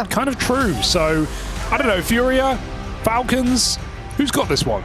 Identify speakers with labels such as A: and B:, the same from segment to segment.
A: kind of true. So, I don't know, FURIA, Falcons, who's got this one?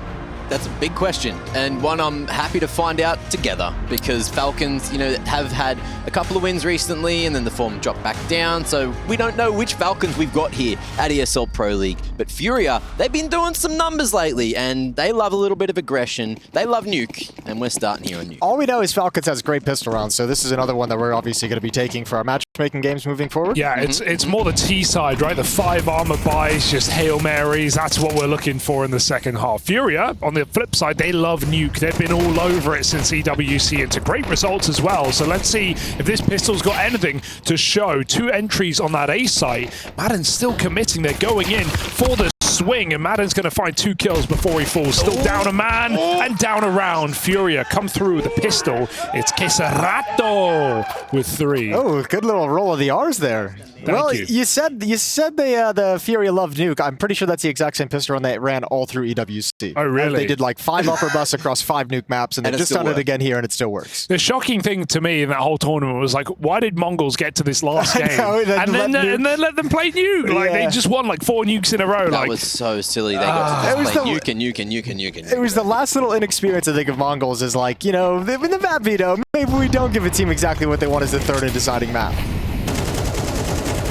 B: That's a big question, and one I'm happy to find out together, because Falcons, you know, have had a couple of wins recently and then the form dropped back down, so we don't know which Falcons we've got here at ESL Pro League. But FURIA, they've been doing some numbers lately, and they love a little bit of aggression. They love Nuke, and we're starting here on Nuke.
C: All we know is Falcons has great pistol rounds, so this is another one that we're obviously going to be taking for our matchmaking games moving forward.
A: Yeah, it's more the T side, right? The 5 armor buys, just Hail Marys. That's what we're looking for in the second half. FURIA, on the flip side, they love Nuke. They've been all over it since EWC, and to great results as well. So let's see if this pistol's got anything to show. 2 entries on that A site. Madden's still committing. They're going in for the swing, and Madden's going to find 2 kills before he falls. Still down a man and down a round. FURIA come through with the pistol. It's Queserato with 3.
C: Oh, good little roll of the R's there.
A: Thank you.
C: You said the FURIA loved Nuke. I'm pretty sure that's the exact same pistol run they ran all through EWC.
A: Oh, really?
C: And they did like 5 upper bus across 5 Nuke maps, and they just done it again here, and it still works.
A: The shocking thing to me in that whole tournament was like, why did Mongols get to this last game and then let them play Nuke? Like they just won like 4 nukes in a row.
B: That was so silly. They got to just play Nuke and Nuke and Nuke and Nuke and Nuke.
C: It was the last little inexperience I think of Mongols is like, you know, in the map veto, maybe we don't give a team exactly what they want as the 3rd and deciding map.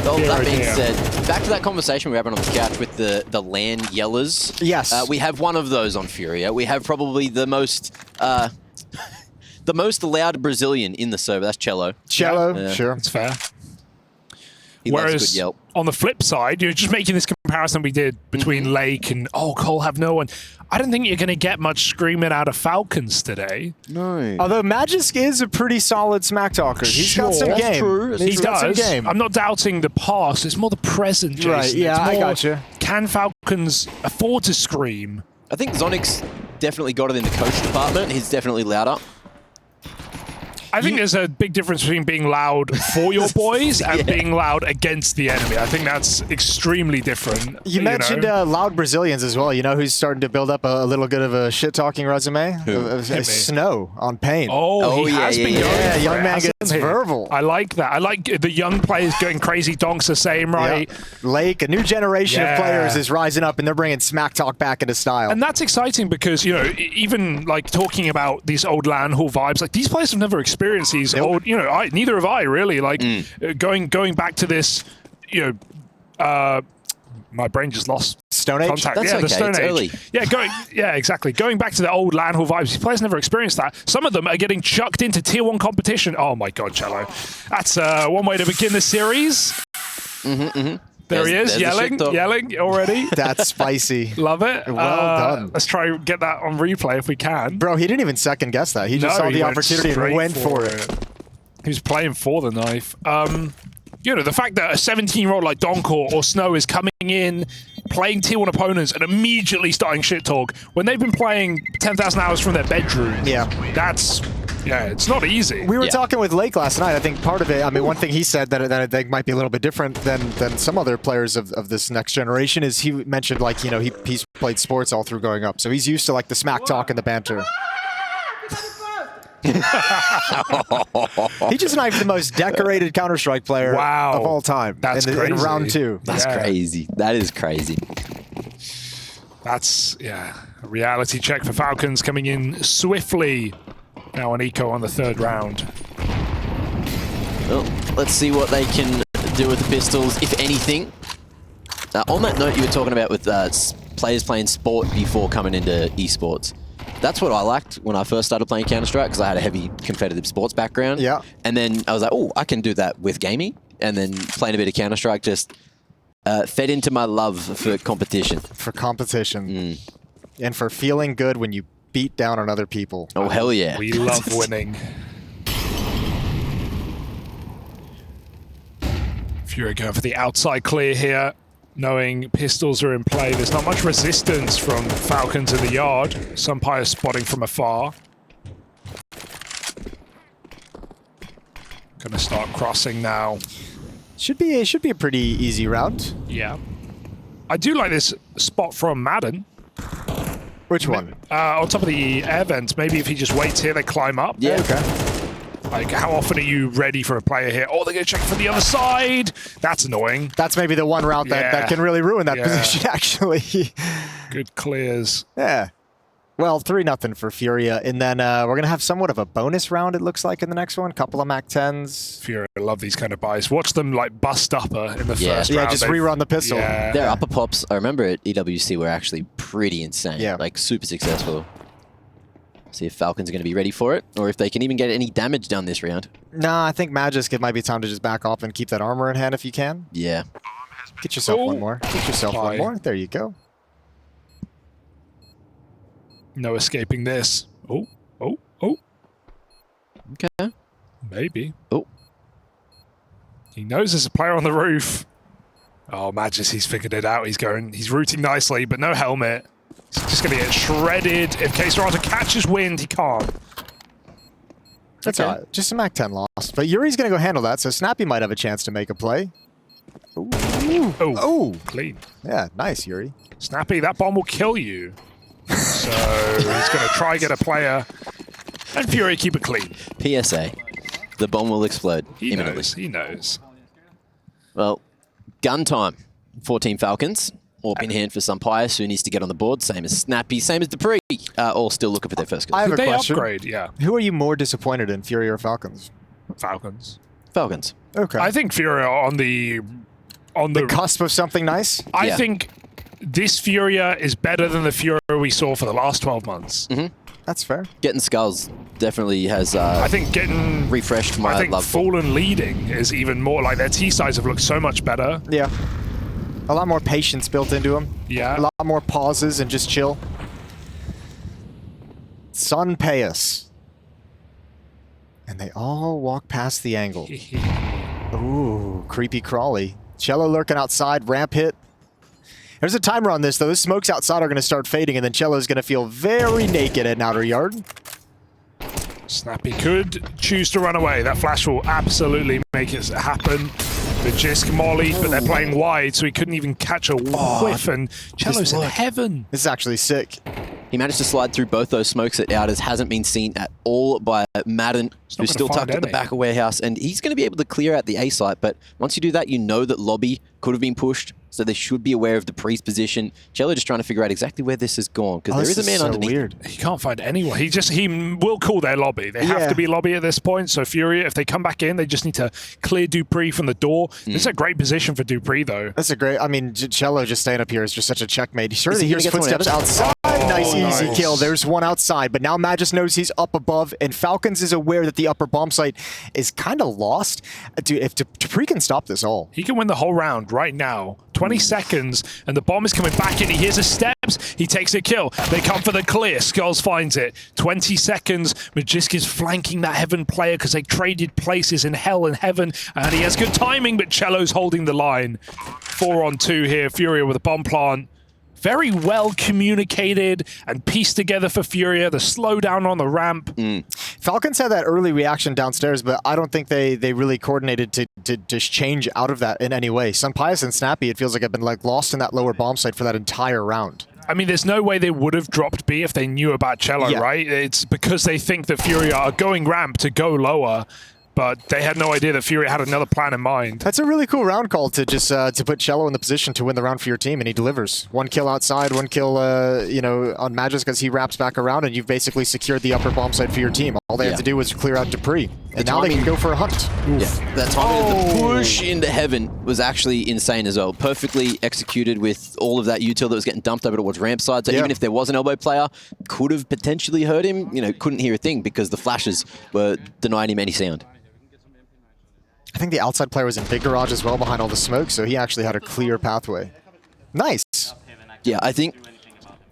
B: Well, that being said, back to that conversation we were having on the couch with the LAN yellers.
C: Yes.
B: We have one of those on FURIA. We have probably the most loud Brazilian in the server. That's Cello.
C: Cello, sure.
A: It's fair.
B: He loves a good yelp.
A: On the flip side, you're just making this comparison we did between Lake and Cole have no one. I don't think you're going to get much screaming out of Falcons today.
C: No. Although Magisk is a pretty solid smack talker. He's got some game.
B: True.
A: He does. I'm not doubting the past. It's more the present, Jason.
C: Right, yeah, I gotcha.
A: Can Falcons afford to scream?
B: I think Zonix definitely got it in the coach department. He's definitely louder.
A: I think there's a big difference between being loud for your boys and being loud against the enemy. I think that's extremely different.
C: You mentioned loud Brazilians as well. You know who's starting to build up a little bit of a shit-talking resume? Snow on Pain.
A: Oh, he has been going.
C: Yeah, young man gets verbal.
A: I like that. I like the young players going crazy. Donk's the same, right?
C: Yeah. Lake, a new generation of players is rising up, and they're bringing smack talk back into style.
A: And that's exciting because, you know, even like talking about these old LAN hall vibes, like these players have never experienced these old, you know, neither have I really. Like going back to this, you know, my brain just lost
C: Stone Age.
A: Contact.
B: That's okay.
A: The Stone
B: It's
A: Age.
B: early.
A: Yeah, exactly. Going back to the old LAN hall vibes, these players never experienced that. Some of them are getting chucked into Tier 1 competition. Oh my God, Cello. That's one way to begin the series. There he is, yelling already.
C: That's spicy.
A: Love it.
C: Well done.
A: Let's try and get that on replay if we can.
C: Bro, he didn't even second guess that. He just saw the opportunity and went for it.
A: He was playing for the knife. You know, the fact that a 17-year-old like Donk or Snow is coming in, playing Tier 1 opponents and immediately starting shit talk when they've been playing 10,000 hours from their bedroom. Yeah. That's... Yeah, it's not easy.
C: We were talking with Lake last night. I think part of it, I mean, one thing he said that I think might be a little bit different than some other players of this next generation is he mentioned, like, you know, he's played sports all through growing up. So he's used to, like, the smack talk and the banter. He just knifed the most decorated Counter-Strike player of all time.
A: That's crazy.
C: In round 2.
B: That's crazy. That is crazy.
A: That's, a reality check for Falcons coming in swiftly. Now on Eco on the 3rd round.
B: Well, let's see what they can do with the pistols, if anything. On that note you were talking about with players playing sport before coming into esports. That's what I liked when I first started playing Counter-Strike, because I had a heavy competitive sports background. Yeah. And then I was like, oh, I can do that with gaming. And then playing a bit of Counter-Strike just fed into my love for competition.
C: For competition. And for feeling good when you beat down on other people.
B: Oh, hell yeah.
A: We love winning. FURIA going for the outside clear here, knowing pistols are in play. There's not much resistance from Falcons in the yard. Sumpire spotting from afar. Gonna start crossing now.
C: Should be a pretty easy round.
A: Yeah. I do like this spot from Madden.
C: Which one?
A: On top of the air vent. Maybe if he just waits here, they climb up.
B: Yeah.
C: Okay.
A: Like, how often are you ready for a player here? Oh, they're going to check from the other side. That's annoying.
C: That's maybe the one route that can really ruin that position, actually.
A: Good clears.
C: Yeah. Well, 3-0 for FURIA, and then we're going to have somewhat of a bonus round, it looks like, in the next one. Couple of MAC-10s.
A: FURIA love these kind of buys. Watch them, like, bust upper in the first round.
C: Yeah, just rerun the pistol.
A: Yeah.
B: Their upper pops, I remember at EWC, were actually pretty insane.
C: Yeah.
B: Like, super successful. See if Falcons are going to be ready for it, or if they can even get any damage down this round.
C: Nah, I think Magisk, it might be time to just back off and keep that armor in hand if you can.
B: Yeah.
C: Get yourself one more. Get yourself one more. There you go.
A: No escaping this. Oh.
B: Okay.
A: Maybe.
B: Oh.
A: He knows there's a player on the roof. Oh, Magis, he's figured it out. He's rooting nicely, but no helmet. He's just going to get shredded. If K-Serata catches wind, he can't.
C: That's all right. Just a MAC-10 loss. But Yuri's going to go handle that, so Snappy might have a chance to make a play. Ooh.
A: Oh. Clean.
C: Yeah, nice, Yuri.
A: Snappy, that bomb will kill you. So he's going to try get a player. And FURIA keep it clean.
B: PSA. The bomb will explode imminently.
A: He knows.
B: Well, gun time for Team Falcons. Orb in hand for Sunpius, who needs to get on the board. Same as Snappy, same as Dupree. All still looking for their first goal.
C: I have a
A: Did they
C: question.
A: upgrade? Yeah.
C: Who are you more disappointed in, FURIA or Falcons?
A: Falcons.
B: Falcons.
C: Okay.
A: I think FURIA on the
C: cusp of something nice?
A: I think this FURIA is better than the FURIA we saw for the last 12 months.
B: Mm-hmm.
C: That's fair.
B: Getting Skulls definitely has
A: I think getting
B: refreshed my
A: I think
B: love.
A: Fallen leading is even more, like their T-sides have looked so much better.
C: Yeah. A lot more patience built into them.
A: Yeah.
C: A lot more pauses and just chill. Sunpius. And they all walk past the angle. Ooh, creepy crawly. Cello lurking outside, ramp hit. There's a timer on this, though. The smokes outside are going to start fading, and then Cello's going to feel very naked at an outer yard.
A: Snappy could choose to run away. That flash will absolutely make it happen. The Jisk mollied, but they're playing wide, so he couldn't even catch a whiff, and Cello's in heaven.
C: This is actually sick.
B: He managed to slide through both those smokes at Outers. Hasn't been seen at all by Madden, who's still tucked at the back of Warehouse. And he's going to be able to clear out the A site. But once you do that, you know that Lobby could have been pushed. So they should be aware of Dupree's position. Cello just trying to figure out exactly where this has gone. Because there is a man underneath.
C: Weird.
A: He can't find anyone. He will call their lobby. They have to be lobby at this point. So FURIA, if they come back in, they just need to clear Dupree from the door. This is a great position for Dupree, though.
C: That's a great... I mean, Cello just staying up here is just such a checkmate. He surely hears footsteps outside. Nice, easy kill. There's one outside, but now Magis knows he's up above, and Falcons is aware that the upper bomb site is kind of lost. Dude, if Dupree can stop this all...
A: He can win the whole round right now. 20 seconds, and the bomb is coming back in. He hears his steps. He takes a kill. They come for the clear. Skulls finds it. 20 seconds. Magisk is flanking that Heaven player because they traded places in Hell and Heaven, and he has good timing, but Cello's holding the line. 4-on-2 here. FURIA with a bomb plant. Very well communicated and pieced together for FURIA. The slowdown on the ramp.
C: Falcons had that early reaction downstairs, but I don't think they really coordinated to just change out of that in any way. Sunpius and Snappy, it feels like have been like lost in that lower bomb site for that entire round.
A: I mean, there's no way they would have dropped B if they knew about Cello, right? It's because they think that FURIA are going ramp to go lower. But they had no idea that FURIA had another plan in mind.
C: That's a really cool round call to just to put Cello in the position to win the round for your team, and he delivers. One kill outside, one kill, you know, on Magis because he wraps back around, and you've basically secured the upper bomb site for your team. All they have to do was clear out Dupree, and now they can go for a hunt.
B: Yeah, that timing of the push into Heaven was actually insane as well. Perfectly executed with all of that util that was getting dumped over towards ramp side. So even if there was an elbow player, could have potentially hurt him. You know, couldn't hear a thing because the flashes were denying him any sound.
C: I think the outside player was in big garage as well behind all the smoke, so he actually had a clear pathway. Nice.
B: Yeah, I think...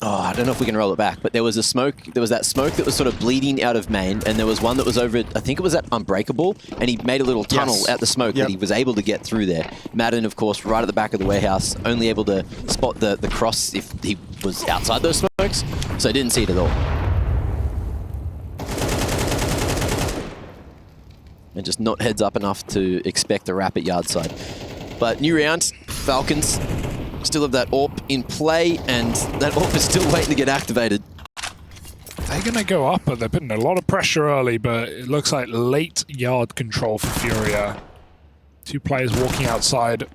B: Oh, I don't know if we can roll it back, but there was a smoke. There was that smoke that was sort of bleeding out of main, and there was one that was over, I think it was at Unbreakable, and he made a little tunnel out the smoke that he was able to get through there. Madden, of course, right at the back of the warehouse, only able to spot the cross if he was outside those smokes, so didn't see it at all. And just not heads up enough to expect the wrap at yard side. But new round, Falcons still have that AWP in play, and that AWP is still waiting to get activated.
A: They're going to go up, but they're putting a lot of pressure early, but it looks like late yard control for FURIA. 2 players walking outside.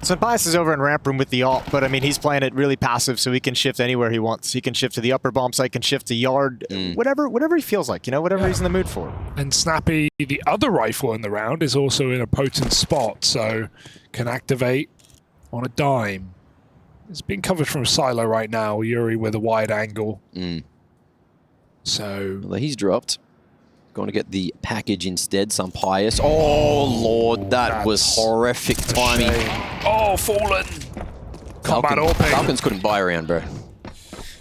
C: So Bias is over in ramp room with the ult, but I mean, he's playing it really passive, so he can shift anywhere he wants. He can shift to the upper bomb site, can shift to yard, whatever he feels like, you know, whatever he's in the mood for.
A: And Snappy, the other rifle in the round, is also in a potent spot, so can activate on a dime. It's being covered from Silo right now, Yuri with a wide angle. So...
B: Well, he's dropped. Going to get the package instead, some Pious. Oh, Lord, that was horrific timing.
A: Oh, Fallen! Combat AWPing.
B: Falcons couldn't buy around, bro.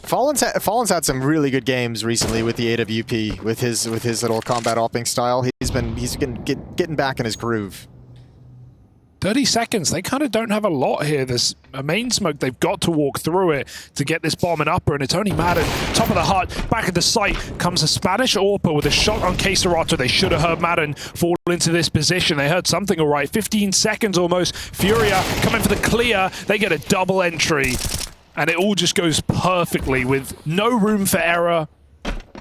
C: Fallen's had some really good games recently with the AWP, with his little combat AWPing style. He's been getting back in his groove.
A: 30 seconds. They kind of don't have a lot here. There's a main smoke. They've got to walk through it to get this bomb and upper, and it's only Madden. Top of the hut, back at the site, comes a Spanish AWPer with a shot on Queserato. They should have heard Madden fall into this position. They heard something all right. 15 seconds almost. FURIA coming for the clear. They get a double entry, and it all just goes perfectly with no room for error,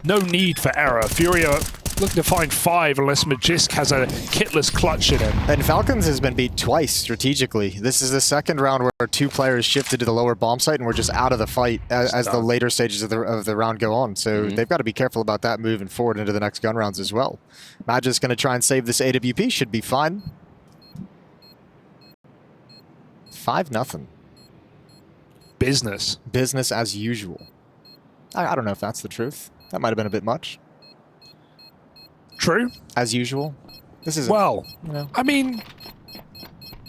A: no need for error. FURIA looking to find 5 unless Magisk has a kitless clutch in him.
C: And Falcons has been beat twice strategically. This is the second round where 2 players shifted to the lower bomb site and we're just out of the fight as the later stages of the round go on. So they've got to be careful about that moving forward into the next gun rounds as well. Magisk going to try and save this AWP, should be fine. 5-0.
A: Business.
C: Business as usual. I don't know if that's the truth. That might have been a bit much.
A: True.
C: As usual. This is
A: well.
C: You know.
A: I mean,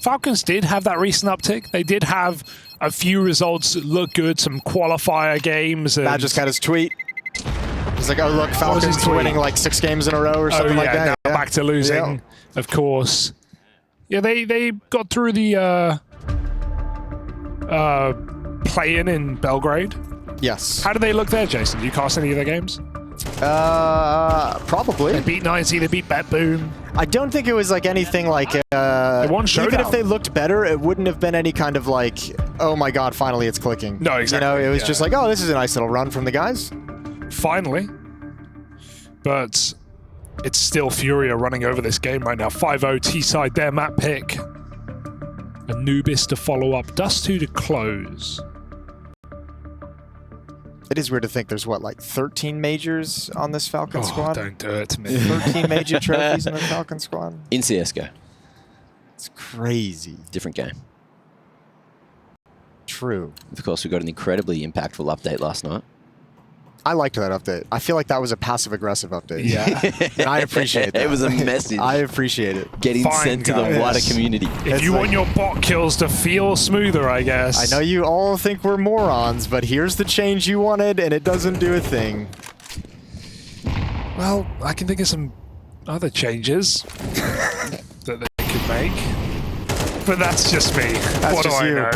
A: Falcons did have that recent uptick. They did have a few results that look good, some qualifier games. And
C: Magisk got his tweet. He's like, oh look, Falcons winning like 6 games in a row or something like that.
A: Now back to losing, of course. Yeah, they got through the play-in in Belgrade.
C: Yes.
A: How did they look there, Jason? Do you cast any of their games?
C: Probably.
A: They beat 90, they beat Bet Boom.
C: I don't think it was like anything like
A: one showdown.
C: Even if they looked better, it wouldn't have been any kind of like, oh my god, finally it's clicking.
A: No, exactly.
C: You know, it was just like, oh, this is a nice little run from the guys.
A: Finally. But it's still FURIA running over this game right now. 5-0 T-side there, map pick. Anubis to follow up, Dust2 to close.
C: It is weird to think there's, what, like 13 majors on this Falcon squad?
A: Don't do it to me.
C: 13 major trophies in the Falcon squad?
B: In CSGO.
C: It's crazy.
B: Different game.
C: True.
B: Of course, we got an incredibly impactful update last night.
C: I liked that update. I feel like that was a passive-aggressive update.
A: Yeah.
C: And I appreciate that.
B: It was a message.
C: I appreciate it.
B: Getting sent to the wider community.
A: If you want your bot kills to feel smoother, I guess.
C: I know you all think we're morons, but here's the change you wanted, and it doesn't do a thing.
A: Well, I can think of some other changes that they could make. But that's just me. What do I know?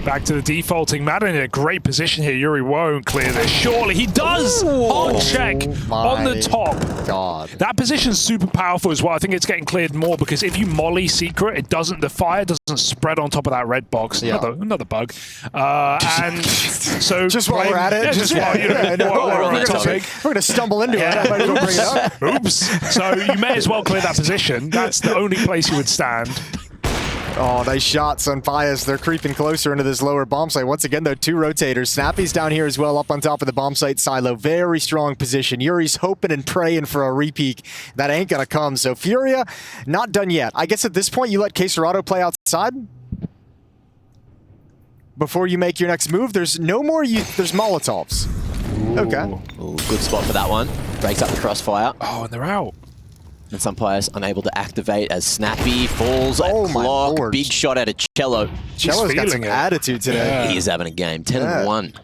A: Back to the defaulting. Madden in a great position here. Yuri won't clear this. Surely he does! On check on the top.
C: God.
A: That position's super powerful as well. I think it's getting cleared more because if you molly secret, it doesn't, the fire doesn't spread on top of that red box.
C: Yeah.
A: Another bug. And so
C: just while we're at it,
A: we're on topic.
C: We're gonna stumble into it. I might as well bring it up.
A: Oops. So you may as well clear that position. That's the only place you would stand.
C: Oh, nice shots on Pius. They're creeping closer into this lower bomb site. Once again, though, 2 rotators. Snappy's down here as well, up on top of the bomb site silo. Very strong position. Yuri's hoping and praying for a repeat. That ain't gonna come. So FURIA, not done yet. I guess at this point, you let Queserato play outside before you make your next move. There's no more. There's Molotovs.
A: Ooh.
C: Okay.
B: Ooh, good spot for that one. Breaks up the crossfire.
A: Oh, and they're out.
B: And some players unable to activate as Snappy falls at
C: my
B: clock.
C: Lord.
B: Big shot out of Cello.
C: Cello's got some attitude today.
A: Yeah.
B: He is having a game. 10-1.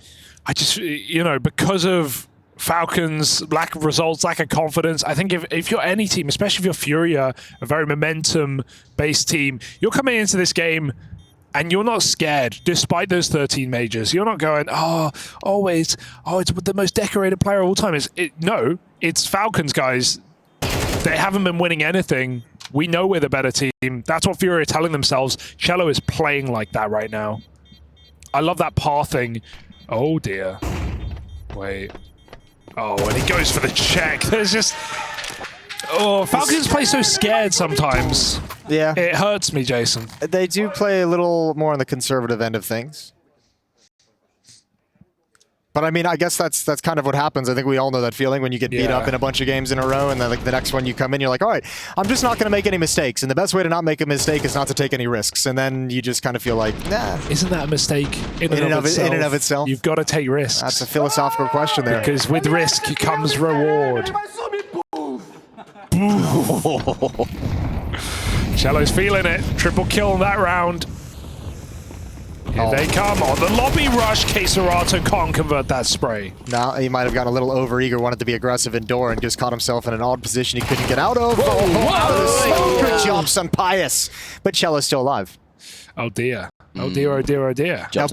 A: I just, you know, because of Falcons' lack of results, lack of confidence, I think if you're any team, especially if you're FURIA, a very momentum-based team, you're coming into this game and you're not scared, despite those 13 majors. You're not going, it's the most decorated player of all time. No, it's Falcons, guys. They haven't been winning anything. We know we're the better team. That's what FURIA are telling themselves. Cello is playing like that right now. I love that pathing. Oh dear. Wait. Oh, and he goes for the check. There's just... Oh, Falcons play so scared sometimes.
C: Yeah.
A: It hurts me, Jason.
C: They do play a little more on the conservative end of things. But I mean, I guess that's kind of what happens. I think we all know that feeling when you get beat up in a bunch of games in a row, and then like the next one you come in, you're like, all right, I'm just not going to make any mistakes. And the best way to not make a mistake is not to take any risks. And then you just kind of feel like, nah.
A: Isn't that a mistake in and of itself? You've got to take risks.
C: That's a philosophical question there.
A: Because with risk comes reward. Cello's feeling it. Triple kill in that round. Here they come on the lobby rush. Queserato can't convert that spray.
C: Now he might have gotten a little overeager, wanted to be aggressive indoor, and just caught himself in an odd position he couldn't get out of. Out of the smoke. Good job, son Pius. But Cello's still alive.
A: Oh dear. Oh dear, oh dear, oh dear.
C: Now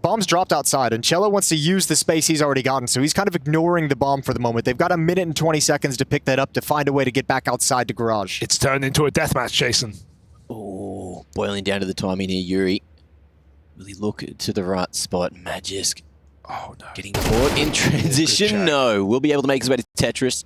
C: bomb's dropped outside, and Cello wants to use the space he's already gotten, so he's kind of ignoring the bomb for the moment. They've got a minute and 20 seconds to pick that up to find a way to get back outside the garage.
A: It's turned into a deathmatch, Jason.
B: Oh, boiling down to the timing here, Yuri. Really look to the right spot. Magisk.
A: Oh no.
B: Getting caught in transition. No. We'll be able to make his way to Tetris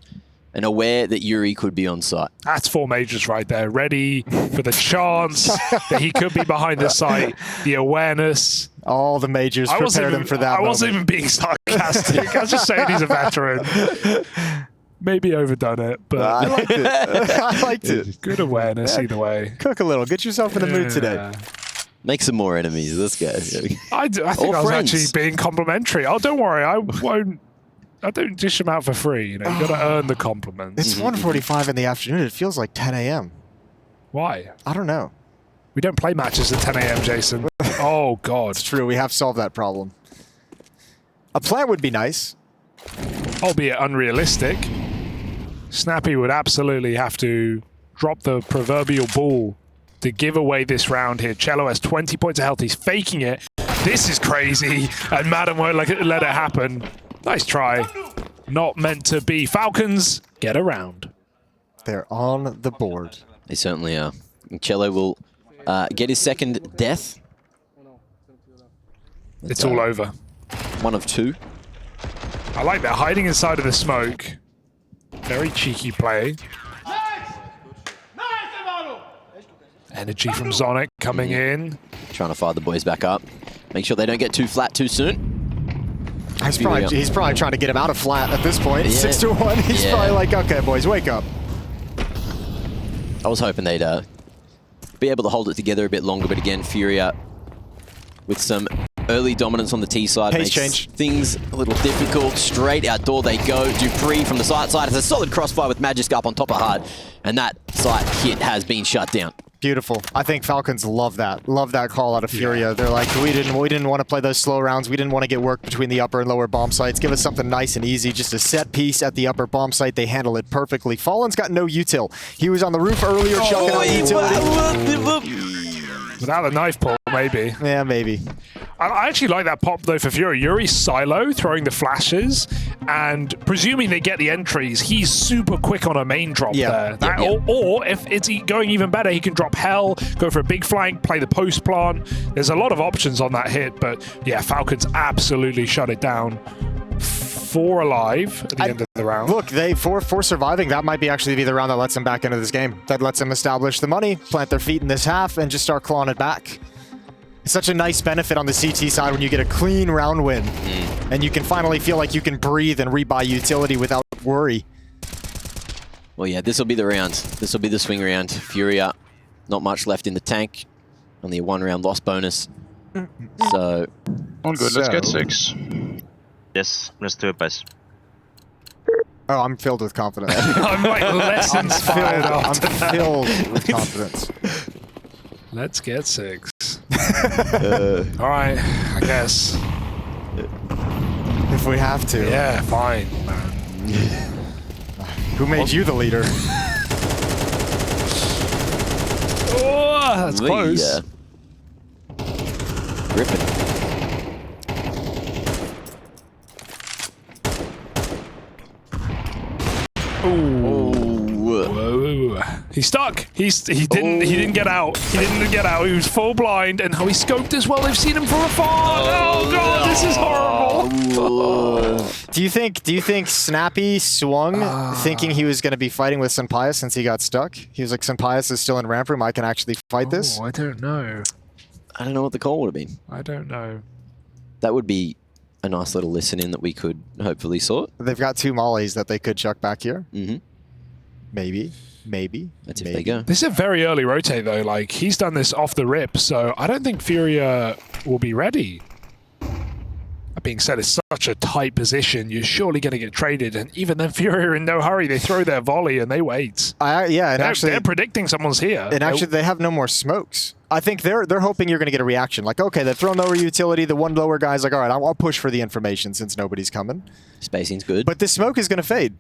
B: and aware that Yuri could be on site.
A: That's 4 majors right there. Ready for the chance that he could be behind the site. The awareness.
C: All the majors prepared him for that
A: I wasn't even being sarcastic. I was just saying he's a veteran. Maybe overdone it, but
C: I liked it. I liked it.
A: Good awareness either way.
C: Cook a little. Get yourself in the mood today.
B: Make some more enemies. Let's go.
A: I think I was actually being complimentary. Oh, don't worry. I don't dish them out for free. You know, you got to earn the compliments.
C: It's 1:45 in the afternoon. It feels like 10 a.m.
A: Why?
C: I don't know.
A: We don't play matches at 10 a.m., Jason. Oh, God.
C: It's true. We have solved that problem. A plant would be nice.
A: Albeit unrealistic. Snappy would absolutely have to drop the proverbial ball to give away this round here. Cello has 20 points of health. He's faking it. This is crazy. And Madden won't let it happen. Nice try. Not meant to be. Falcons get a round.
C: They're on the board.
B: They certainly are. And Cello will get his second death.
A: It's all over.
B: One of 2.
A: I like that. Hiding inside of the smoke. Very cheeky play. Energy from Zonic coming in.
B: Trying to fire the boys back up. Make sure they don't get too flat too soon.
C: He's probably trying to get him out of flat at this point. Yeah. 6-1. He's probably like, okay, boys, wake up.
B: I was hoping they'd be able to hold it together a bit longer, but again, FURIA with some early dominance on the T side
C: Pace
B: makes
C: change.
B: Things a little difficult. Straight outdoor they go. Dupree from the side. It's a solid crossfire with Magisk up on top of hard, and that side hit has been shut down.
C: Beautiful. I think Falcons love that. Love that call out of FURIA. Yeah. They're like, we didn't want to play those slow rounds. We didn't want to get work between the upper and lower bomb sites. Give us something nice and easy. Just a set piece at the upper bomb site. They handle it perfectly. Fallen's got no util. He was on the roof earlier chucking out utility.
A: Without a knife pull, maybe.
C: Yeah, maybe.
A: I actually like that pop, though, for FURIA. Yuri's silo, throwing the flashes, and presuming they get the entries, he's super quick on a main drop there. Or if it's going even better, he can drop Hell, go for a big flank, play the post plant. There's a lot of options on that hit, but yeah, Falcons absolutely shut it down. 4 alive at the end of the round.
C: Look, for surviving, that might actually be the round that lets them back into this game. That lets them establish the money, plant their feet in this half, and just start clawing it back. It's such a nice benefit on the CT side when you get a clean round win, and you can finally feel like you can breathe and rebuy utility without worry.
B: Well, yeah, this will be the round. This will be the swing round. FURIA, not much left in the tank. Only a 1-round loss bonus. So...
D: All good, let's get 6.
E: Yes, let's do it, guys.
C: Oh, I'm filled with confidence.
A: I'm like less inspired.
C: I'm filled with confidence.
A: Let's get 6. All right, I guess.
C: If we have to.
A: Yeah, fine, man.
C: Who made you the leader?
A: Oh, that's close.
B: Griffin.
A: Ooh. Whoa. He's stuck. He didn't get out. He didn't get out. He was full blind, and he scoped as well. They've seen him from afar. Oh god, this is horrible.
C: Do you think Snappy swung thinking he was going to be fighting with Senpaius since he got stuck? He was like, Senpaius is still in ramp room. I can actually fight this.
A: I don't know.
B: I don't know what the call would have been.
A: I don't know.
B: That would be a nice little listen in that we could hopefully sort.
C: They've got 2 mollies that they could chuck back here.
B: Mm-hmm.
C: Maybe.
B: That's if they go.
A: This is a very early rotate though. Like he's done this off the rip, so I don't think FURIA will be ready. That being said, it's such a tight position. You're surely going to get traded, and even then, FURIA are in no hurry. They throw their volley and they wait.
C: Yeah, and actually
A: they're predicting someone's here.
C: And actually, they have no more smokes. I think they're hoping you're going to get a reaction. Like, okay, they've thrown lower utility. The one lower guy's like, all right, I'll push for the information since nobody's coming.
B: Spacing's good.
C: But this smoke is going to fade.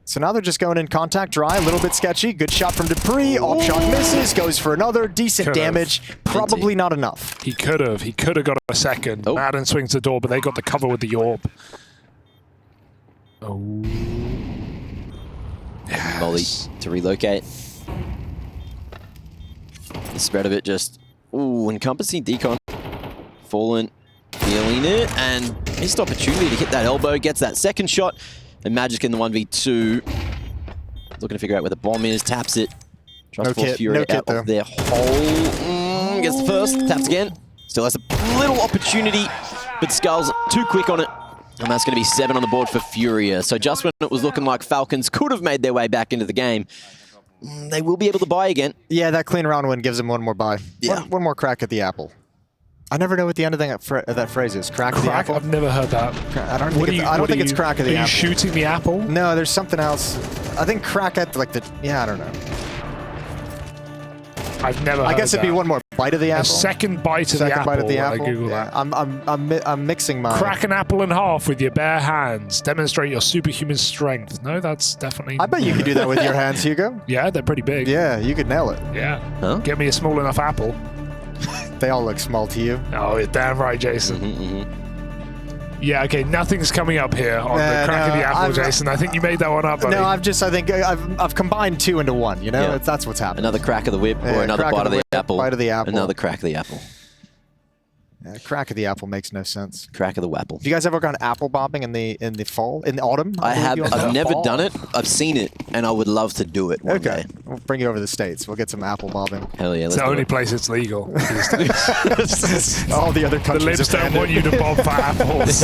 C: So now they're just going in contact dry, a little bit sketchy. Good shot from Dupree. Off shot misses, goes for another. Decent damage. Probably not enough.
A: He could have got a second. Madden swings the door, but they got the cover with the Orb. Oh. Yes.
B: Molly to relocate. The spread of it just, encompassing Decon. Fallen, feeling it, and missed opportunity to hit that elbow. Gets that second shot. And Magic in the 1v2. Looking to figure out where the bomb is. Taps it. Tries to force FURIA out of their hole. Gets the first. Taps again. Still has a little opportunity. But Skull's too quick on it. And that's going to be 7 on the board for FURIA. So just when it was looking like Falcons could have made their way back into the game, they will be able to buy again.
C: Yeah, that clean round win gives them one more buy.
B: Yeah.
C: One more crack at the apple. I never know what the end of that phrase is. Crack of the apple?
A: I've never heard that.
C: I don't think it's crack of the apple.
A: Are you shooting the apple?
C: No, there's something else. I think crack at like the... Yeah, I don't know.
A: I've never heard
C: I guess it'd be one more bite of the apple.
A: A second bite of the apple.
C: Bite of the apple.
A: I Google that.
C: I'm mixing my...
A: Crack an apple in half with your bare hands. Demonstrate your superhuman strength. No, that's definitely...
C: I bet you could do that with your hands, Hugo.
A: Yeah, they're pretty big.
C: Yeah, you could nail it.
A: Yeah.
B: Huh?
A: Get me a small enough apple.
C: They all look small to you.
A: Oh, you're damn right, Jason. Yeah, okay, nothing's coming up here on the crack of the apple, Jason. I think you made that one up, buddy.
C: No, I think I've combined 2 into 1, you know?
B: Yeah.
C: That's what's happening.
B: Another crack of the whip or another bite of the apple.
C: Bite of the apple.
B: Another crack of the apple.
C: Yeah, crack of the apple makes no sense.
B: Crack of the wapple.
C: Have you guys ever gone apple bobbing in the fall, in the autumn?
B: I have. I've never done it. I've seen it, and I would love to do it one day.
C: We'll bring you over to the States. We'll get some apple bobbing.
B: Hell yeah!
A: It's the only place it's legal.
C: All the other countries.
A: The libs don't want you to bob for apples.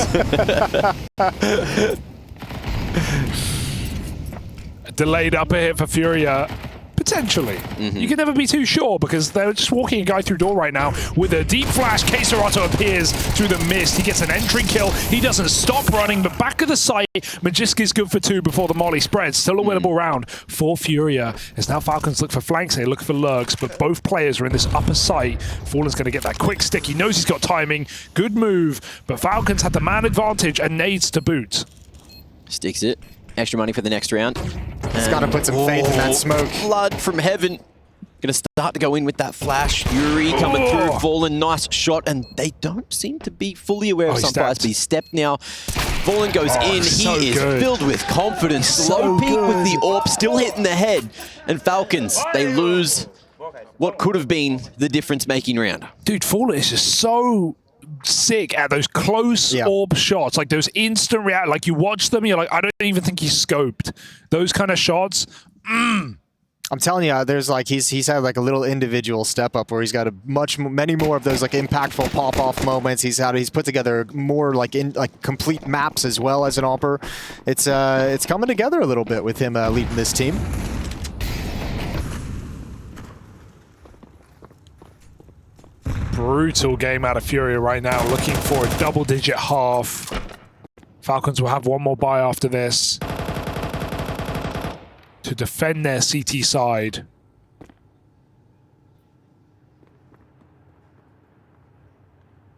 A: Delayed upper hit for FURIA. Potentially. You can never be too sure because they're just walking a guy through door right now with a deep flash. K-Serato appears through the mist. He gets an entry kill. He doesn't stop running, but back of the site, Magiska's good for 2 before the molly spreads. Still a winnable round for FURIA. As now Falcons look for flanks, they look for lurks, but both players are in this upper site. Fallen's going to get that quick stick. He knows he's got timing. Good move, but Falcons had the man advantage and nades to boot.
B: Sticks it. Extra money for the next round.
C: He's got to put some faith in that smoke.
B: Blood from heaven. Gonna start to go in with that flash. Yuri coming through, Fallen, nice shot, and they don't seem to be fully aware of some bias, but he's stepped now. Fallen goes in, he is filled with confidence. Slow peek with the AWP, still hitting the head. And Falcons, they lose what could have been the difference-making round.
A: Dude, Fallen is just so sick at those close orb shots, like those instant react. Like you watch them, you're like, I don't even think he's scoped. Those kind of shots.
C: I'm telling you, there's like he's had like a little individual step up where he's got many more of those like impactful pop off moments. He's put together more like complete maps as well as an AWPer. It's coming together a little bit with him leading this team.
A: Brutal game out of FURIA right now, looking for a double-digit half. Falcons will have one more buy after this to defend their CT side.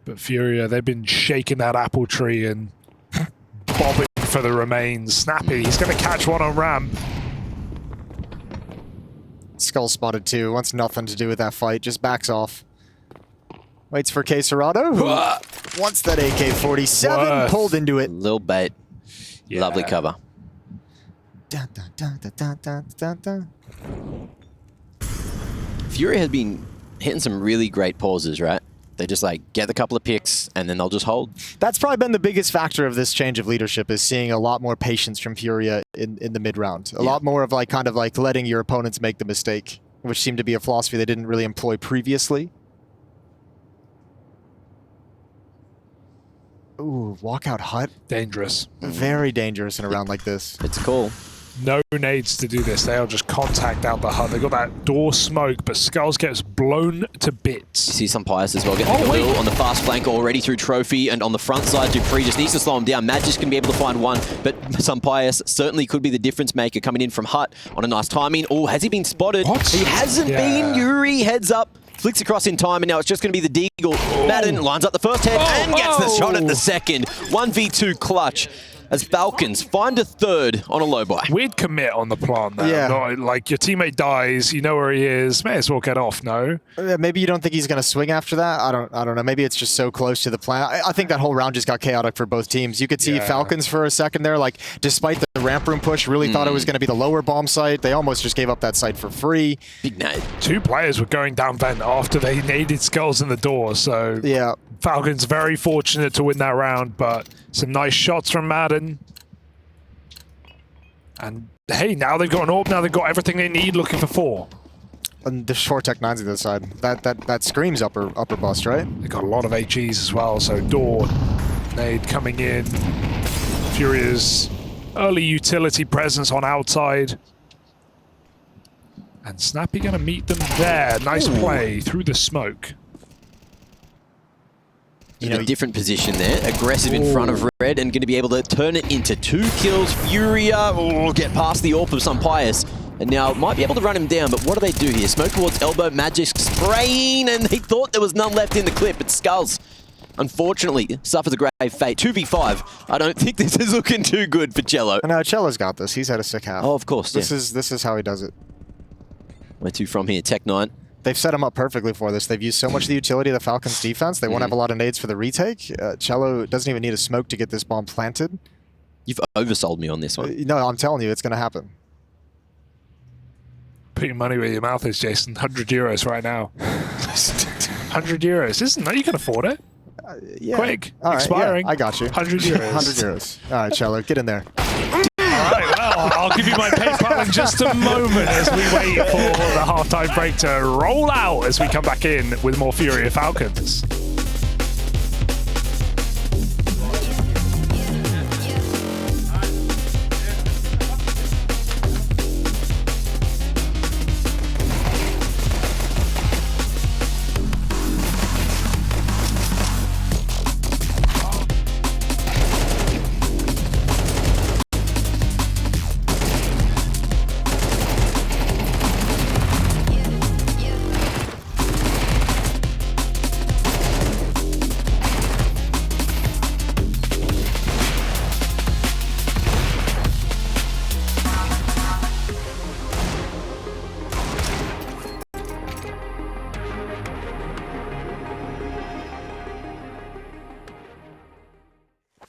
A: But FURIA, they've been shaking that apple tree and bobbing for the remains. Snappy, he's going to catch one on ramp.
C: Skull spotted 2, wants nothing to do with that fight, just backs off. Waits for K-Serato, who wants that AK-47, pulled into it.
B: Little bait. Yeah. Lovely cover.
C: Dun, dun, dun, dun, dun, dun, dun.
B: FURIA has been hitting some really great pauses, right? They just like get a couple of picks and then they'll just hold.
C: That's probably been the biggest factor of this change of leadership, is seeing a lot more patience from FURIA in the mid-round. A lot more of like kind of like letting your opponents make the mistake, which seemed to be a philosophy they didn't really employ previously. Ooh, walkout hut.
A: Dangerous.
C: Very dangerous in a round like this.
B: It's cool.
A: No nades to do this. They'll just contact out the hut. They got that door smoke, but Skulls gets blown to bits.
B: You see some Pius as well getting a little on the fast flank already through Trophy, and on the front side, Dupree just needs to slow him down. Magic's going to be able to find one, but some Pius certainly could be the difference maker coming in from hut on a nice timing. Oh, has he been spotted?
A: What?
B: He hasn't been. Yuri heads up. Flicks across in time, and now it's just going to be the Deagle. Madden lines up the first head and gets the shot at the second. 1v2 clutch as Falcons find a third on a low buy.
A: Weird commit on the plant there.
C: Yeah.
A: Not, like, your teammate dies, you know where he is, may as well get off, no?
C: Maybe you don't think he's going to swing after that. I don't know. Maybe it's just so close to the plant. I think that whole round just got chaotic for both teams. You could see Falcons for a second there, like, despite the ramp room push, really thought it was going to be the lower bomb site. They almost just gave up that site for free.
B: Big nade.
A: 2 players were going down vent after they naded Skulls in the door, so
C: Yeah.
A: Falcons very fortunate to win that round, but some nice shots from Madden. And hey, now they've got an AWP, now they've got everything they need, looking for 4.
C: And there's 4 Tech 9s on the other side. That screams upper bust, right?
A: They got a lot of HEs as well, so door, nade coming in. FURIA's early utility presence on outside. And Snappy gonna meet them there. Nice play through the smoke.
B: In a different position there, aggressive in front of Red, and going to be able to turn it into 2 kills. FURIA get past the AWP of some Pius, and now might be able to run him down, but what do they do here? Smoke towards elbow, Magic spraying, and they thought there was none left in the clip, but Skulls, unfortunately, suffers a grave fate. 2v5, I don't think this is looking too good for Cello.
C: No, Cello's got this. He's had a sick half.
B: Oh, of course,
C: This is how he does it.
B: Where to from here? Tech 9.
C: They've set him up perfectly for this. They've used so much of the utility of the Falcons' defense. They won't have a lot of nades for the retake. Cello doesn't even need a smoke to get this bomb planted.
B: You've oversold me on this one.
C: No, I'm telling you, it's going to happen.
A: Put your money where your mouth is, Jason. 100 euros right now. 100 euros. Isn't that? You can afford it.
C: Yeah.
A: Quick.
C: All right,
A: Expiring.
C: yeah, I got you.
A: 100 euros.
C: 100 euros. All right, Cello, get in there.
A: All right, well, I'll give you my PayPal in just a moment as we wait for the halftime break to roll out as we come back in with more FURIA Falcons.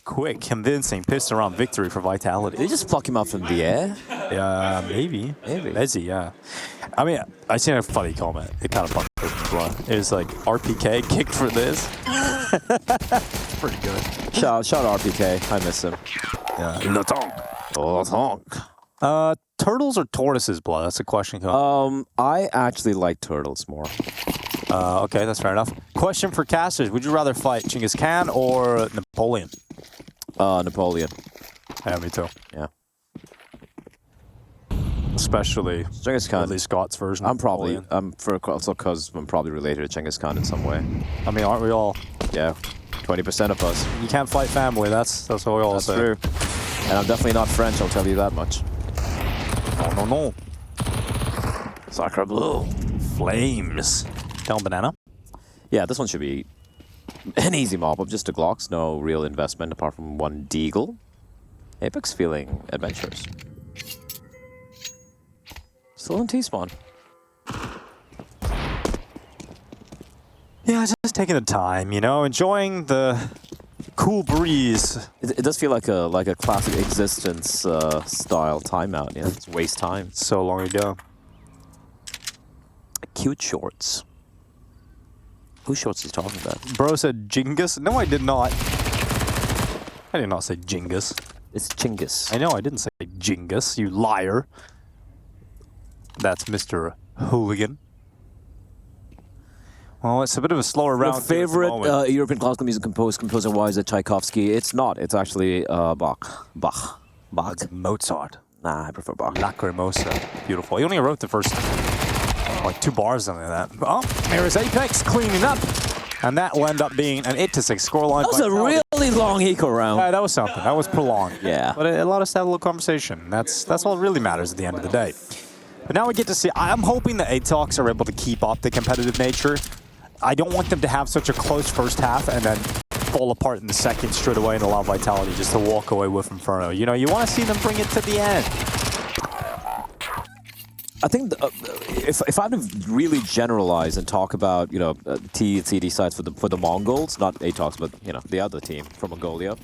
F: Quick, convincing pistol-round victory for Vitality.
G: Did they just pluck him up from the air?
F: Yeah, maybe. Maybe. Yeah. I mean, I seen a funny comment. It kind of fucked with me. It was like, RPK kicked for this. Pretty good.
G: Shout RPK. I miss him.
F: Yeah. Turtles or tortoises, blood? That's a question.
G: I actually like turtles more.
F: Okay, that's fair enough. Question for casters. Would you rather fight Genghis Khan or Napoleon?
G: Napoleon.
F: Yeah, me too.
G: Yeah.
F: Especially
G: Genghis Khan.
F: Ridley Scott's version.
G: I'm probably, also because I'm probably related to Genghis Khan in some way.
F: I mean, aren't we all?
G: Yeah, 20% of us.
F: You can't fight family. That's what we all say.
G: True. And I'm definitely not French, I'll tell you that much.
F: No. Sacre bleu. Flames. Down banana?
G: Yeah, this one should be an easy mop-up, just a Glocks, no real investment apart from one Deagle. Apex feeling adventurous. Still in T-spawn.
F: Yeah, just taking the time, you know, enjoying the cool breeze.
G: It does feel like a classic existence style timeout, you know, it's waste time.
F: So long ago. cute shorts. Whose shorts is he talking about? Bro said Jingus? No, I did not. I did not say Jingus.
G: It's Chingus.
F: I know I didn't say Jingus, you liar. That's Mr. Hooligan. Well, it's a bit of a slower round.
G: Your favorite European classical music composer-wise is Tchaikovsky. It's not. It's actually Bach.
F: It's Mozart.
G: Nah, I prefer Bach.
F: Lacrimosa. Beautiful. He only wrote the first, like, 2 bars on that. Oh, there's Apex cleaning up. And that will end up being an 8-6 scoreline.
G: That was a really long eco round.
F: Yeah, that was something. That was prolonged.
G: Yeah.
F: But it allowed us to have a little conversation. That's all that really matters at the end of the day. But now we get to see. I'm hoping the ATOX are able to keep up the competitive nature. I don't want them to have such a close first half and then fall apart in the second straight away and allow Vitality just to walk away with Inferno. You know, you want to see them bring it to the end.
G: I think if I had to really generalize and talk about, you know, T and CD sides for the Mongols, not ATOX, but, you know, the other team from Mongolia.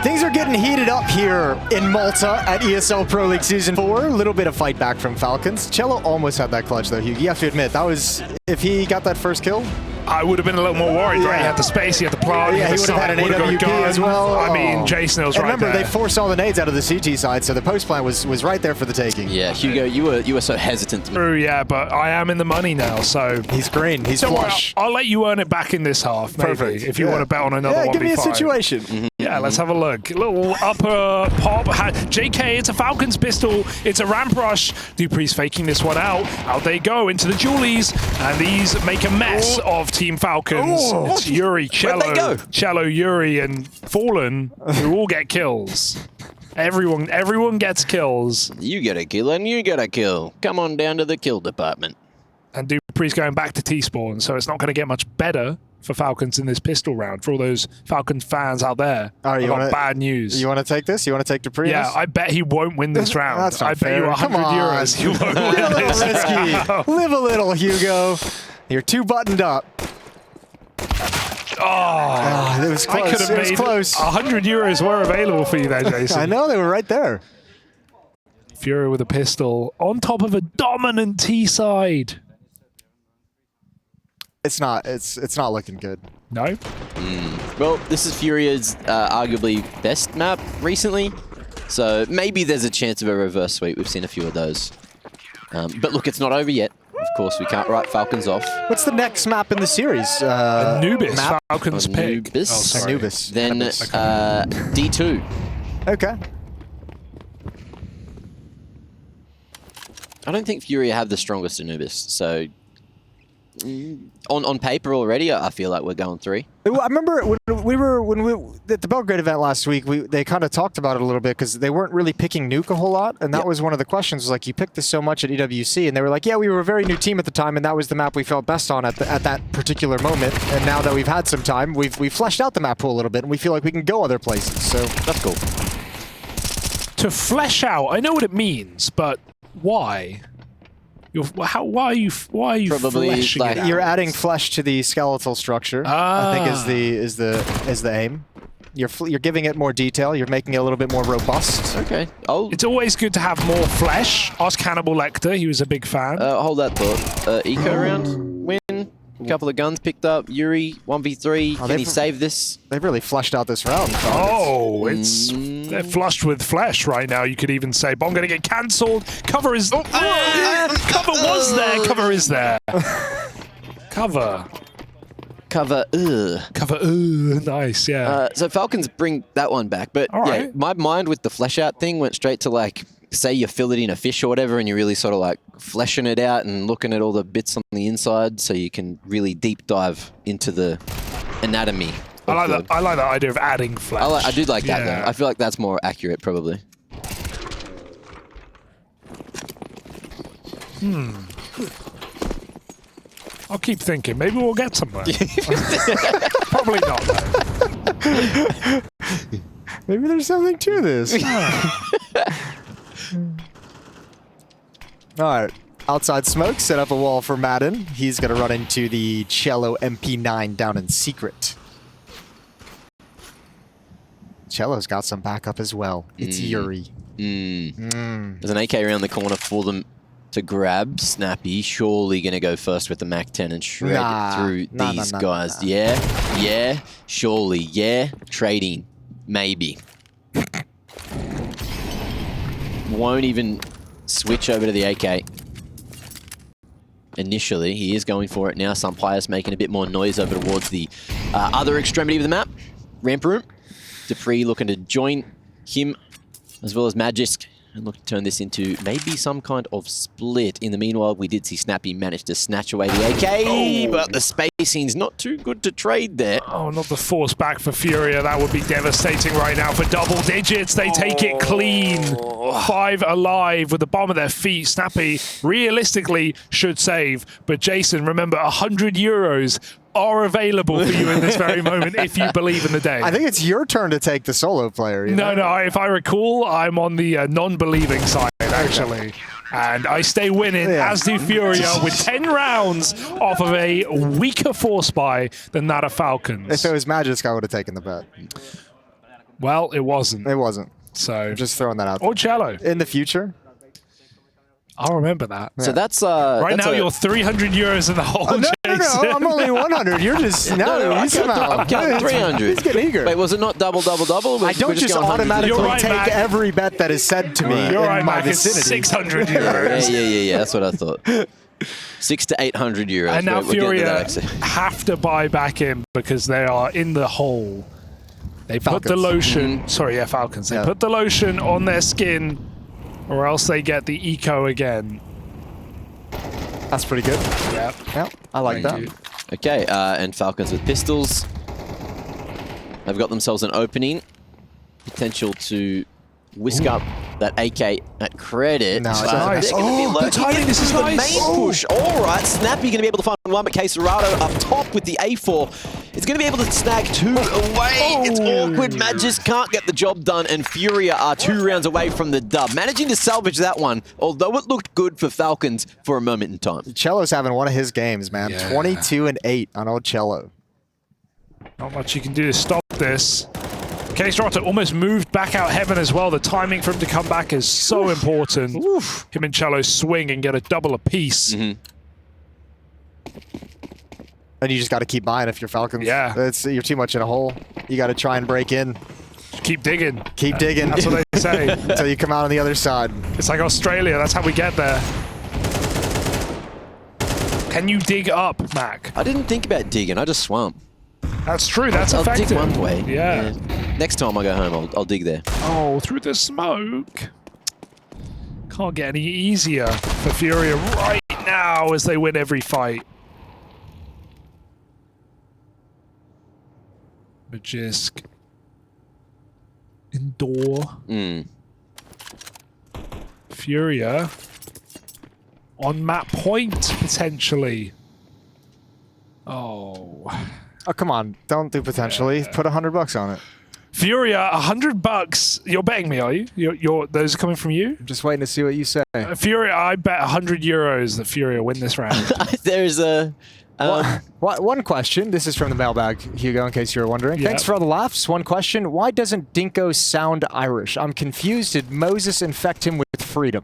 C: Things are getting heated up here in Malta at ESL Pro League Season 4. A little bit of fight back from Falcons. Cello almost had that clutch, though, Hugh. You have to admit, that was... If he got that first kill...
A: I would have been a little more worried, right? He had the space, he had the plant,
C: Yeah, he would have had an AWP as well.
A: I mean, Jason was right
C: remember,
A: there.
C: they forced all the nades out of the CT side, so the post plant was right there for the taking.
B: Yeah, Hugo, you were so hesitant.
A: True, yeah, but I am in the money now, so...
C: He's green, he's
A: Don't worry,
C: flush.
A: I'll let you earn it back in this half, maybe,
C: Perfect.
A: if you want to bet on another 1v5.
C: Yeah, give me a situation.
A: Yeah, let's have a look. A little upper pop. JK, it's a Falcons pistol. It's a ramp rush. Dupree's faking this one out. Out they go into the Julies, and these make a mess of Team Falcons. It's Yuri, Cello, Yuri, and Fallen who all get kills. Everyone gets kills.
B: You get a kill and you get a kill. Come on down to the kill department.
A: And Dupree's going back to T-spawn, so it's not going to get much better for Falcons in this pistol round. For all those Falcons fans out there, I got bad news.
C: You want to take this? You want to take Dupree?
A: Yeah, I bet he won't win this round.
C: That's not
A: I bet you
C: fair.
A: 100 euros he won't win this round.
C: Live a little, Hugo. You're too buttoned up.
A: Oh,
C: It was close.
A: I could have made 100 euros were available for you there, Jason.
C: I know, they were right there.
A: FURIA with a pistol on top of a dominant T side.
C: It's not looking good.
A: No?
B: Well, this is FURIA's arguably best map recently, so maybe there's a chance of a reverse sweep. We've seen a few of those. But look, it's not over yet. Of course, we can't write Falcons off.
C: What's the next map in the series?
A: Anubis,
C: map?
A: Falcons pick.
B: Anubis.
A: Oh, sorry.
C: Anubis.
B: Then D2.
C: Okay.
B: I don't think FURIA have the strongest Anubis, so on paper already, I feel like we're going 3.
C: I remember when we at the Belgrade event last week, they kind of talked about it a little bit because they weren't really picking Nuke a whole lot, and that was one of the questions. Was like, you picked this so much at EWC, and they were like, yeah, we were a very new team at the time, and that was the map we felt best on at that particular moment. And now that we've had some time, we've fleshed out the map pool a little bit, and we feel like we can go other places. So
B: that's cool.
A: To flesh out, I know what it means, but why? Why are you
B: Probably
A: fleshing
B: like
A: it out?
C: you're adding flesh to the skeletal structure. I think is the aim. You're giving it more detail. You're making it a little bit more robust.
B: Okay. Oh,
A: It's always good to have more flesh. Ask Cannibal Lecter, he was a big fan.
B: hold that thought. Eco round win. A couple of guns picked up. Yuri 1v3. Can he save this?
C: They've really fleshed out this round.
A: Oh, they're flushed with flesh right now, you could even say. Bomb gonna get cancelled. Cover is... cover was there. Cover is there. Cover.
B: Cover.
A: Cover. Nice, yeah.
B: So Falcons bring that one back. But
A: All
B: yeah,
A: right.
B: my mind with the flesh out thing went straight to like, say you fill it in a fish or whatever, and you're really sort of like fleshing it out and looking at all the bits on the inside so you can really deep dive into the anatomy.
A: I like that idea of adding flesh.
B: I do like that though. I feel like that's more accurate probably.
A: I'll keep thinking. Maybe we'll get somewhere. Probably not, though.
C: Maybe there's something to this. All right. Outside smoke, set up a wall for Madden. He's going to run into the Cello MP9 down in secret. Cello's got some backup as well. It's Yuri.
B: There's an AK around the corner for them to grab. Snappy surely going to go first with the MAC-10 and shred through these guys. Yeah, surely, yeah. Trading, maybe. Won't even switch over to the AK. Initially, he is going for it now. Some players making a bit more noise over towards the other extremity of the map. Ramp room. Dupree looking to join him, as well as Magisk, and look to turn this into maybe some kind of split. In the meanwhile, we did see Snappy manage to snatch away the AK, but the spacing's not too good to trade there.
A: Oh, not the force back for FURIA. That would be devastating right now for double digits. They take it clean. 5 alive with the bomb at their feet. Snappy realistically should save, but Jason, remember, 100 euros are available for you in this very moment if you believe in the day.
C: I think it's your turn to take the solo player. You know?
A: No, if I recall, I'm on the non-believing side, actually. And I stay winning, as do FURIA, with 10 rounds off of a weaker force buy than that of Falcons.
C: If it was Magisk, I would have taken the bet.
A: Well, it wasn't.
C: It wasn't.
A: So
C: I'm just throwing that out there.
A: Or Cello.
C: In the future?
A: I'll remember that.
B: So that's
A: right now you're 300 euros in the hole.
C: No, I'm only 100. You're just
B: I'm counting 300.
C: He's getting eager.
B: Wait, was it not double?
C: I don't just automatically take every bet that is said to me in my vicinity.
A: It's 600 euros.
B: Yeah. That's what I thought. 600 to 800 euros.
A: And now FURIA have to buy back in because they are in the hole. They put the lotion. Sorry, Falcons. They put the lotion on their skin, or else they get the eco again.
C: That's pretty good. Yeah, I like that.
B: Okay, and Falcons with pistols. They've got themselves an opening. Potential to whisk up that AK at credit.
C: No, it's
A: nice. The timing, this is nice.
B: Main push. All right, Snappy going to be able to find one, but Caserado up top with the A4. It's going to be able to snag 2 away. It's awkward. Magisk can't get the job done, and FURIA are 2 rounds away from the dub. Managing to salvage that one, although it looked good for Falcons for a moment in time.
C: Cello's having one of his games, man. 22-8 on old Cello.
A: Not much you can do to stop this. Caserado almost moved back out heaven as well. The timing for him to come back is so important. Him and Cello swing and get a double apiece.
C: And you just got to keep buying if you're Falcons.
A: Yeah.
C: You're too much in a hole. You got to try and break in.
A: Keep digging.
C: Keep digging.
A: That's what they say.
C: Until you come out on the other side.
A: It's like Australia. That's how we get there. Can you dig up, Mac?
B: I didn't think about digging. I just swam.
A: That's true. That's
B: I'll
A: effective.
B: dig one way.
A: Yeah.
B: Next time I go home, I'll dig there.
A: Oh, through the smoke. Can't get any easier for FURIA right now as they win every fight. Magisk. Indoor. FURIA. On map point, potentially. Oh.
C: Oh, come on. Don't do potentially. Put $100 on it.
A: FURIA, $100. You're betting me, are you? Those are coming from you?
C: I'm just waiting to see what you say.
A: FURIA, I bet 100 euros that FURIA win this round.
B: There's a...
C: one question. This is from the mailbag, Hugo, in case you were wondering.
A: Yep.
C: Thanks for all the laughs. One question. Why doesn't Dinko sound Irish? I'm confused. Did Moses infect him with freedom?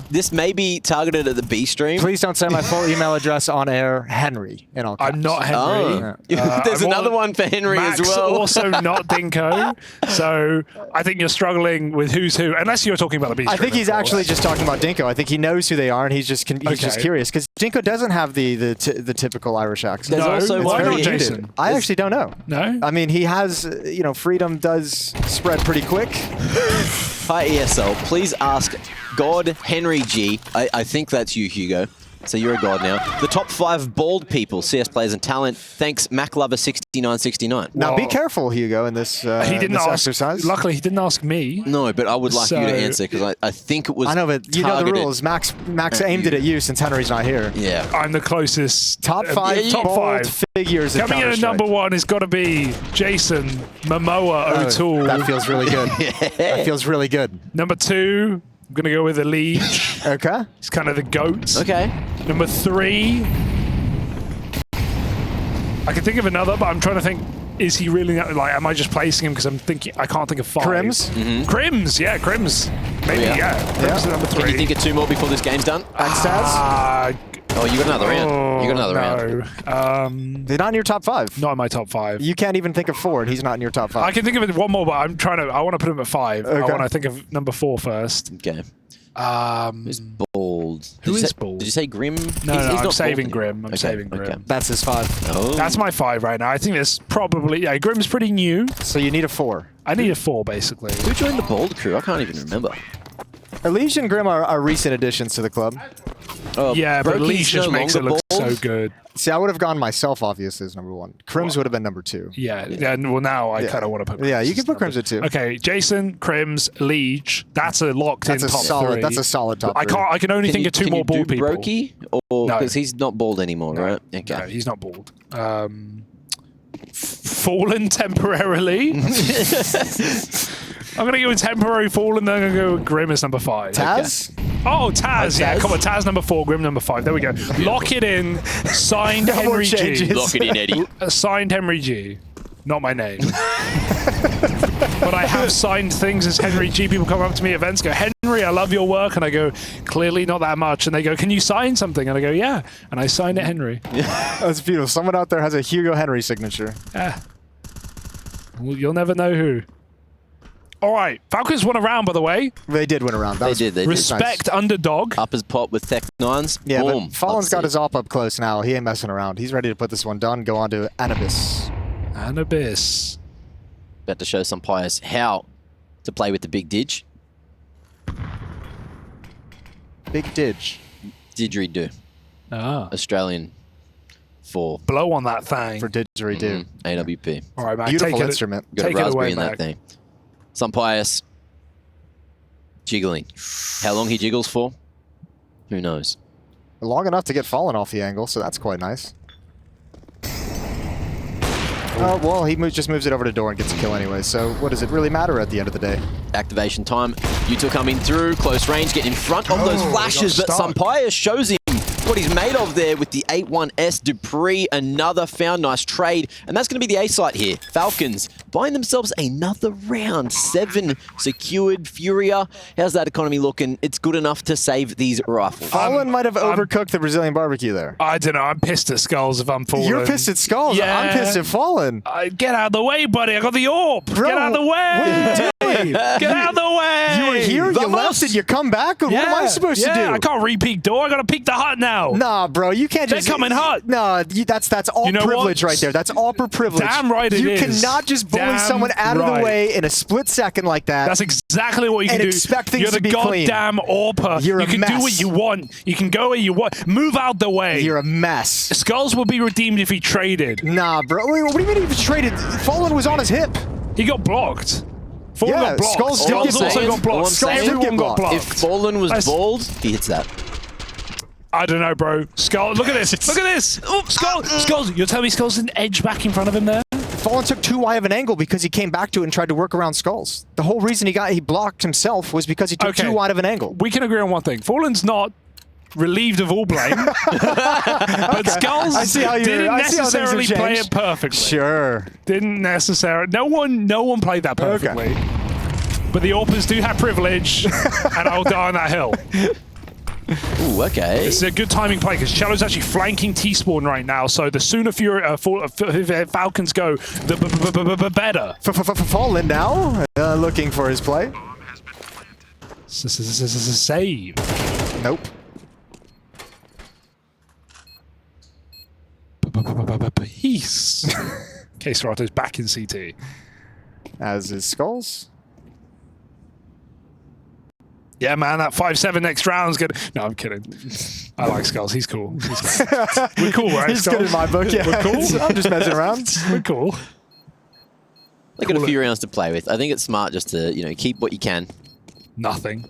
B: This may be targeted at the B stream.
C: Please don't say my full email address on air. Henry in all caps.
A: I'm not Henry.
B: There's another one for Henry
A: Max
B: as well.
A: Also not Dinko. So I think you're struggling with who's who, unless you're talking about the B stream.
C: I think he's actually just talking about Dinko. I think he knows who they are, and he's just curious because Dinko doesn't have the typical Irish accent.
B: There's also
A: why
B: one
A: not
B: for
A: Jason?
C: I actually don't know.
A: No?
C: I mean, he has, freedom does spread pretty quick.
B: Hi, ESL. Please ask God Henry G. I think that's you, Hugo. So you're a god now. The top 5 bald people, CS players and talent. Thanks, MacLover6969.
C: Now be careful, Hugo, in this,
A: He didn't ask.
C: exercise.
A: Luckily, he didn't ask me.
B: No, but I would like you to answer because I think it was.
C: I know, but you know the rules. Max aimed it at you since Henry's not here.
B: Yeah.
A: I'm the closest.
C: Top 5
A: top
C: bold
A: 5
C: figures.
A: Coming in at number 1 has got to be Jason Momoa O'Toole.
C: That feels really good. That feels really good.
A: Number 2, I'm going to go with the Liege.
C: Okay.
A: He's kind of the GOAT.
B: Okay.
A: Number 3, I can think of another, but I'm trying to think. Is he really like? Am I just placing him because I'm thinking I can't think of 5?
C: Crims?
A: Crims, yeah, Crims. Maybe, yeah. Crims is number 3.
B: Can you think of 2 more before this game's done?
C: Backstabs?
B: Oh, you got another round. You got another round.
C: They're not in your top 5.
A: Not in my top 5.
C: You can't even think of 4, and he's not in your top 5.
A: I can think of it one more, but I'm trying to. I want to put him at 5. I
C: Okay.
A: want to think of number 4 first.
B: Okay. Who's bald?
A: Who is bald?
B: Did you say Grim?
A: No, I'm
B: not
A: saving
B: bald.
A: Grim. I'm
B: Okay,
A: saving Grim.
B: okay.
C: That's his 5.
B: Oh.
A: That's my 5 right now. I think it's probably Grim's pretty new.
C: So you need a 4.
A: I need a 4 basically.
B: Who joined the bald crew? I can't even remember.
C: Elise and Grim are recent additions to the club.
B: Oh,
A: Yeah, but
B: Brokey's
A: Leash just
B: no
A: makes it
B: longer
A: look so
B: bald?
A: good.
C: See, I would have gone myself, obviously, as number 1. Crims would have been number 2.
A: Yeah. Well, now I kind of want to put.
C: Yeah, you
A: Crims
C: can
A: as
C: put Crims
A: number-
C: at 2.
A: Okay, Jason, Crims, Leech. That's a locked-in top 3.
C: That's a solid top 3.
A: I can't. I can only think of 2 more bald people.
B: Brokey? Or
A: No.
B: because he's not bald anymore, right? Okay.
A: No, he's not bald. Fallen temporarily. I'm gonna go with temporary Fallen, then I'm gonna go with Grim as number 5.
C: Taz?
A: Oh, Taz, yeah,
B: Taz.
A: come on, Taz number 4, Grim number 5. There we go. Lock it in. Signed
C: No more
A: Henry G.
C: changes.
B: Lock it in, Eddie.
A: Signed Henry G. Not my name. But I have signed things as Henry G. People come up to me at events, go, Henry, I love your work. And I go, clearly not that much. And they go, can you sign something? And I go, yeah. And I signed it Henry.
C: That's beautiful. Someone out there has a Hugo Henry signature.
A: Yeah. Well, you'll never know who. All right. Falcons won a round, by the way.
C: They did win a round. That
B: They
C: was
B: did. They
A: Respect
C: nice.
A: Underdog.
B: Uppers pop with Tech 9s.
C: Yeah,
B: Boom.
C: but Fallen's got
B: Upset.
C: his op up close now. He ain't messing around. He's ready to put this one done. Go on to Anubis.
A: Anubis.
B: About to show some players how to play with the big didge.
C: Big Didge.
B: Didgeridoo.
A: Ah.
B: Australian for
A: Blow on that thing.
C: For didgeridoo.
B: AWP.
A: All right, man.
C: Beautiful
A: take
C: instrument.
B: Got a
A: Take it
B: raspberry
A: away,
B: in
A: Mac.
B: that thing. Some pious jiggling. How long he jiggles for? Who knows?
C: Long enough to get Fallen off the angle, so that's quite nice. Well, he just moves it over to door and gets a kill anyway, so what does it really matter at the end of the day?
B: Activation time. U2 coming through, close range, getting in front of those
A: Oh,
B: flashes,
A: got
B: but
A: stuck.
B: Sampaya shows him what he's made of there with the 8-1S Dupree. Another found, nice trade, and that's going to be the A site here. Falcons buying themselves another round. 7 secured. FURIA, how's that economy looking? It's good enough to save these rifles.
C: Fallen might have overcooked the Brazilian barbecue there.
A: I don't know. I'm pissed at Skulls if I'm falling.
C: You're pissed at Skulls.
A: Yeah.
C: I'm pissed at Fallen.
A: Get out of the way, buddy. I got the AWP.
C: Bro,
A: Get out of the way.
C: what are you doing?
A: Get out of the way.
C: You were here, you left, and you come back? What am I supposed to do?
A: I can't re-peek door. I got to peek the hut now.
C: Nah, bro, you can't
A: They're
C: just...
A: coming hot.
C: No, that's all
A: You know
C: privilege
A: what?
C: right there. That's all privilege.
A: Damn right it
C: you
A: is.
C: cannot just bully
A: Damn
C: someone out of the
A: right.
C: way in a split second like that.
A: That's exactly what you can
C: And
A: do.
C: expect things
A: You're the
C: to be clean.
A: goddamn AWPer.
C: You're
A: you
C: a
A: can
C: mess.
A: do what you want. You can go where you want. Move out the way.
C: You're a mess.
A: Skulls will be redeemed if he traded.
C: Nah, bro. Wait, what do you mean he was traded? Fallen was on his hip.
A: He got blocked. Fallen
C: Yeah,
A: got blocked.
C: Skulls did
B: All I'm
C: get
A: also
B: saying-
A: got
B: all I'm
A: blocked.
B: saying-
C: Skulls did
A: Everyone
C: get
A: got
C: blocked.
A: blocked.
B: If Fallen was
A: That's-
B: bald, he hits that.
A: I don't know, bro. Skull, look at this. Look at this. Skulls. You're telling me Skulls didn't edge back in front of him there?
C: Fallen took too wide of an angle because he came back to it and tried to work around Skulls. The whole reason he blocked himself was because he took too wide of an angle.
A: We can agree on one thing. Fallen's not relieved of all blame. But Skulls
C: I see how you-
A: didn't
C: I see how things have
A: necessarily play
C: changed.
A: it perfectly.
C: Sure.
A: Didn't necessarily. No one played that perfectly. But the AWPers do have privilege, and I'll die on that hill.
B: Ooh, okay.
A: This is a good timing play because Shadow's actually flanking T-Spawn right now. So the sooner Falcons go, the better.
C: Fallen now, looking for his play.
A: Save.
C: Nope.
A: Peace. Case Serrato's back in CT.
C: As is Skulls.
A: Yeah, man, that 5-7 next round's good. No, I'm kidding. I like Skulls. He's cool. We're cool, right?
C: He's
A: Skulls?
C: good in my book, yeah.
A: We're cool.
C: I'm just messing around.
A: We're cool.
B: They got a few rounds to play with. I think it's smart just to, keep what you can.
A: Nothing.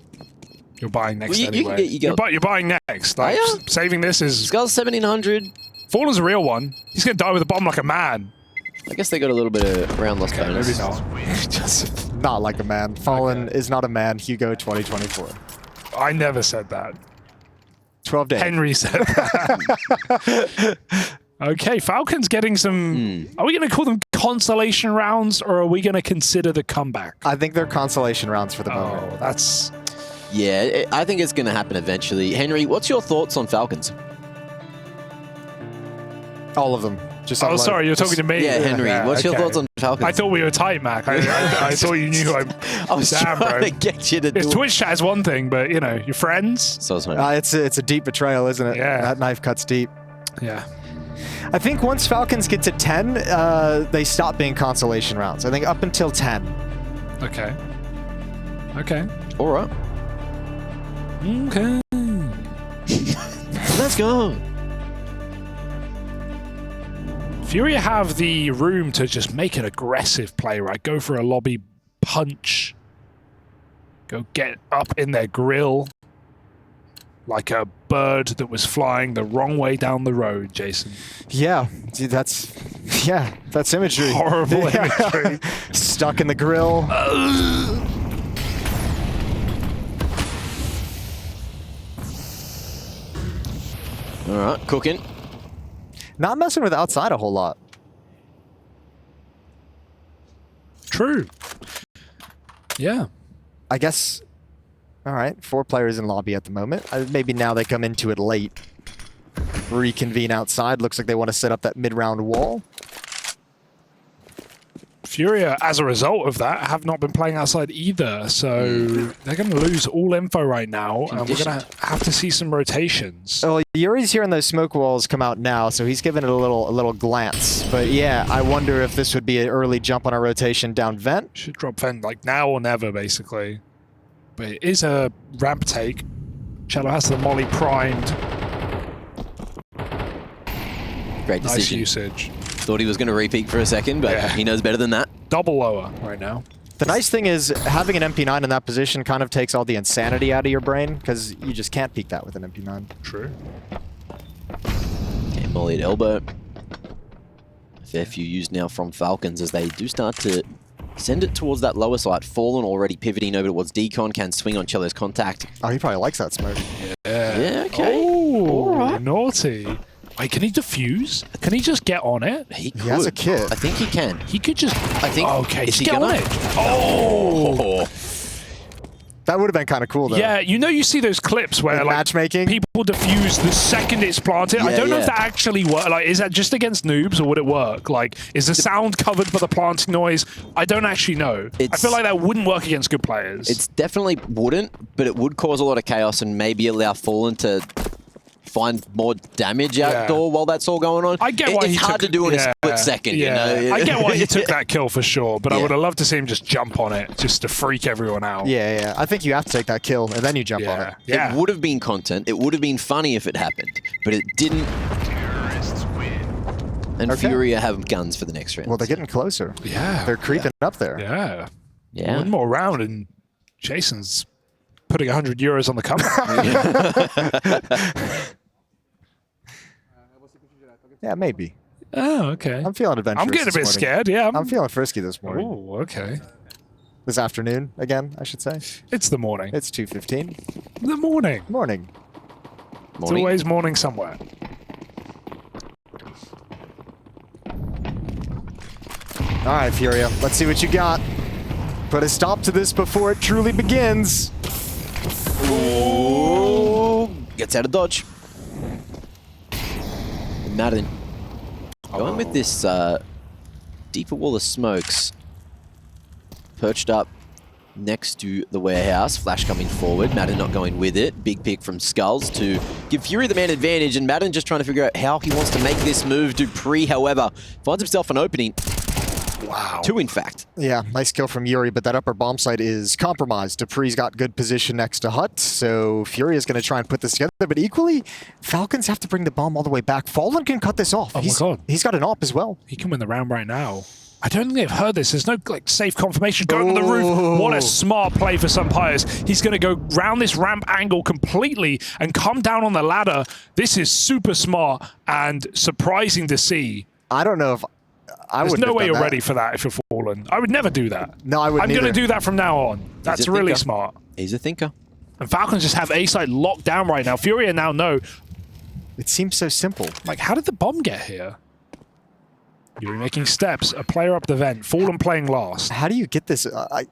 A: You're buying next
B: Well, you
A: anyway.
B: can get-
A: You're buying next. Like,
B: ya?
A: saving this is...
B: Skulls 1700.
A: Fallen's a real one. He's going to die with a bomb like a man.
B: I guess they got a little bit of round loss bonus.
A: Maybe not. Just,
C: Not like a man. Fallen is not a man. Hugo 2024.
A: I never said that.
C: 12 days.
A: Henry said that. Okay, Falcons getting some... Are we going to call them consolation rounds, or are we going to consider the comeback?
C: I think they're consolation rounds for the moment.
A: Oh, that's...
B: Yeah, I think it's going to happen eventually. Henry, what's your thoughts on Falcons?
C: All of them. Just
A: Oh, sorry, you're talking to me.
B: Yeah, Henry, what's your thoughts on Falcons?
A: I thought we were tight, Mac. I thought you knew.
B: I was trying to get you to do
A: it. Twitch chat is one thing, but, you know, your friends.
B: So it's
C: it's a deep betrayal, isn't it?
A: Yeah.
C: That knife cuts deep.
A: Yeah.
C: I think once Falcons get to 10, they stop being consolation rounds. I think up until 10.
A: Okay. Okay.
B: all right.
A: Okay.
B: Let's go.
A: FURIA have the room to just make an aggressive play, right? Go for a lobby punch. Go get up in their grill like a bird that was flying the wrong way down the road, Jason.
C: Yeah, that's imagery.
A: Horrible imagery.
C: Stuck in the grill.
B: All right, cooking.
C: Not messing with outside a whole lot.
A: True. Yeah.
C: I guess, all right, 4 players in lobby at the moment. Maybe now they come into it late. Reconvene outside. Looks like they want to set up that mid-round wall.
A: FURIA, as a result of that, have not been playing outside either, so they're going to lose all info right now, and we're going to have to see some rotations.
C: Oh, Yuri's hearing those smoke walls come out now, so he's giving it a little glance. But yeah, I wonder if this would be an early jump on a rotation down vent.
A: Should drop vent like now or never, basically. But it is a ramp take. Cello has the molly primed.
B: Great
A: Nice
B: decision.
A: usage.
B: Thought he was going to repeat for a second, but he knows better than that.
A: Double lower right now.
C: The nice thing is having an MP9 in that position kind of takes all the insanity out of your brain, because you just can't peek that with an MP9.
A: True.
B: Okay, molly at elbow. Fair few used now from Falcons as they do start to send it towards that lower side. Fallen already pivoting over towards Decon, can swing on Cello's contact.
C: Oh, he probably likes that smoke.
B: Yeah, okay.
A: Oh,
B: All right.
A: naughty. Wait, can he defuse? Can he just get on it?
B: He could.
C: has a kit.
B: I think he can.
A: He could just...
B: I think...
A: Okay,
B: is
A: just
B: he
A: get
B: gonna?
A: on it. Oh!
C: That would have been kind of cool, though.
A: Yeah, you know you see those clips where
C: With
A: like
C: matchmaking?
A: people defuse the second it's planted. I
B: Yeah,
A: don't know if
B: yeah.
A: that actually works. Like, is that just against noobs or would it work? Like, is the sound covered by the planting noise? I don't actually know. I feel like that wouldn't work against good players.
B: It's definitely wouldn't, but it would cause a lot of chaos and maybe allow Fallen to find more damage outdoor while that's all going on.
A: I get why
B: it's hard to do in a split second, you know?
A: I get why he took that kill for sure, but I would have loved to see him just jump on it, just to freak everyone out.
C: Yeah. I think you have to take that kill, and then you jump on it.
A: Yeah.
B: It would have been content. It would have been funny if it happened, but it didn't. And FURIA have guns for the next round.
C: Well, they're getting closer.
A: Yeah.
C: They're creeping up there.
A: Yeah. One more round and Jason's putting 100 euros on the comeback.
C: Yeah, maybe.
A: Oh, okay.
C: I'm feeling adventurous.
A: I'm getting a bit
C: this morning.
A: scared, yeah.
C: I'm feeling frisky this morning.
A: Oh, okay.
C: This afternoon, again, I should say.
A: It's the morning.
C: It's 2:15.
A: The morning.
C: Morning.
A: It's always morning somewhere.
C: All right, FURIA, let's see what you got. Put a stop to this before it truly begins.
B: Ooh. Gets out of dodge. Madden. Going with this deeper wall of smokes. Perched up next to the warehouse. Flash coming forward. Madden not going with it. Big pick from Skulls to give FURIA the man advantage. And Madden just trying to figure out how he wants to make this move. Dupree, however, finds himself an opening.
C: Wow.
B: 2, in fact.
C: Yeah, nice kill from Yuri, but that upper bomb site is compromised. Dupree's got good position next to Hut, so FURIA's going to try and put this together. But equally, Falcons have to bring the bomb all the way back. Fallen can cut this off.
A: Oh my God.
C: He's got an op as well.
A: He can win the round right now. I don't think they've heard this. There's no like safe confirmation. Go on the roof. What a smart play for some players. He's going to go round this ramp angle completely and come down on the ladder. This is super smart and surprising to see.
C: I don't know if I would.
A: There's no way you're ready for that if you're Fallen. I would never do that.
C: No, I wouldn't.
A: I'm going to do that from now on. That's really smart.
B: He's a thinker.
A: And Falcons just have A side locked down right now. FURIA now know
C: It seems so simple.
A: Like, how did the bomb get here? You're making steps, a player up the vent, Fallen playing last.
C: How do you get this?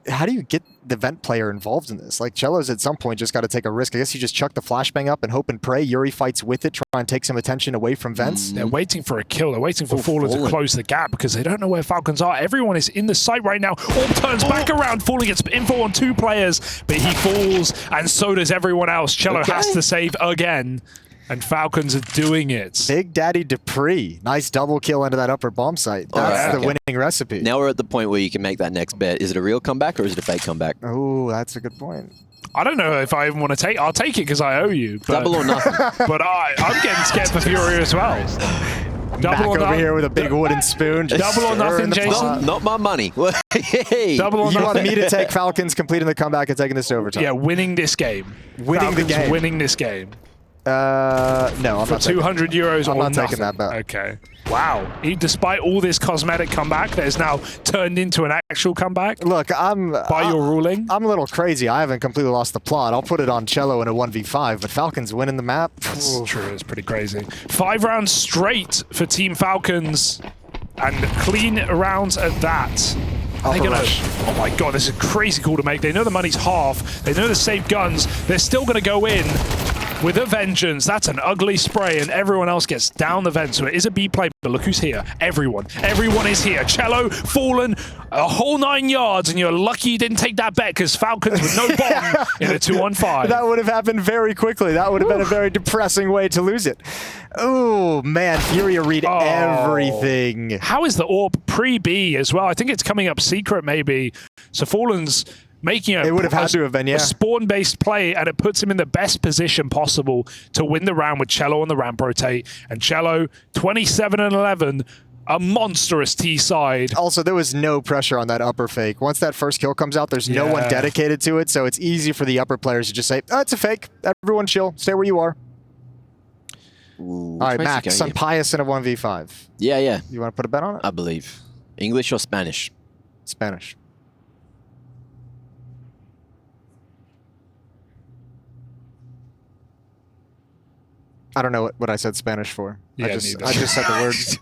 C: How do you get the vent player involved in this? Like, Cello's at some point just got to take a risk. I guess you just chuck the flashbang up and hope and pray. Yuri fights with it, try and take some attention away from vents.
A: They're waiting for a kill. They're waiting for Fallen to close the gap because they don't know where Falcons are. Everyone is in the site right now. Orb turns back around. Fallen gets info on 2 players, but he falls, and so does everyone else. Cello has to save again. And Falcons are doing it.
C: Big Daddy Dupree. Nice double kill into that upper bomb site. That's the winning recipe.
B: Now we're at the point where you can make that next bet. Is it a real comeback or is it a fake comeback?
C: Oh, that's a good point.
A: I don't know if I even want to take. I'll take it because I owe you. But,
B: Double or nothing.
A: But I'm getting scared for FURIA as well.
C: Double over here with a big wooden spoon.
A: Double or nothing, Jason.
B: Not my money. Hey.
A: Double or nothing.
C: You want me to take Falcons completing the comeback and taking this to overtime?
A: Yeah, winning this game.
C: Winning the game.
A: Winning this game.
C: No, I'm
A: for
C: not taking
A: 200 euros
C: I'm
A: or
C: not
A: nothing.
C: taking that bet.
A: Okay. Wow. Despite all this cosmetic comeback that is now turned into an actual comeback.
C: Look,
A: by your ruling.
C: I'm a little crazy. I haven't completely lost the plot. I'll put it on Cello in a 1v5, but Falcons winning the map.
A: That's true. It's pretty crazy. 5 rounds straight for Team Falcons, and clean rounds at that. Are they gonna, oh my god, this is a crazy call to make. They know the money's half. They know the safe guns. They're still going to go in with a vengeance. That's an ugly spray, and everyone else gets down the vent. So it is a B play, but look who's here. Everyone is here. Cello, Fallen, a whole 9 yards, and you're lucky you didn't take that bet because Falcons with no bomb in a 2-on-5.
C: That would have happened very quickly. That would have been a very depressing way to lose it. Oh man, FURIA read everything.
A: How is the AWP pre-B as well? I think it's coming up secret maybe. So Fallen's making
C: it would have had to have been, yeah,
A: a spawn-based play, and it puts him in the best position possible to win the round with Cello on the ramp rotate. And Cello, 27-11, a monstrous T side.
C: Also, there was no pressure on that upper fake. Once that first kill comes out, there's no one dedicated to it, so it's easy for the upper players to just say, oh, it's a fake. Everyone chill. Stay where you are.
B: Ooh,
C: all right, Max, some Pius in a 1v5.
B: Yeah.
C: You want to put a bet on it?
B: I believe. English or Spanish?
C: Spanish. I don't know what I said Spanish for.
A: Yeah,
C: I just said the words.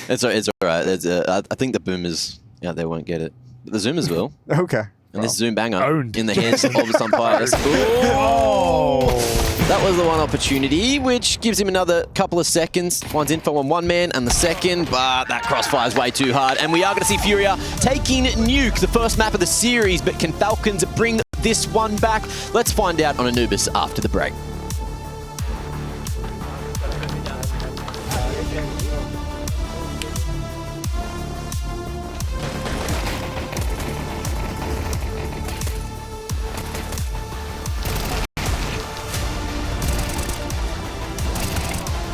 B: It's all right. I think the boomers out there won't get it. But the zoomers will.
C: Okay.
B: And this zoom banger
A: Owned.
B: in the hands of some Pius. That was the one opportunity, which gives him another couple of seconds. One's info on one man, and the second, but that crossfire's way too hard. And we are going to see FURIA taking Nuke, the first map of the series, but can Falcons bring this one back? Let's find out on Anubis after the break.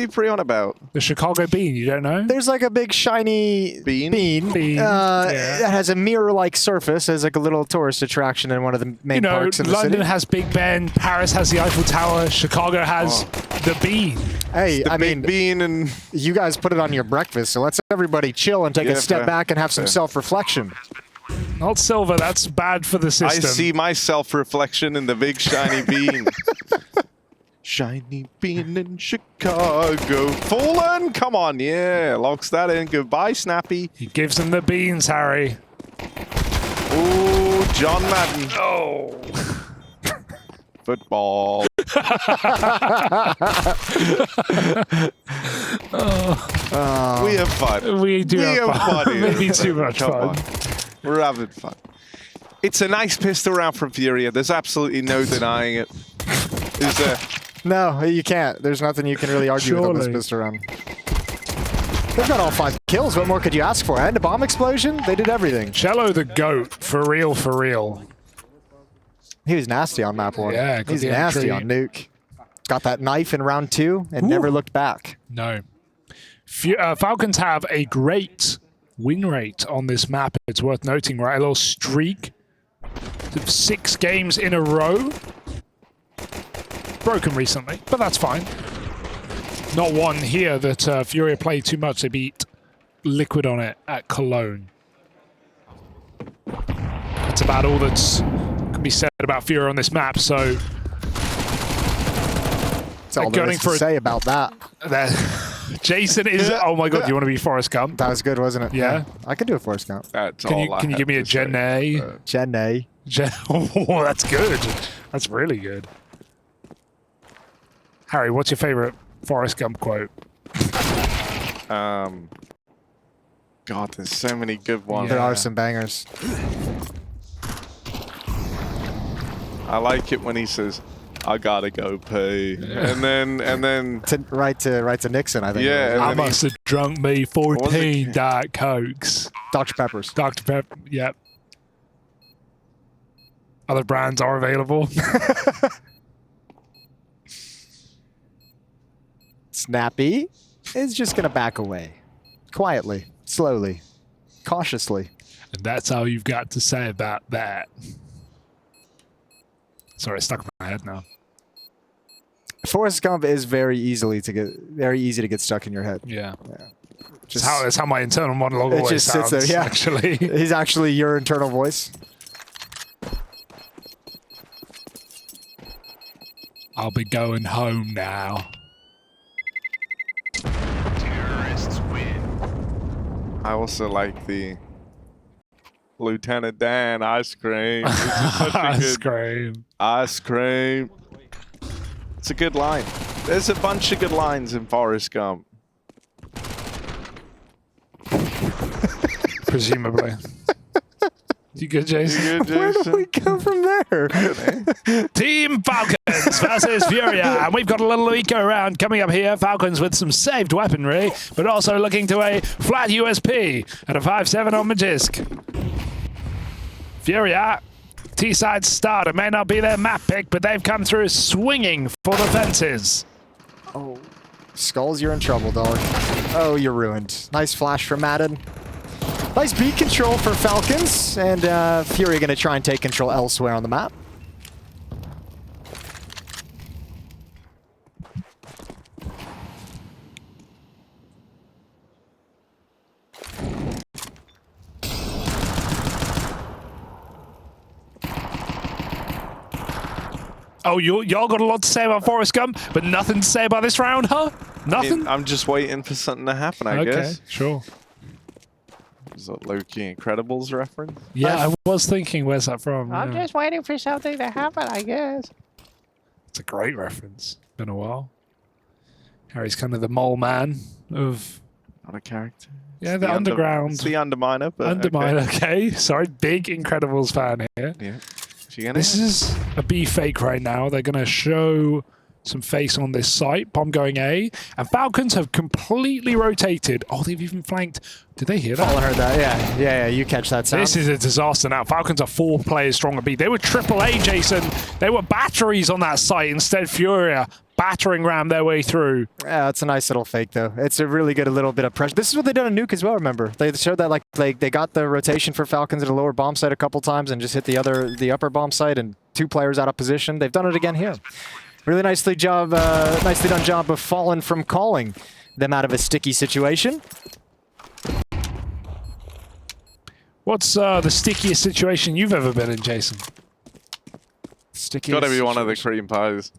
D: Free on about
A: The Chicago Bean, you don't know?
C: There's like a big shiny bean. That has a mirror-like surface as like a little tourist attraction in one of the main parks in the
A: London
C: city.
A: has Big Ben, Paris has the Eiffel Tower, Chicago has the Bean.
C: Hey, I mean,
D: bean and
C: you guys put it on your breakfast, so let's everybody chill and take a step back and have some self-reflection.
A: Not silver, that's bad for the system.
D: I see my self-reflection in the big shiny bean. Shiny bean in Chicago. Fallen! Come on, yeah. Locks that in. Goodbye, Snappy.
A: He gives them the beans, Harry.
D: Ooh, John Madden.
A: Oh.
D: Football. We have fun.
A: We do have fun.
D: here.
A: Maybe too much
D: Come
A: fun.
D: on. We're having fun. It's a nice pistol round from FURIA. There's absolutely no denying it. Is there?
C: No, you can't. There's nothing you can really argue with on this pistol round. They've got all 5 kills. What more could you ask for? And a bomb explosion? They did everything.
A: Cello the GOAT, for real, for real.
C: He was nasty on map 1.
A: Yeah,
C: he's nasty on Nuke. Got that knife in round 2 and never looked back.
A: No. Falcons have a great win rate on this map. It's worth noting, right? A little streak. 6 games in a row. Broken recently, but that's fine. Not one here that FURIA played too much. They beat Liquid on it at Cologne. That's about all that's can be said about FURIA on this map, so
C: That's all there is to say about that.
A: Jason is. Oh my God! You want to be Forrest Gump?
C: That was good, wasn't it?
A: Yeah.
C: I could do a Forrest Gump.
D: That's
A: Can
D: all
A: you give me a Gen A?
C: Gen A.
A: Oh, that's good. That's really good. Harry, what's your favorite Forrest Gump quote?
D: God, there's so many good ones.
C: There are some bangers.
D: I like it when he says, "I gotta go pay," and then
C: Right to Nixon, I think.
D: Yeah,
A: I
D: and then
A: must have drunk me 14 Diet Cokes.
C: Dr. Peppers.
A: Dr. Pepper, yep. Other brands are available.
C: Snappy is just going to back away. Quietly, slowly, cautiously.
A: And that's all you've got to say about that. Sorry, it's stuck in my head now.
C: Forrest Gump is very easy to get stuck in your head.
A: Yeah.
C: Just
A: It's how my internal monologue
C: it
A: always
C: just sits
A: sounds,
C: there, yeah.
A: actually.
C: He's actually your internal voice.
A: I'll be going home now.
D: I also like the Lieutenant Dan ice cream. This is such a
A: Ice
D: good
A: cream.
D: ice cream. It's a good line. There's a bunch of good lines in Forrest Gump.
A: Presumably. You good, Jason?
D: You good,
C: Where do
D: Jason?
C: we go from there?
A: Team Falcons versus FURIA, and we've got a little eco round coming up here. Falcons with some saved weaponry, but also looking to a flat USP and a 5-7 on Magisk. FURIA, T-side start. It may not be their map pick, but they've come through swinging for the fences.
C: Oh, Skulls, you're in trouble, dog. Oh, you're ruined. Nice flash from Madden. Nice beat control for Falcons, and FURIA going to try and take control elsewhere on the map.
A: Oh, y'all got a lot to say about Forrest Gump, but nothing to say about this round, huh? Nothing?
D: I'm just waiting for something to happen, I
A: Okay,
D: guess.
A: sure.
D: Is that Loki Incredibles reference?
A: Yeah, I was thinking, where's that from?
H: I'm
A: Yeah.
H: just waiting for something to happen, I guess.
A: It's a great reference. Been a while. Harry's kind of the mole man of...
D: Not a character.
A: Yeah,
D: It's
A: the underground.
D: It's the Underminer, but
A: Undermine, okay. Sorry, big Incredibles fan here.
D: Yeah.
A: This is a B fake right now. They're going to show some face on this site. Bomb going A. And Falcons have completely rotated. Oh, they've even flanked. Did they hear that?
C: Fallen heard that, yeah. You catch that sound.
A: This is a disaster now. Falcons are 4 players strong at B. They were AAA, Jason. They were batteries on that site. Instead, FURIA battering ram their way through.
C: Yeah, that's a nice little fake, though. It's a really good little bit of pressure. This is what they done in Nuke as well, remember? They showed that, like, they got the rotation for Falcons at a lower bomb site a couple times and just hit the upper bomb site and 2 players out of position. They've done it again here. Really nicely done job of Fallen from calling them out of a sticky situation.
A: What's the stickiest situation you've ever been in, Jason?
C: Stickiest
D: Gotta be one of the cream pies.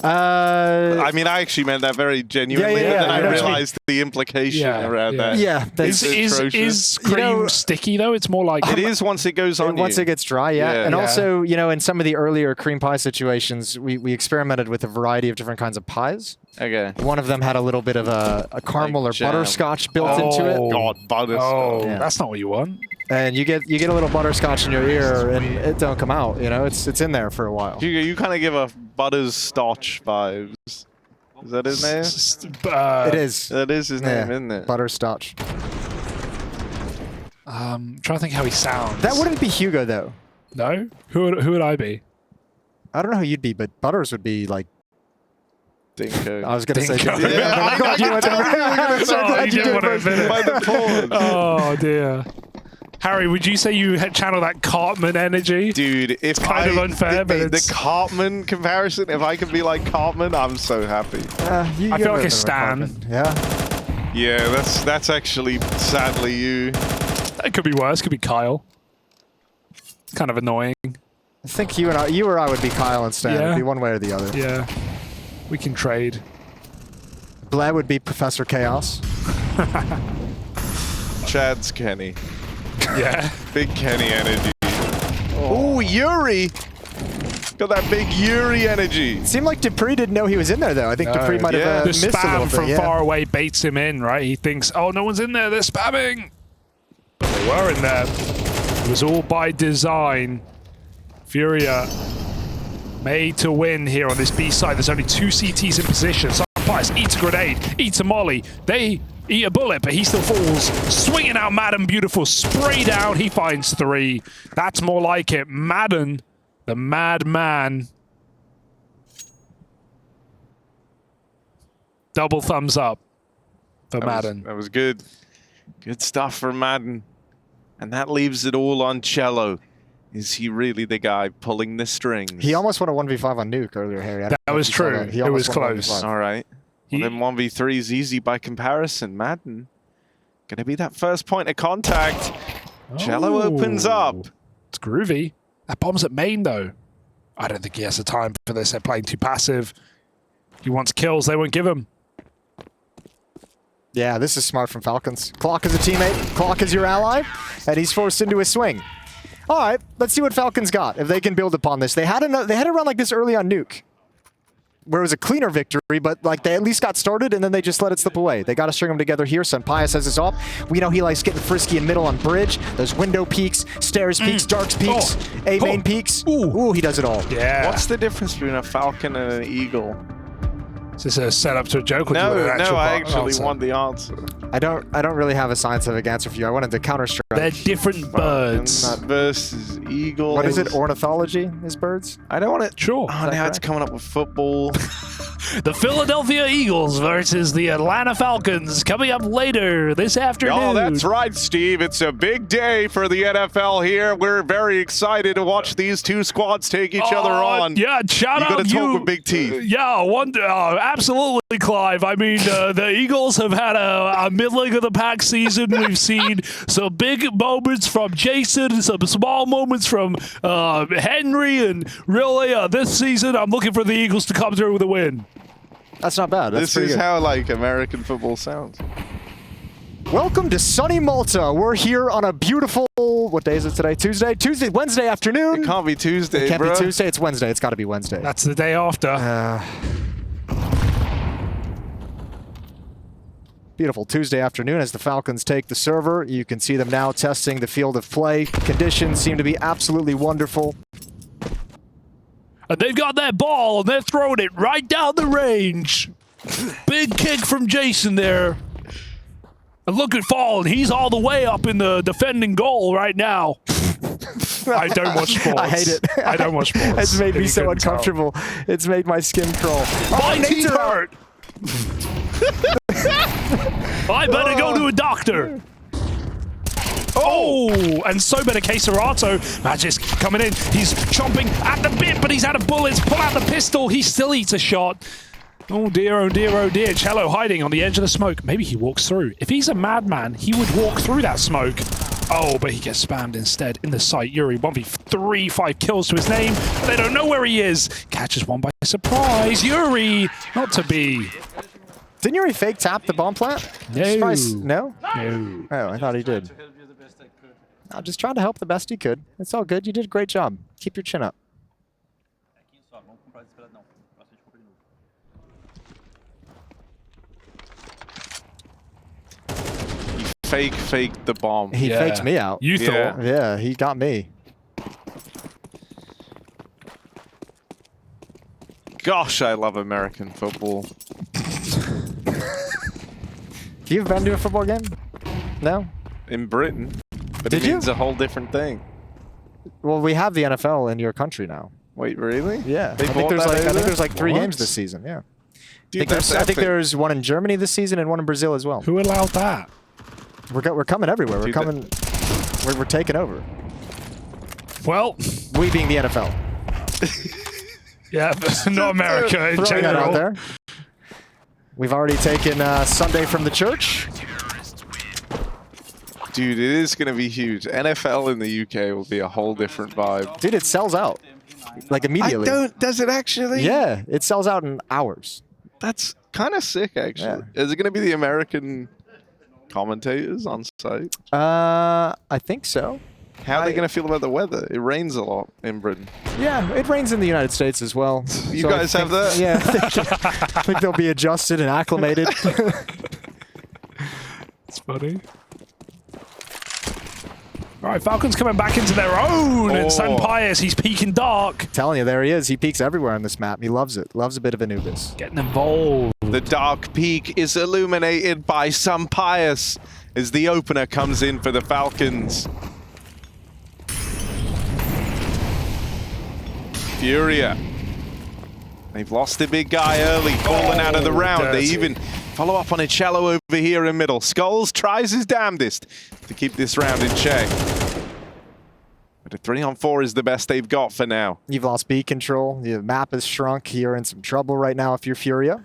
C: Uh,
D: I mean, I actually meant that very genuinely,
C: Yeah,
D: but then
C: I
D: I
C: know what you
D: realized the implication around that.
C: Yeah, that's
A: Is cream sticky, though? It's more like...
D: It is once it goes on
C: once
D: you.
C: it gets dry, yeah.
D: Yeah.
C: And
A: Yeah.
C: also, you know, in some of the earlier cream pie situations, we experimented with a variety of different kinds of pies.
D: Okay.
C: One of them had a little bit of a caramel
D: Like
C: or
D: jam.
C: butterscotch built into it.
D: God, butterscotch.
A: Oh,
C: Yeah.
A: that's not what you want.
C: And you get a little butterscotch in your ear and it don't come out, you know, it's in there for a while.
D: You kind of give a butterscotch vibes. Is that his name?
C: It is.
D: That is his name,
C: Yeah,
D: isn't it?
C: butterscotch.
A: Trying to think how he sounds.
C: That wouldn't be Hugo though.
A: No? Who would I be?
C: I don't know who you'd be, but Butters would be like
D: Dinko.
C: I was gonna say
A: Dinko.
C: Dinko.
D: Yeah,
C: I'm glad you went there. I'm so
A: Oh,
C: glad
A: you
C: you
A: didn't
C: did
A: want to
C: first.
A: admit it.
D: By the pause.
A: Oh, dear. Harry, would you say you had channeled that Cartman energy?
D: Dude, if
A: kind of unfair, but
D: the
A: it's-
D: Cartman comparison, if I could be like Cartman, I'm so happy.
C: You
A: I feel
C: give
A: like
C: it
A: a Stan.
C: Cartman. Yeah.
D: Yeah, that's actually sadly you.
A: It could be worse. It could be Kyle. It's kind of annoying.
C: I think you or I would be Kyle and Stan.
A: Yeah.
C: It'd be one way or the other.
A: Yeah. We can trade.
C: Bled would be Professor Chaos.
D: Chad's Kenny.
A: Yeah.
D: Big Kenny energy. Oh, Yuri! Got that big Yuri energy.
C: It seemed like Dupree didn't know he was in there, though. I think Dupree might have
A: the
C: missed a little
A: spam
C: bit.
A: from
C: Yeah.
A: far away baits him in, right? He thinks, oh, no one's in there. They're spamming. But they were in there. It was all by design. FURIA made to win here on this B side. There's only 2 CTs in position. Pius eats a grenade, eats a molly. They eat a bullet, but he still falls. Swinging out Madden, beautiful. Spray down, he finds 3. That's more like it. Madden, the madman. Double thumbs up for Madden.
D: That was good. Good stuff for Madden. And that leaves it all on Cello. Is he really the guy pulling the strings?
C: He almost won a 1v5 on Nuke earlier, Harry. I don't know
A: That
C: if
A: was
C: you saw
A: true.
C: that. He
A: It was
C: almost won a
A: close.
C: 1v5.
D: All right.
A: He-
D: Well, then 1v3 is easy by comparison. Madden. Gonna be that first point of contact. Cello opens up.
A: It's groovy. That bomb's at main, though. I don't think he has the time for this. They're playing too passive. He wants kills. They won't give him.
C: Yeah, this is smart from Falcons. Clock is a teammate. Clock is your ally. And he's forced into a swing. All right, let's see what Falcons got, if they can build upon this. They had a run like this early on Nuke, where it was a cleaner victory, but like they at least got started, and then they just let it slip away. They got to string them together here. Pius has his off. We know he likes getting frisky in middle on bridge. There's window peaks, stairs peaks, darks peaks, main peaks. Ooh, he does it all.
A: Yeah.
D: What's the difference between a Falcon and an Eagle?
A: Is this a setup to a joke? Or do you want an
D: No,
A: actual
D: I actually
A: answer?
D: want the answer.
C: I don't really have a scientific answer for you. I wanted to counter strike.
A: They're different birds.
D: Falcon versus Eagle.
C: What is it? Ornithology is birds?
D: I don't want to.
A: Sure.
D: Oh, now it's coming up with football.
A: The Philadelphia Eagles versus the Atlanta Falcons coming up later this afternoon.
D: Oh, that's right, Steve. It's a big day for the NFL here. We're very excited to watch these two squads take each other on.
A: Yeah, shout
D: You
A: out
D: gotta
A: you.
D: talk with big teeth.
A: Absolutely, Clive. I mean, the Eagles have had a middling of the pack season. We've seen some big moments from Jason, some small moments from Henry, and really this season, I'm looking for the Eagles to come through with a win.
C: That's not bad. That's
D: This
C: pretty
D: is
C: good.
D: how like American football sounds.
C: Welcome to sunny Malta. We're here on a beautiful, what day is it today? Tuesday, Wednesday afternoon.
D: It can't be Tuesday,
C: It can't
D: bro.
C: be Tuesday. It's Wednesday. It's got to be Wednesday.
A: That's the day after.
C: Beautiful Tuesday afternoon as the Falcons take the server. You can see them now testing the field of play. Conditions seem to be absolutely wonderful.
A: And they've got that ball, and they're throwing it right down the range. Big kick from Jason there. And look at Fallen. He's all the way up in the defending goal right now. I don't watch sports.
C: I hate it.
A: I don't watch sports.
C: It's made
A: if
C: me
A: you
C: so
A: couldn't tell.
C: uncomfortable. It's made my skin crawl.
A: My
C: Nate's
A: teeth
C: out.
A: hurt. I better go to a doctor. Oh, and so better Caserato. Magic's coming in. He's chomping at the bit, but he's out of bullets. Pull out the pistol. He still eats a shot. Oh dear, oh dear, oh dear. Cello hiding on the edge of the smoke. Maybe he walks through. If he's a madman, he would walk through that smoke. Oh, but he gets spammed instead in the site. Yuri, 1v3, 5 kills to his name. They don't know where he is. Catches one by surprise. Yuri, not to be.
C: Didn't Yuri fake tap the bomb plant?
A: No.
C: No?
A: No.
C: Oh, I thought he did. I'm just trying to help the best he could. It's all good. You did a great job. Keep your chin up.
D: Faked the bomb.
C: He
A: Yeah.
C: faked me out.
A: You thought.
C: Yeah, he got me.
D: Gosh, I love American football.
C: You've been to a football game? No?
D: In Britain. But
C: Did
D: it
C: you?
D: means a whole different thing.
C: Well, we have the NFL in your country now.
D: Wait, really?
C: Yeah.
D: They
C: I think
D: bought that over
C: there's
D: there?
C: like 3
D: What?
C: games this season. Yeah.
D: Dude,
C: I
D: that's
C: think
D: epic.
C: there's one in Germany this season and one in Brazil as well.
A: Who allowed that?
C: We're coming everywhere. We're
D: Dude,
C: coming. We're taking over.
A: Well,
C: We being the NFL.
A: yeah, not America in
C: Throwing that out
A: general.
C: there. We've already taken Sunday from the church.
D: Dude, it is going to be huge. NFL in the UK will be a whole different vibe.
C: Dude, it sells out. like immediately.
D: Does it actually?
C: Yeah, it sells out in hours.
D: That's kind of sick, actually. Is it going to be the American commentators on site?
C: I think so.
D: How are they going to feel about the weather? It rains a lot in Britain.
C: Yeah, it rains in the United States as well.
D: You guys have that?
C: Yeah, I think they'll be adjusted and acclimated.
A: It's funny. All right, Falcons coming back into their own, and Sampayas, he's peeking dark.
C: Telling you, there he is. He peeks everywhere on this map. He loves it. Loves a bit of Anubis.
A: Getting involved.
D: The dark peak is illuminated by Sampayas as the opener comes in for the Falcons. FURIA. They've lost the big guy early, falling out of the round.
A: Dirty.
D: They even follow up on a Cello over here in middle. Skulls tries his damnedest to keep this round in check. But a 3-on-4 is the best they've got for now.
C: You've lost B control. The map is shrunk. You're in some trouble right now if you're FURIA.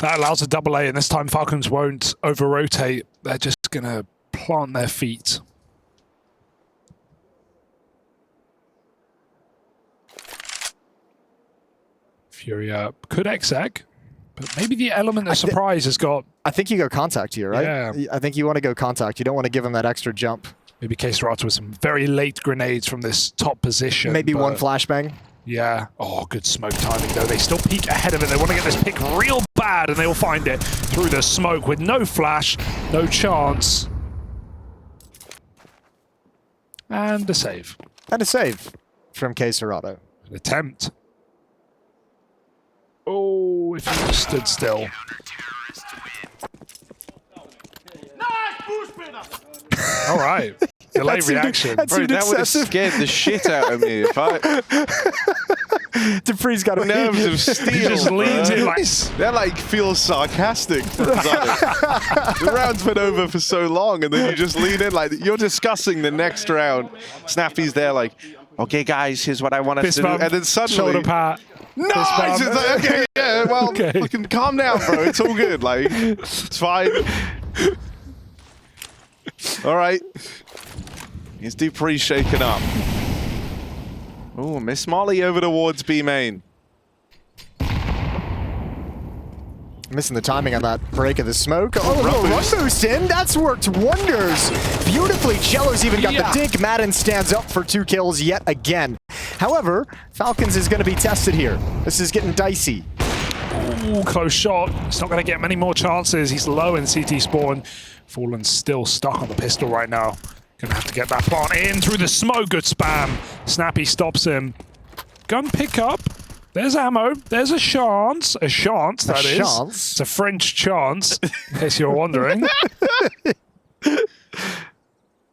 A: That allows a double A, and this time Falcons won't over-rotate. They're just going to plant their feet. FURIA could exec, but maybe the element of surprise has got...
C: I think you go contact here, right?
A: Yeah.
C: I think you want to go contact. You don't want to give him that extra jump.
A: Maybe KSerrato with some very late grenades from this top position.
C: Maybe one flashbang.
A: Yeah. Oh, good smoke timing, though. They still peek ahead of it. They want to get this pick real bad, and they will find it through the smoke with no flash, no chance. And a save.
C: And a save from KSerrato.
A: An attempt. Oh, if he just stood still. All right. Delayed reaction.
C: That
D: Bro, that would have scared the shit out of me if I...
C: Dupree's got a
D: Nerves of steel.
A: He just leans in like...
D: That like feels sarcastic. The round's been over for so long, and then you just lean in like you're discussing the next round. Snappy's there like, okay guys, here's what I want us to do. And then suddenly...
A: Shoulder pat.
D: Nice! It's like, okay, yeah, well,
A: Okay.
D: fucking calm down, bro. It's all good. Like, it's fine. All right. Here's Dupree shaken up. Oh, Miss Molly over towards B main.
C: Missing the timing on that break of the smoke. Oh, run boost in. That's worked wonders. Beautifully. Cello's even got the dink. Madden stands up for 2 kills yet again. However, Falcons is going to be tested here. This is getting dicey.
A: Ooh, close shot. He's not going to get many more chances. He's low in CT spawn. Fallen's still stuck on the pistol right now. Gonna have to get that plant in through the smoke. Good spam. Snappy stops him. Gun pickup. There's ammo. There's a chance. A chance, that is.
C: Chance?
A: It's a French chance, in case you're wondering.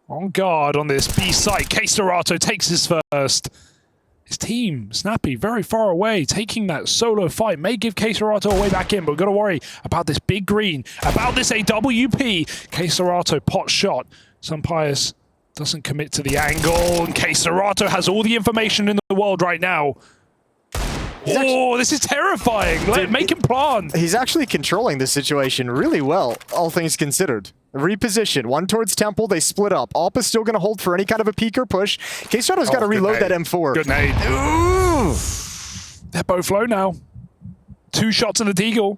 A: On guard on this B site. KSerrato takes his first. His team, Snappy, very far away, taking that solo fight. May give KSerrato a way back in, but we've got to worry about this big green, about this AWP. KSerrato pot shot. Sampayas doesn't commit to the angle, and KSerrato has all the information in the world right now. Oh, this is terrifying. Make him plant.
C: He's actually controlling this situation really well, all things considered. Reposition, one towards Temple, they split up. Alp is still going to hold for any kind of a peek or push. KSerrato's got to reload that M4.
A: Good nade. Ooh. They're both low now. 2 shots in the Deagle.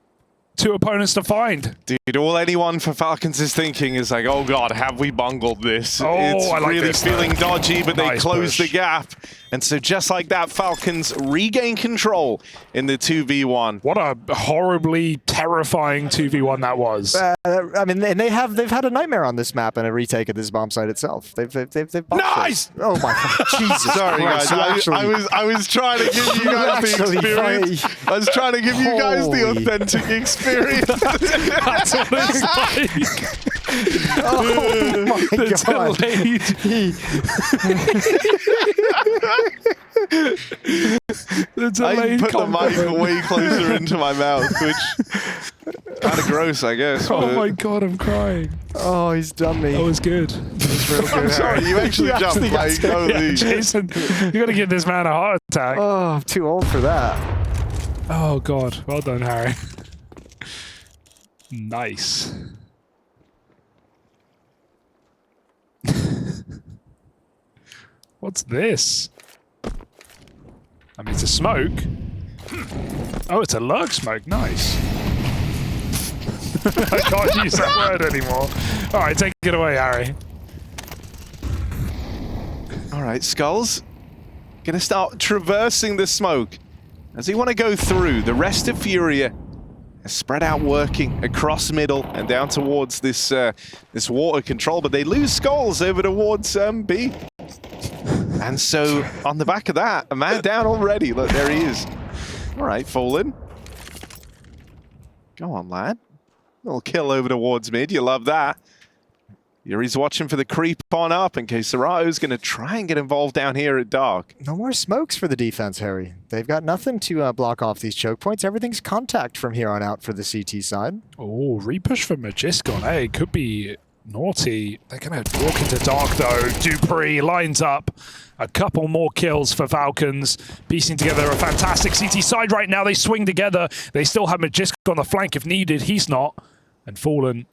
A: 2 opponents to find.
D: Dude, all anyone for Falcons is thinking is like, oh god, have we bungled this?
A: Oh,
D: it's
A: I like
D: really
A: this,
D: feeling dodgy, but they
A: Nice
D: close
A: push.
D: the gap. And so just like that, Falcons regain control in the 2v1.
A: What a horribly terrifying 2v1 that was.
C: I mean, and they've had a nightmare on this map and a retake of this bomb site itself. They've
D: Nice!
C: Oh my god, Jesus!
D: Sorry
C: Christ,
D: guys,
C: you
D: I was trying to give you guys the experience. I was trying to give you guys the authentic experience.
A: That's what it's like.
C: Oh my god!
A: The
D: I
A: delayed
D: put the mic
A: compliment.
D: way closer into my mouth, which kind of gross, I guess.
A: Oh
D: but-
A: my god, I'm crying.
C: Oh, he's done me.
A: That was good.
D: I'm sorry, you actually
C: You
D: jumped
C: actually got
D: like
C: scared.
D: holy.
A: Jason, you got to give this man a heart attack.
C: Oh, I'm too old for that.
A: Oh god, well done, Harry. Nice. What's this? I mean, it's a smoke. Oh, it's a lurk smoke. Nice. I can't use that word anymore. All right, take it away, Harry.
D: All right, Skulls. Gonna start traversing the smoke. Does he want to go through? The rest of FURIA is spread out working across middle and down towards this this water control, but they lose Skulls over towards B. And so, on the back of that, a man down already. Look, there he is. All right, Fallen. Go on, lad. Little kill over towards mid. You love that. Yuri's watching for the creep on up in case Serato's going to try and get involved down here at dark.
C: No more smokes for the defense, Harry. They've got nothing to block off these choke points. Everything's contact from here on out for the CT side.
A: Oh, repush for Magiscon. Hey, could be naughty. They're going to walk into dark, though. Dupree lines up. A couple more kills for Falcons, piecing together a fantastic CT side right now. They swing together. They still have Magiscon on the flank if needed. He's not. And Fallen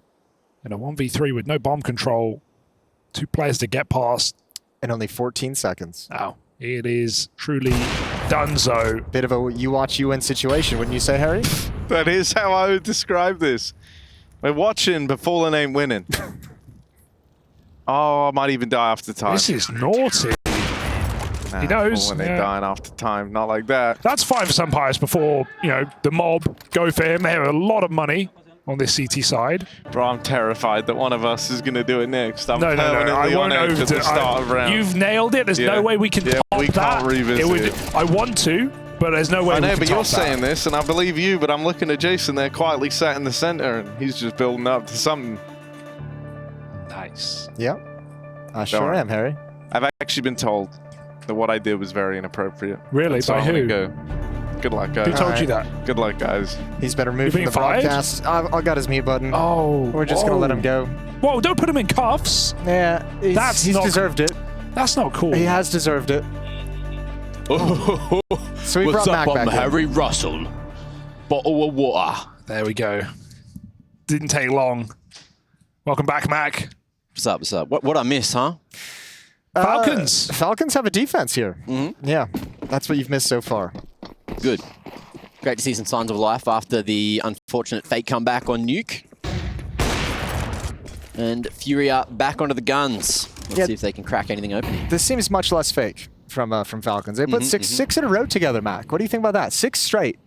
A: in a 1v3 with no bomb control. 2 players to get past.
C: In only 14 seconds.
A: Oh, it is truly donezo.
C: Bit of a you watch, you win situation, wouldn't you say, Harry?
D: That is how I would describe this. We're watching, but Fallen ain't winning. Oh, I might even die after time.
A: This is naughty.
D: Nah,
A: he knows.
D: Fallen ain't dying after time. Not like that.
A: That's 5 Sumpires before, you know, the mob go for him. They have a lot of money on this CT side.
D: Bro, I'm terrified that one of us is going to do it next. I'm
A: No, I won't
D: on edge at the start of round.
A: You've nailed it. There's no way we can top
D: we
A: that.
D: can't revisit it.
A: I want to, but there's no way
D: I know,
A: we can
D: but
A: top
D: you're
A: that.
D: saying this, and I believe you, but I'm looking at Jason there quietly sat in the center, and he's just building up to something.
A: Nice.
C: Yep. I sure am, Harry.
D: I've actually been told that what I did was very inappropriate.
A: Really?
D: So
A: By
D: I'm gonna
A: who?
D: go. Good luck, guys.
A: Who told you that?
D: Good luck, guys.
C: He's been removed from
A: being
C: the
A: fired?
C: broadcast. I got his mute button.
A: Oh.
C: We're just going to let him go.
A: Whoa, don't put him in cuffs.
C: Yeah, he's
A: not-
C: deserved it.
A: That's not cool.
C: He has deserved it. So we brought Mac back in.
G: Harry Russell? Bottle of water.
A: There we go. Didn't take long. Welcome back, Mac.
B: What's up? What's up? What I miss, huh?
A: Falcons.
C: Falcons have a defense here. Yeah, that's what you've missed so far.
B: Good. Great to see some signs of life after the unfortunate fake comeback on Nuke. And FURIA back onto the guns. Let's see if they can crack anything open here.
C: This seems much less fake from Falcons. They put six in a row together, Mac. What do you think about that? 6 straight.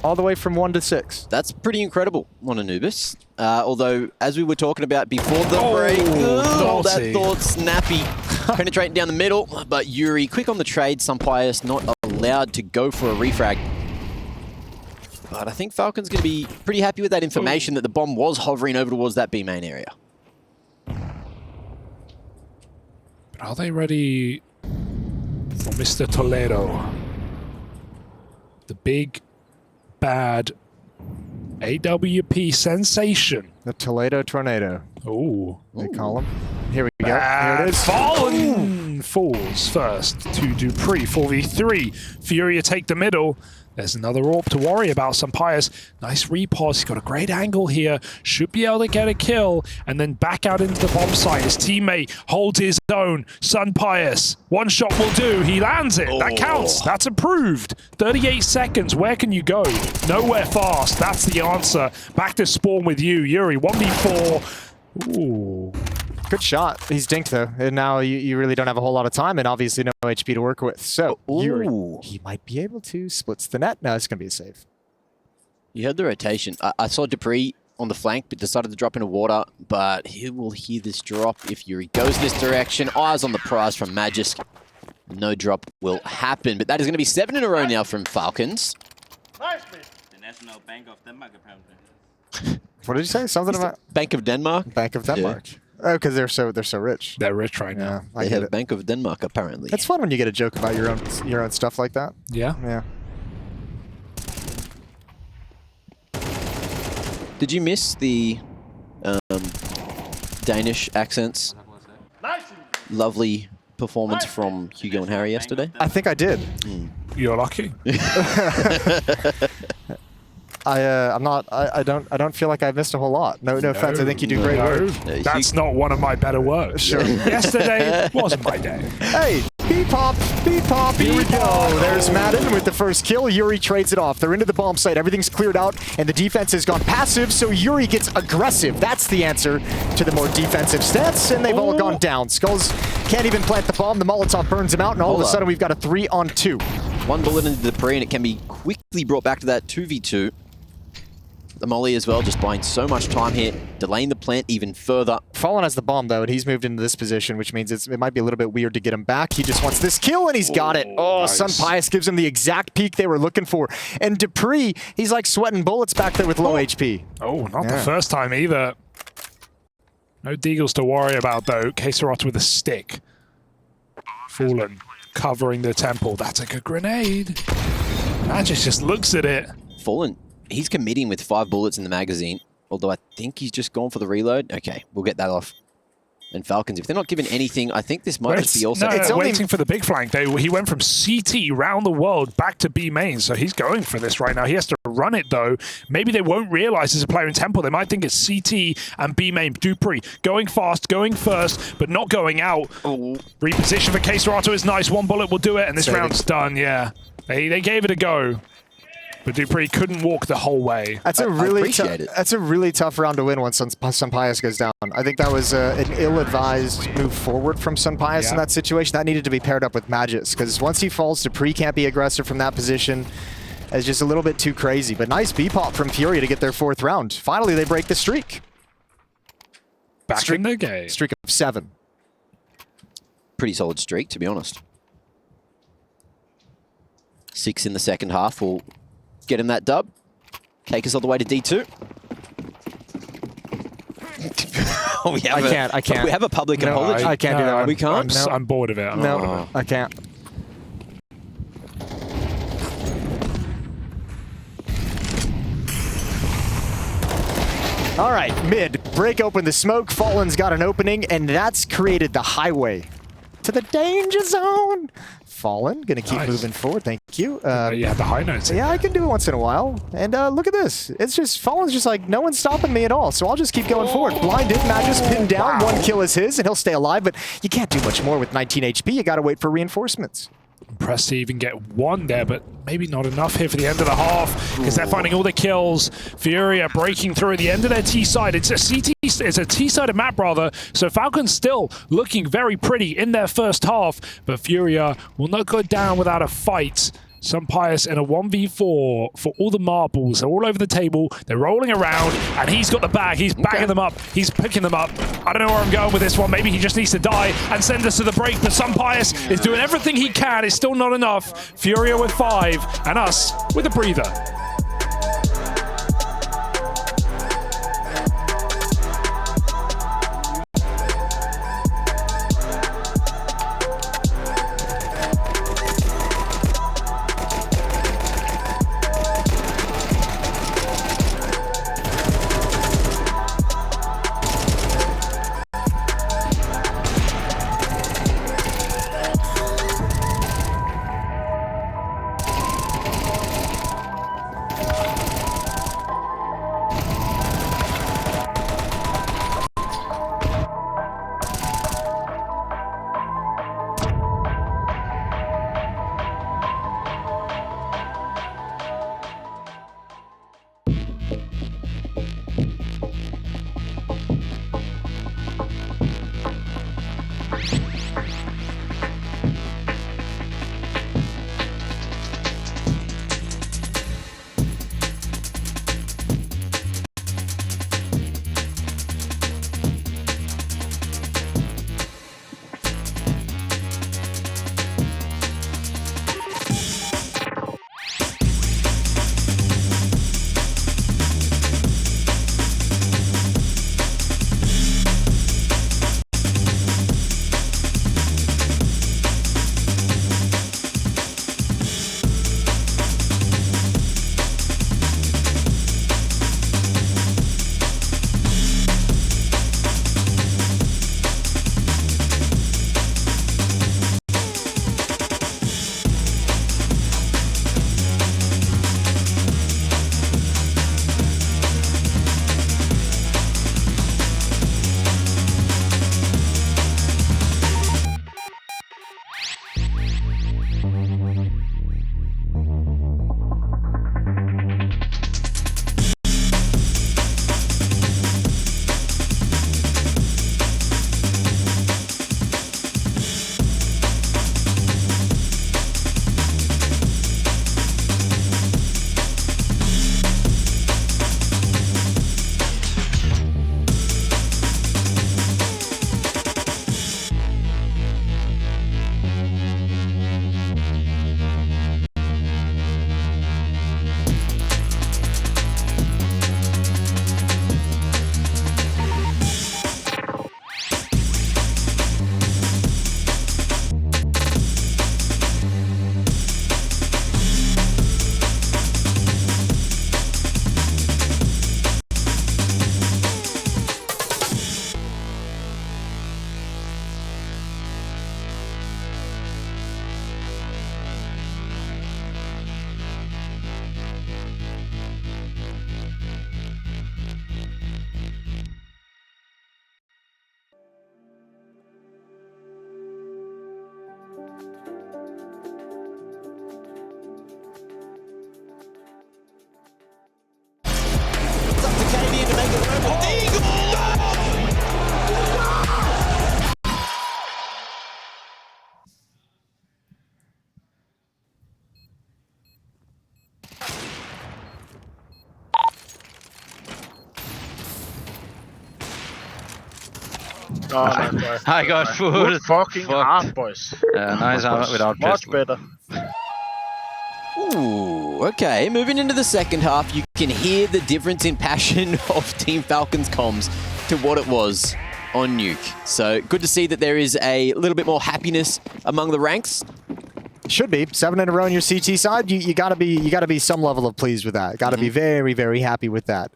C: All the way from 1 to 6.
B: That's pretty incredible on Anubis. Although, as we were talking about before the break, that thought snappy. Penetrating down the middle, but Yuri quick on the trade. Sumpires not allowed to go for a refrag. But I think Falcon's going to be pretty happy with that information that the bomb was hovering over towards that B main area.
A: But are they ready for Mr. Toledo? The big, bad AWP sensation.
C: The Toledo Tornado.
A: Oh,
C: they call him. Here we go. Here it is.
A: Fallen falls first to Dupree. 4v3. FURIA take the middle. There's another AWP to worry about. Sumpires, nice repos. He's got a great angle here. Should be able to get a kill. And then back out into the bomb site. His teammate holds his own. Sunpius, 1 shot will do. He lands it. That counts. That's approved. 38 seconds. Where can you go? Nowhere fast. That's the answer. Back to spawn with you, Yuri. 1v4. Ooh.
C: Good shot. He's dinked, though. And now you really don't have a whole lot of time and obviously no HP to work with. So, Yuri, he might be able to. Splits the net. No, it's going to be a save.
B: You heard the rotation. I saw Dupree on the flank, but decided to drop into water. But he will hear this drop if Yuri goes this direction. Eyes on the prize from Magisk. No drop will happen. But that is going to be 7 in a row now from Falcons.
E: The National Bank of Denmark, apparently.
C: What did you say? Something about
B: Bank of Denmark?
C: Bank of Denmark. Yeah. Oh, because they're so rich.
A: They're rich right now.
C: I
B: they
C: get
B: have
C: it.
B: Bank of Denmark, apparently.
C: It's fun when you get a joke about your own stuff like that.
A: Yeah.
C: Yeah.
B: Did you miss the Danish accents? Lovely performance from Hugo and Harry yesterday.
C: I think I did.
A: You're lucky.
C: I don't feel like I missed a whole lot. No offense. I think you do great work.
A: That's not one of my better works.
C: Sure.
A: Yesterday wasn't my day.
C: Hey, B-pop, B-pop. Here we go. There's Madden with the first kill. Yuri trades it off. They're into the bomb site. Everything's cleared out, and the defense has gone passive, so Yuri gets aggressive. That's the answer to the more defensive stance, and they've all gone down. Skulls can't even plant the bomb. The Molotov burns him out, and all of a sudden we've got a 3-on-2.
B: One bullet into the pre, and it can be quickly brought back to that 2v2. The molly as well, just buying so much time here, delaying the plant even further.
C: Fallen has the bomb, though, and he's moved into this position, which means it might be a little bit weird to get him back. He just wants this kill, and he's got it. Oh, nice. Sun Pius gives him the exact peak they were looking for. And Dupree, he's like sweating bullets back there with low HP.
A: Oh, not the first time either. No Deagles to worry about, though. Keserot with a stick. Fallen covering the temple. That's a good grenade. Magis just looks at it.
B: Fallen, he's committing with 5 bullets in the magazine, although I think he's just gone for the reload. Okay, we'll get that off. And Falcons, if they're not given anything, I think this might just be also...
A: No, it's waiting for the big flank. He went from CT round the world back to B main, so he's going for this right now. He has to run it, though. Maybe they won't realize there's a player in Temple. They might think it's CT and B main. Dupree going fast, going first, but not going out. Reposition for Keserato is nice. 1 bullet will do it, and this round's done, yeah. They gave it a go. But Dupree couldn't walk the whole way.
C: That's a really tough round to win once Sun Pius goes down. I think that was an ill-advised move forward from Sun Pius in that situation. That needed to be paired up with Magis, because once he falls, Dupree can't be aggressive from that position. It's just a little bit too crazy. But nice B-pop from FURIA to get their 4th round. Finally, they break the streak.
A: Back in the game.
C: Streak of 7.
B: Pretty solid streak, to be honest. 6 in the second half will get him that dub. Take us all the way to D2.
C: I can't.
B: We have a public apology.
C: I can't do that.
B: We can't?
A: I'm bored of it.
C: I can't. All right, mid. Break open the smoke. Fallen's got an opening, and that's created the highway to the danger zone. Fallen, gonna keep moving forward. Thank you.
A: You have the high notes.
C: Yeah, I can do it once in a while. And look at this. It's just Fallen's just like no one's stopping me at all. So I'll just keep going forward. Blinded, Magis pinned down. 1 kill is his, and he'll stay alive. But you can't do much more with 19 HP. You gotta wait for reinforcements.
A: Impressed to even get 1 there, but maybe not enough here for the end of the half, because they're finding all the kills. FURIA breaking through at the end of their T side. It's a T-sided map rather, so Falcons still looking very pretty in their first half, but FURIA will not go down without a fight. Sun Pius in a 1v4 for all the marbles. They're all over the table. They're rolling around, and he's got the bag. He's bagging them up. He's picking them up. I don't know where I'm going with this one. Maybe he just needs to die and send us to the break, but Sun Pius is doing everything he can. It's still not enough. FURIA with 5, and us with a breather.
I: Oh, nice, boys.
J: I got full.
I: Good fucking hard, boys.
J: Nice armor without
I: Much
J: pistol.
I: better.
B: Ooh, okay. Moving into the second half, you can hear the difference in passion of Team Falcons comms to what it was on Nuke. So good to see that there is a little bit more happiness among the ranks.
C: Should be 7 in a row on your CT side. You gotta be some level of pleased with that. Gotta be very, very happy with that.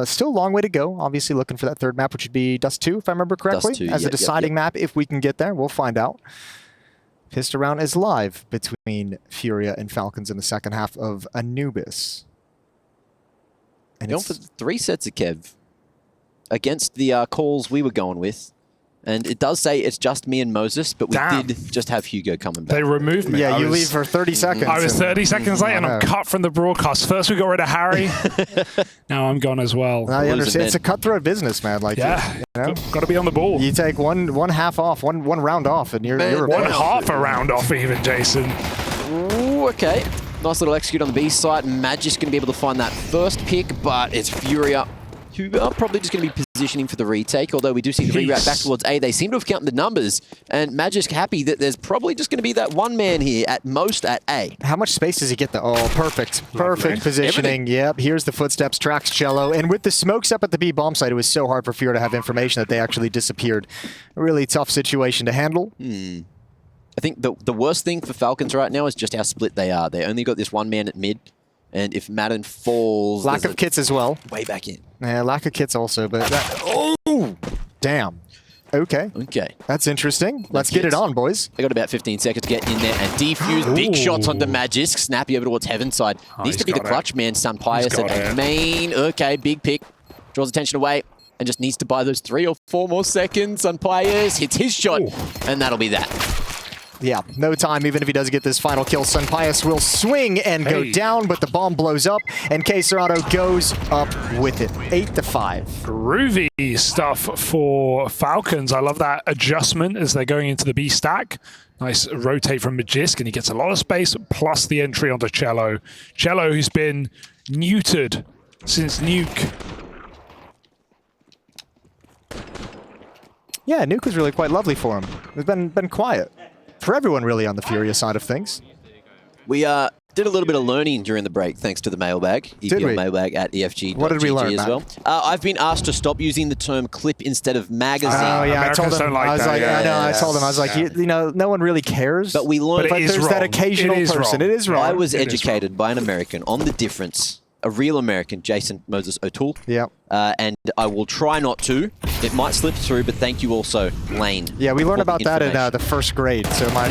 C: Still a long way to go. Obviously looking for that third map, which would be Dust2, if I remember correctly,
B: Dust2,
C: as a deciding map. If we can get there, we'll find out. Pistol round is live between FURIA and Falcons in the second half of Anubis. And
B: Going for 3 sets of Kev against the calls we were going with. And it does say it's just me and Moses, but we did just have Hugo coming back.
A: They removed me.
C: Yeah, you leave for 30 seconds.
A: I was 30 seconds late and I'm cut from the broadcast. First we got rid of Harry. Now I'm gone as well.
C: Now you understand. It's a cutthroat business, man. Like,
A: yeah,
C: you know?
A: got to be on the ball.
C: You take one half off, one round off, and you're
A: one half a round off even, Jason.
B: Ooh, okay. Nice little execute on the B side. Magic's going to be able to find that first pick, but it's FURIA who are probably just going to be positioning for the retake, although we do see the reroute back towards A. They seem to have counted the numbers, and Magic's happy that there's probably just going to be that one man here at most at A.
C: How much space does he get? Oh, perfect. Perfect positioning.
B: Everything.
C: Yep, here's the footsteps, tracks Cello. And with the smokes up at the B bomb site, it was so hard for FURIA to have information that they actually disappeared. A really tough situation to handle.
B: I think the worst thing for Falcons right now is just how split they are. They only got this one man at mid, and if Madden falls...
C: Lack of kits as well.
B: Way back in.
C: Yeah, lack of kits also, but... oh! Damn. Okay.
B: Okay.
C: That's interesting. Let's get it on, boys.
B: They got about 15 seconds to get in there and defuse. Big shots onto Magisk. Snappy over towards Heaven side. Needs to be the clutch man. Sun Pius at main. Okay, big pick. Draws attention away and just needs to buy those 3 or 4 more seconds. Sun Pius hits his shot, and that'll be that.
C: Yeah, no time. Even if he does get this final kill, Sun Pius will swing and go down, but the bomb blows up, and K-Serrano goes up with it. 8-5.
A: Groovy stuff for Falcons. I love that adjustment as they're going into the B stack. Nice rotate from Magisk, and he gets a lot of space, plus the entry onto Cello. Cello, who's been neutered since Nuke.
C: Yeah, Nuke was really quite lovely for him. It's been quiet. For everyone, really, on the FURIA side of things.
B: We did a little bit of learning during the break, thanks to the mailbag. EPL mailbag at EFG.GG
C: What did we learn,
B: as well. I've been asked to stop using the term clip instead of magazine.
C: Oh, yeah,
A: Americans
C: I told him.
A: don't like
C: I was
A: that,
C: like,
A: yeah.
C: I know. I told him. I was like, you know, no one really cares.
B: But we learned.
A: But it is
C: there's that
A: wrong.
C: occasional
A: It is
C: person.
A: wrong.
C: It is wrong.
B: I was educated by an American on the difference. A real American, Jason Moses O'Toole.
C: Yeah.
B: And I will try not to. It might slip through, but thank you also, Lane.
C: Yeah, we learned about that in the first grade, so my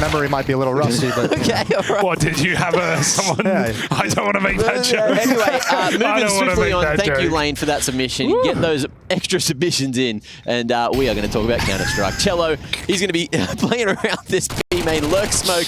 C: memory might be a little rusty. But
B: Okay, all right.
A: What, did you have someone? I don't want to make that joke.
B: Anyway, moving swiftly on, thank you,
A: joke.
B: Lane, for that submission. Get those extra submissions in, and we are going to talk about Counter-Strike. Cello, he's going to be playing around this B main lurk smoke,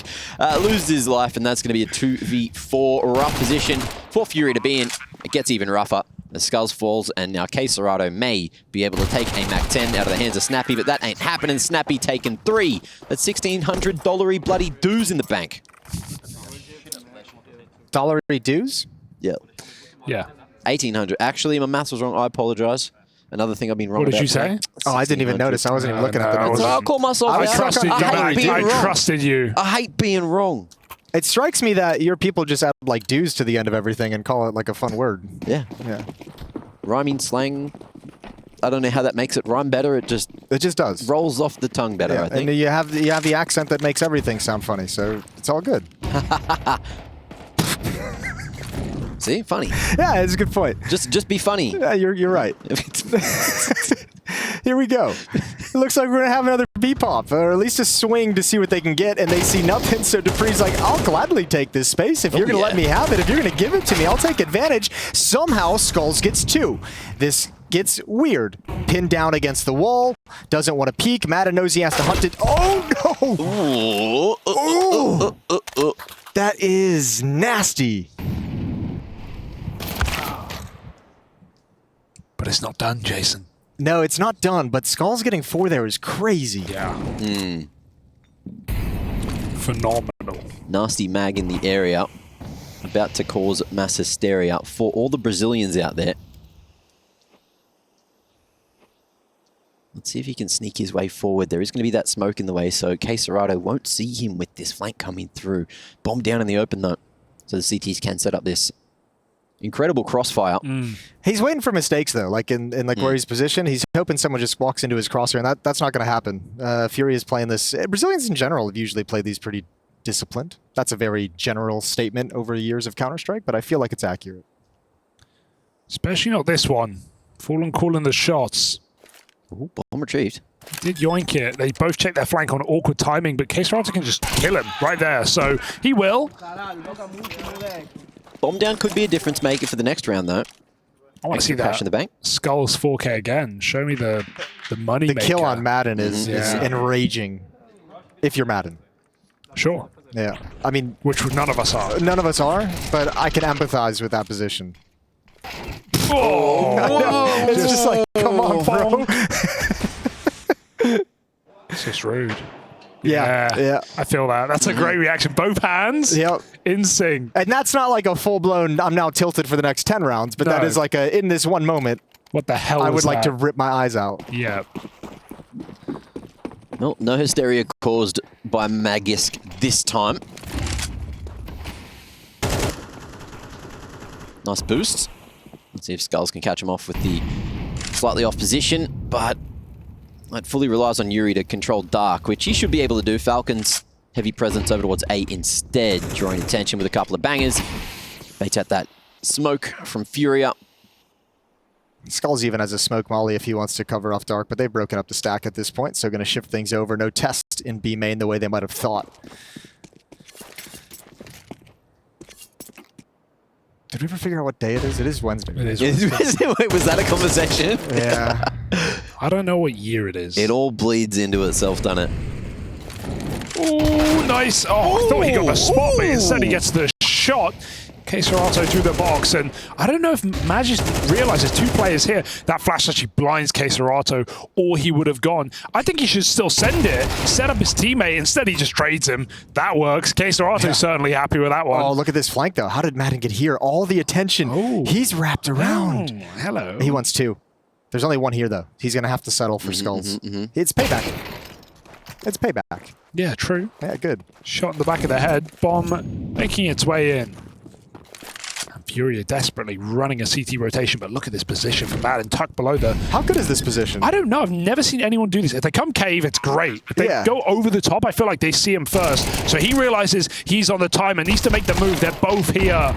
B: loses his life, and that's going to be a 2v4 rough position for FURIA to be in. It gets even rougher. The Skulls falls, and now K-Serrano may be able to take a MAC-10 out of the hands of Snappy, but that ain't happening. Snappy taking 3. That's $1,600 bloody dues in the bank.
C: $1 dues?
B: Yeah.
A: Yeah.
B: 1,800. Actually, my maths was wrong. I apologize. Another thing I've been wrong
A: What
B: about.
A: did you say?
C: Oh, I didn't even notice. I wasn't even looking at the notes.
B: I'll call myself
A: I
B: out.
A: trusted you.
B: I hate being
A: I
B: wrong.
A: trusted you.
B: I hate being wrong.
C: It strikes me that your people just add like dues to the end of everything and call it like a fun word.
B: Yeah.
C: Yeah.
B: Rhyming slang. I don't know how that makes it rhyme better. It just
C: does.
B: Rolls off the tongue better, I think.
C: And you have the accent that makes everything sound funny, so it's all good.
B: See, funny.
C: Yeah, it's a good point.
B: Just be funny.
C: Yeah, you're right. Here we go. It looks like we're going to have another B-pop, or at least a swing to see what they can get, and they see nothing, so Dupree's like, I'll gladly take this space. If you're going to let me have it, if you're going to give it to me, I'll take advantage. Somehow, Skulls gets 2. This gets weird. Pinned down against the wall, doesn't want to peek. Madden knows he has to hunt it. Oh, no! Ooh. That is nasty.
A: But it's not done, Jason.
C: No, it's not done, but Skulls getting 4 there is crazy.
A: Yeah. Phenomenal.
B: Nasty mag in the area. About to cause mass hysteria for all the Brazilians out there. Let's see if he can sneak his way forward. There is going to be that smoke in the way, so Queserato won't see him with this flank coming through. Bomb down in the open, though, so the CTs can set up this incredible crossfire.
C: He's waiting for mistakes, though, like in like where he's positioned. He's hoping someone just walks into his crosshair, and that's not going to happen. FURIA is playing this. Brazilians in general have usually played these pretty disciplined. That's a very general statement over years of Counter-Strike, but I feel like it's accurate.
A: Especially not this one. Fallen calling the shots.
B: Ooh, bomb retrieved.
A: Did yoink it. They both check their flank on awkward timing, but Queserato can just kill him right there. So he will.
B: Bomb down could be a difference maker for the next round, though.
A: I want to see
B: Crash
A: that.
B: in the bank.
A: Skulls 4K again. Show me the money
C: The
A: maker.
C: kill on Madden is enraging. If you're Madden.
A: Sure.
C: Yeah. I mean,
A: which none of us are.
C: None of us are, but I can empathize with that position.
A: Oh,
C: it's just like, come on, bro.
A: It's just rude.
C: Yeah.
A: I feel that. That's a great reaction. Both hands.
C: Yep.
A: In sync.
C: And that's not like a full-blown, I'm now tilted for the next 10 rounds, but that is like a, in this one moment.
A: What the hell
C: I
A: was
C: would like
A: that?
C: to rip my eyes out.
A: Yeah.
B: Well, no hysteria caused by Magisk this time. Nice boost. Let's see if Skulls can catch him off with the slightly off position, but it fully relies on Yuri to control Dark, which he should be able to do. Falcons, heavy presence over towards A instead, drawing attention with a couple of bangers. Baits at that smoke from FURIA.
C: Skulls even has a smoke molly if he wants to cover off Dark, but they've broken up the stack at this point, so going to shift things over. No test in B main the way they might have thought. Did we ever figure out what day it is? It is Wednesday.
A: It is Wednesday.
B: Wait, was that a conversation?
C: Yeah.
A: I don't know what year it is.
B: It all bleeds into itself, doesn't it?
A: Oh, nice. Oh, I thought he got the spot, but instead he gets the shot. Queserato through the box, and I don't know if Magis realizes two players here. That flash actually blinds Queserato, or he would have gone. I think he should still send it, set up his teammate. Instead, he just trades him. That works. Queserato's certainly happy with that one.
C: Oh, look at this flank, though. How did Madden get here? All the attention.
A: Oh.
C: He's wrapped around.
A: Oh, hello.
C: He wants two. There's only one here, though. He's going to have to settle for Skulls. It's payback. It's payback.
A: Yeah, true.
C: Yeah, good.
A: Shot in the back of the head. Bomb making its way in. FURIA desperately running a CT rotation, but look at this position from Madden, tucked below the...
C: How good is this position?
A: I don't know. I've never seen anyone do this. If they come cave, it's great. If they go over the top, I feel like they see him first. So he realizes he's on the time and needs to make the move. They're both here.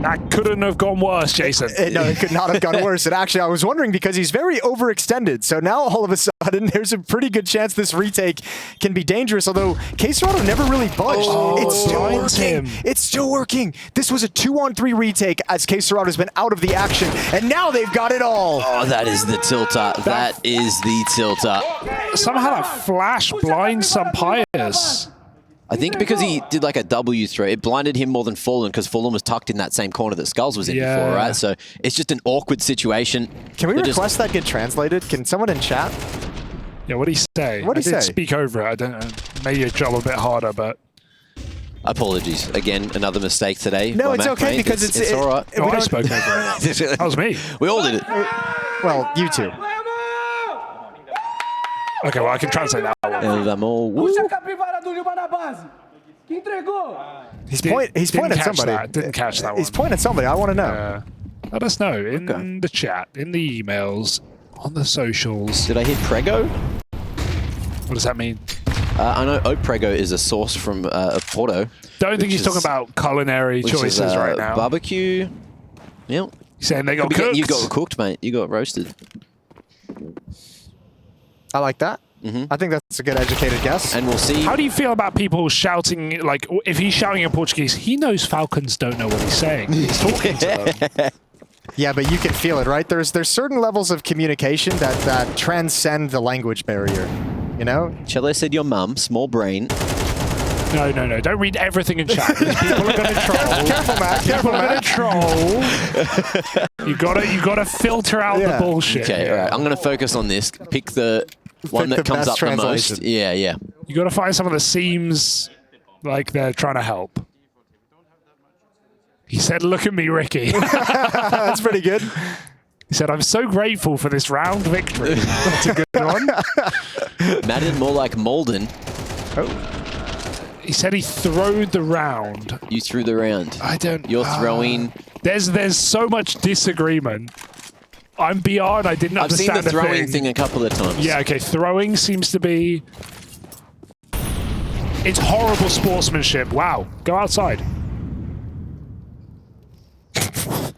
A: That couldn't have gone worse, Jason.
C: No, it could not have gone worse. And actually, I was wondering because he's very overextended. So now all of a sudden, there's a pretty good chance this retake can be dangerous. Although Queserato never really budged. It's still working. It's still working. This was a 2-on-3 retake as Queserato's been out of the action. And now they've got it all.
B: Oh, that is the tilter. That is the tilter.
A: Somehow that flash blinds some Pius.
B: I think because he did like a W throw, it blinded him more than Fallen because Fallen was tucked in that same corner that Skulls was in before, right? So it's just an awkward situation.
C: Can we request that get translated? Can someone in chat?
A: Yeah, what did he say?
C: What did he say?
A: Speak over it. I don't know. Made your job a bit harder, but...
B: Apologies. Again, another mistake today.
C: No, it's okay because
B: it's all right.
A: Oh, I spoke over it. That was me.
B: We all did it.
C: Well, you two.
A: Okay, well, I can translate that one.
C: He's pointing at somebody.
A: Didn't catch that one.
C: He's pointing at somebody. I want to know.
A: Let us know in the chat, in the emails, on the socials.
B: Did I hit Prego?
A: What does that mean?
B: I know Oak Prego is a source from Porto.
A: Don't think he's talking about culinary choices right now.
B: Barbecue. Yep.
A: He's saying they got cooked.
B: You got cooked, mate. You got roasted.
C: I like that. I think that's a good educated guess.
B: And we'll see.
A: How do you feel about people shouting, like, if he's shouting in Portuguese, he knows Falcons don't know what he's saying. He's talking to them.
C: Yeah, but you can feel it, right? There's certain levels of communication that transcend the language barrier, you know?
B: Chele said your mum, small brain.
A: No. Don't read everything in chat. People are going to troll.
C: Careful, Matt.
A: People are going to troll. You gotta filter out the bullshit.
B: Okay, all right. I'm going to focus on this. Pick the one that comes up the most. Yeah.
A: You gotta find someone that seems like they're trying to help. He said, "Look at me, Ricky."
C: That's pretty good.
A: He said, I'm so grateful for this round victory. That's a good one.
B: Madden, more like Molden.
A: He said he throwed the round.
B: You threw the round.
A: I don't...
B: You're throwing...
A: There's so much disagreement. I'm BR and I didn't understand
B: I've seen the throwing thing a couple of times.
A: Yeah, okay. Throwing seems to be... It's horrible sportsmanship. Wow. Go outside.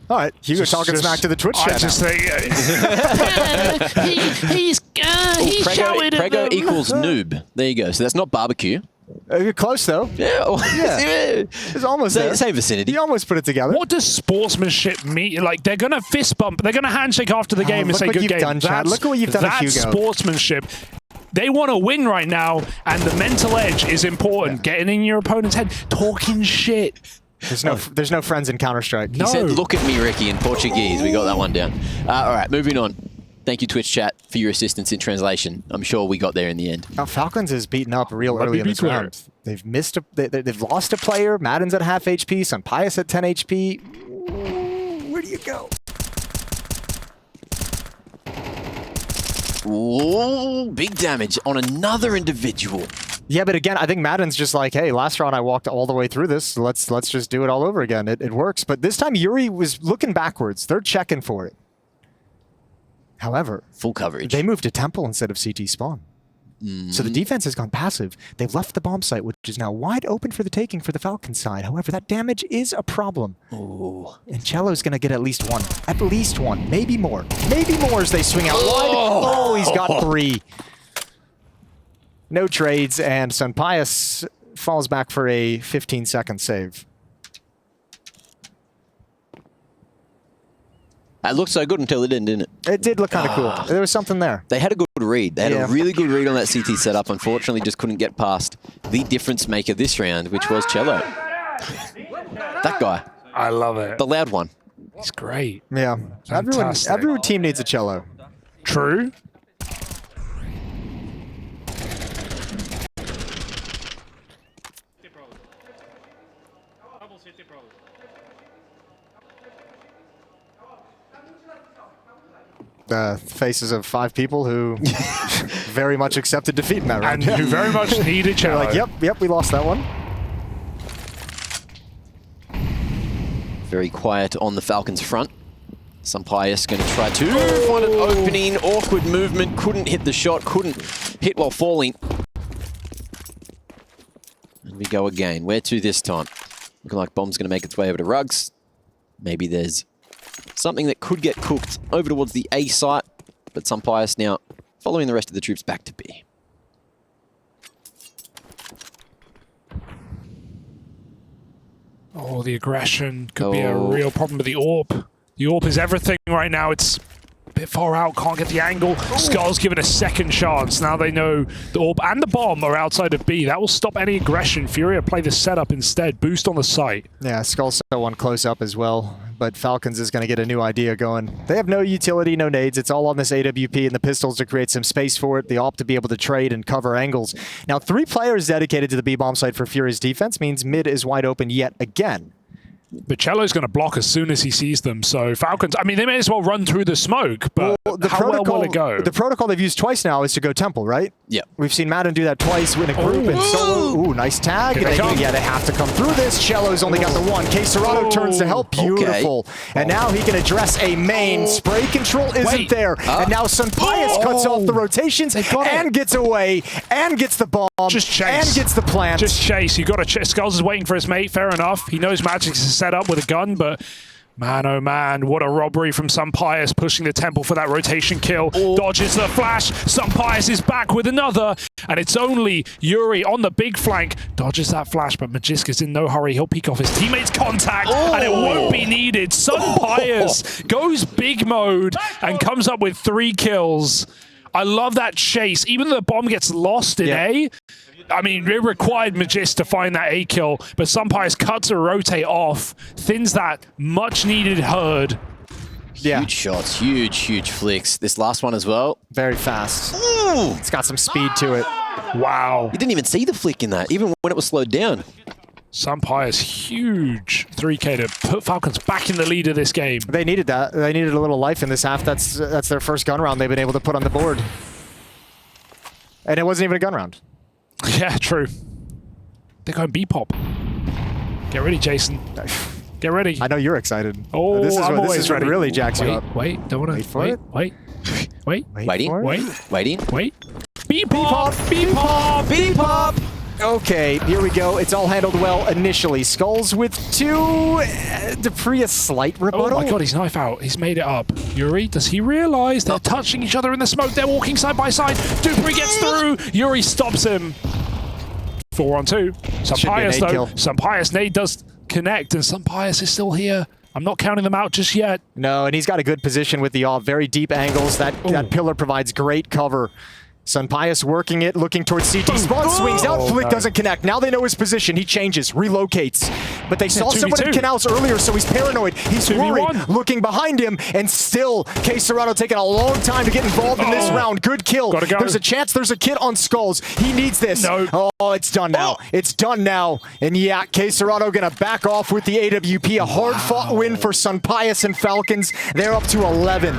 C: All right, Hugo talking smack to the Twitch chat.
A: I just think...
H: He's showing
B: Prego
H: it.
B: equals noob. There you go. So that's not barbecue.
C: You're close, though.
B: Yeah.
C: It's almost there.
B: Same vicinity.
C: You almost put it together.
A: What does sportsmanship mean? Like, they're going to fist bump. They're going to handshake after the game and say, good game.
C: Look at what you've done, Hugo.
A: That's sportsmanship. They want to win right now, and the mental edge is important. Yeah. Getting in your opponent's head, talking shit.
C: There's no friends in Counter-Strike.
B: He said, look at me, Ricky, in Portuguese. We got that one down. All right, moving on. Thank you, Twitch chat, for your assistance in translation. I'm sure we got there in the end.
C: Now, Falcons is beaten up real early in this round. They've missed they've lost a player. Madden's at half HP. Sunpius at 10 HP. Ooh, where do you go?
B: Ooh, big damage on another individual.
C: Yeah, but again, I think Madden's just like, hey, last round I walked all the way through this. So let's just do it all over again. It works. But this time Yuri was looking backwards. They're checking for it. However,
B: full coverage.
C: They moved to Temple instead of CT spawn. So the defense has gone passive. They've left the bomb site, which is now wide open for the taking for the Falcons side. However, that damage is a problem.
B: Ooh.
C: And Cello's going to get at least one. At least one. Maybe more. Maybe more as they swing out wide. Oh, he's got 3. No trades, and Sunpius falls back for a 15-second save.
B: It looked so good until it didn't it?
C: It did look kind of cool. There was something there.
B: They had a good read. They had a really good read on that CT setup. Unfortunately, just couldn't get past the difference maker this round, which was Cello. That guy.
A: I love it.
B: The loud one.
A: He's great.
C: Yeah. Every team needs a Cello.
A: True.
C: Faces of 5 people who very much accepted defeat in that round.
A: And who very much needed Cello.
C: Like, yep, we lost that one.
B: Very quiet on the Falcons front. Sunpius going to try to find an opening. Awkward movement. Couldn't hit the shot. Couldn't hit while falling. And we go again. Where to this time? Looking like Bomb's going to make its way over to Rugs. Maybe there's something that could get cooked over towards the A site, but Sunpius now following the rest of the troops back to B.
A: Oh, the aggression could be a real problem with the AWP. The AWP is everything right now. It's a bit far out, can't get the angle. Skull's given a second chance. Now they know the AWP and the bomb are outside of B. That will stop any aggression. FURIA play the setup instead. Boost on the site.
C: Yeah, Skull still one close up as well. But Falcons is going to get a new idea going. They have no utility, no nades. It's all on this AWP and the pistols to create some space for it. The AWP to be able to trade and cover angles. Now, 3 players dedicated to the B bomb site for FURIA's defense means mid is wide open yet again.
A: But Cello's going to block as soon as he sees them. So Falcons, I mean, they may as well run through the smoke, but how well will it go?
C: The protocol they've used twice now is to go Temple, right?
B: Yeah.
C: We've seen Madden do that twice in a group and solo. Ooh, nice tag. They have to come through this. Cello's only got the 1. K Serrano turns to help. Beautiful. And now he can address a main. Spray control isn't there. And now Sunpius cuts off the rotations and gets away and gets the bomb.
A: Just chase.
C: And gets the plant.
A: Just chase. You got to Skulls is waiting for his mate. Fair enough. He knows Magic's set up with a gun, but man, oh man, what a robbery from Sunpius, pushing the Temple for that rotation kill. Dodges the flash. Sunpius is back with another, and it's only Yuri on the big flank. Dodges that flash, but Magiska's in no hurry. He'll peek off his teammate's contact, and it won't be needed. Sunpius goes big mode and comes up with 3 kills. I love that chase. Even though the bomb gets lost in A, I mean, it required Magis to find that A kill, but Sunpius cuts a rotate off, thins that much-needed herd.
B: Huge shots, huge flicks. This last one as well.
C: Very fast. Ooh. It's got some speed to it.
A: Wow.
B: You didn't even see the flick in that, even when it was slowed down.
A: Sunpius, huge 3K to put Falcons back in the lead of this game.
C: They needed that. They needed a little life in this half. That's their first gun round they've been able to put on the board. And it wasn't even a gun round.
A: Yeah, true. They're going B-pop. Get ready, Jason. Get ready.
C: I know you're excited.
A: Oh,
C: this is
A: I'm
C: what,
A: always
C: this is what
A: ready.
C: really jacks you up.
A: Wait, don't want to.
C: Wait for
A: wait,
C: it.
A: Wait, wait,
B: Waiting.
A: wait,
B: Waiting.
A: B-pop, B-pop,
B: B-pop!
C: Okay, here we go. It's all handled well initially. Skulls with 2. Dupree a slight rebuttal.
A: Oh my god, he's knife out. He's made it up. Yuri, does he realize they're touching each other in the smoke? They're walking side by side. Dupree gets through. Yuri stops him. 4 on 2. Sampias, though. Sampias nade does connect, and Sampias is still here. I'm not counting them out just yet.
C: No, and he's got a good position with the very deep angles. That pillar provides great cover. Sunpius working it, looking towards CT. Spawn swings out, Flick doesn't connect. Now they know his position. He changes, relocates. But they saw someone in canals earlier, so he's paranoid. He's worried, looking behind him, and still, K Serrano taking a long time to get involved in this round. Good kill.
A: Gotta go.
C: There's a chance there's a kid on Skulls. He needs this.
A: No.
C: Oh, it's done now. It's done now. And yeah, K Serrano gonna back off with the AWP. A hard-fought win for Sunpius and Falcons. They're up to 11.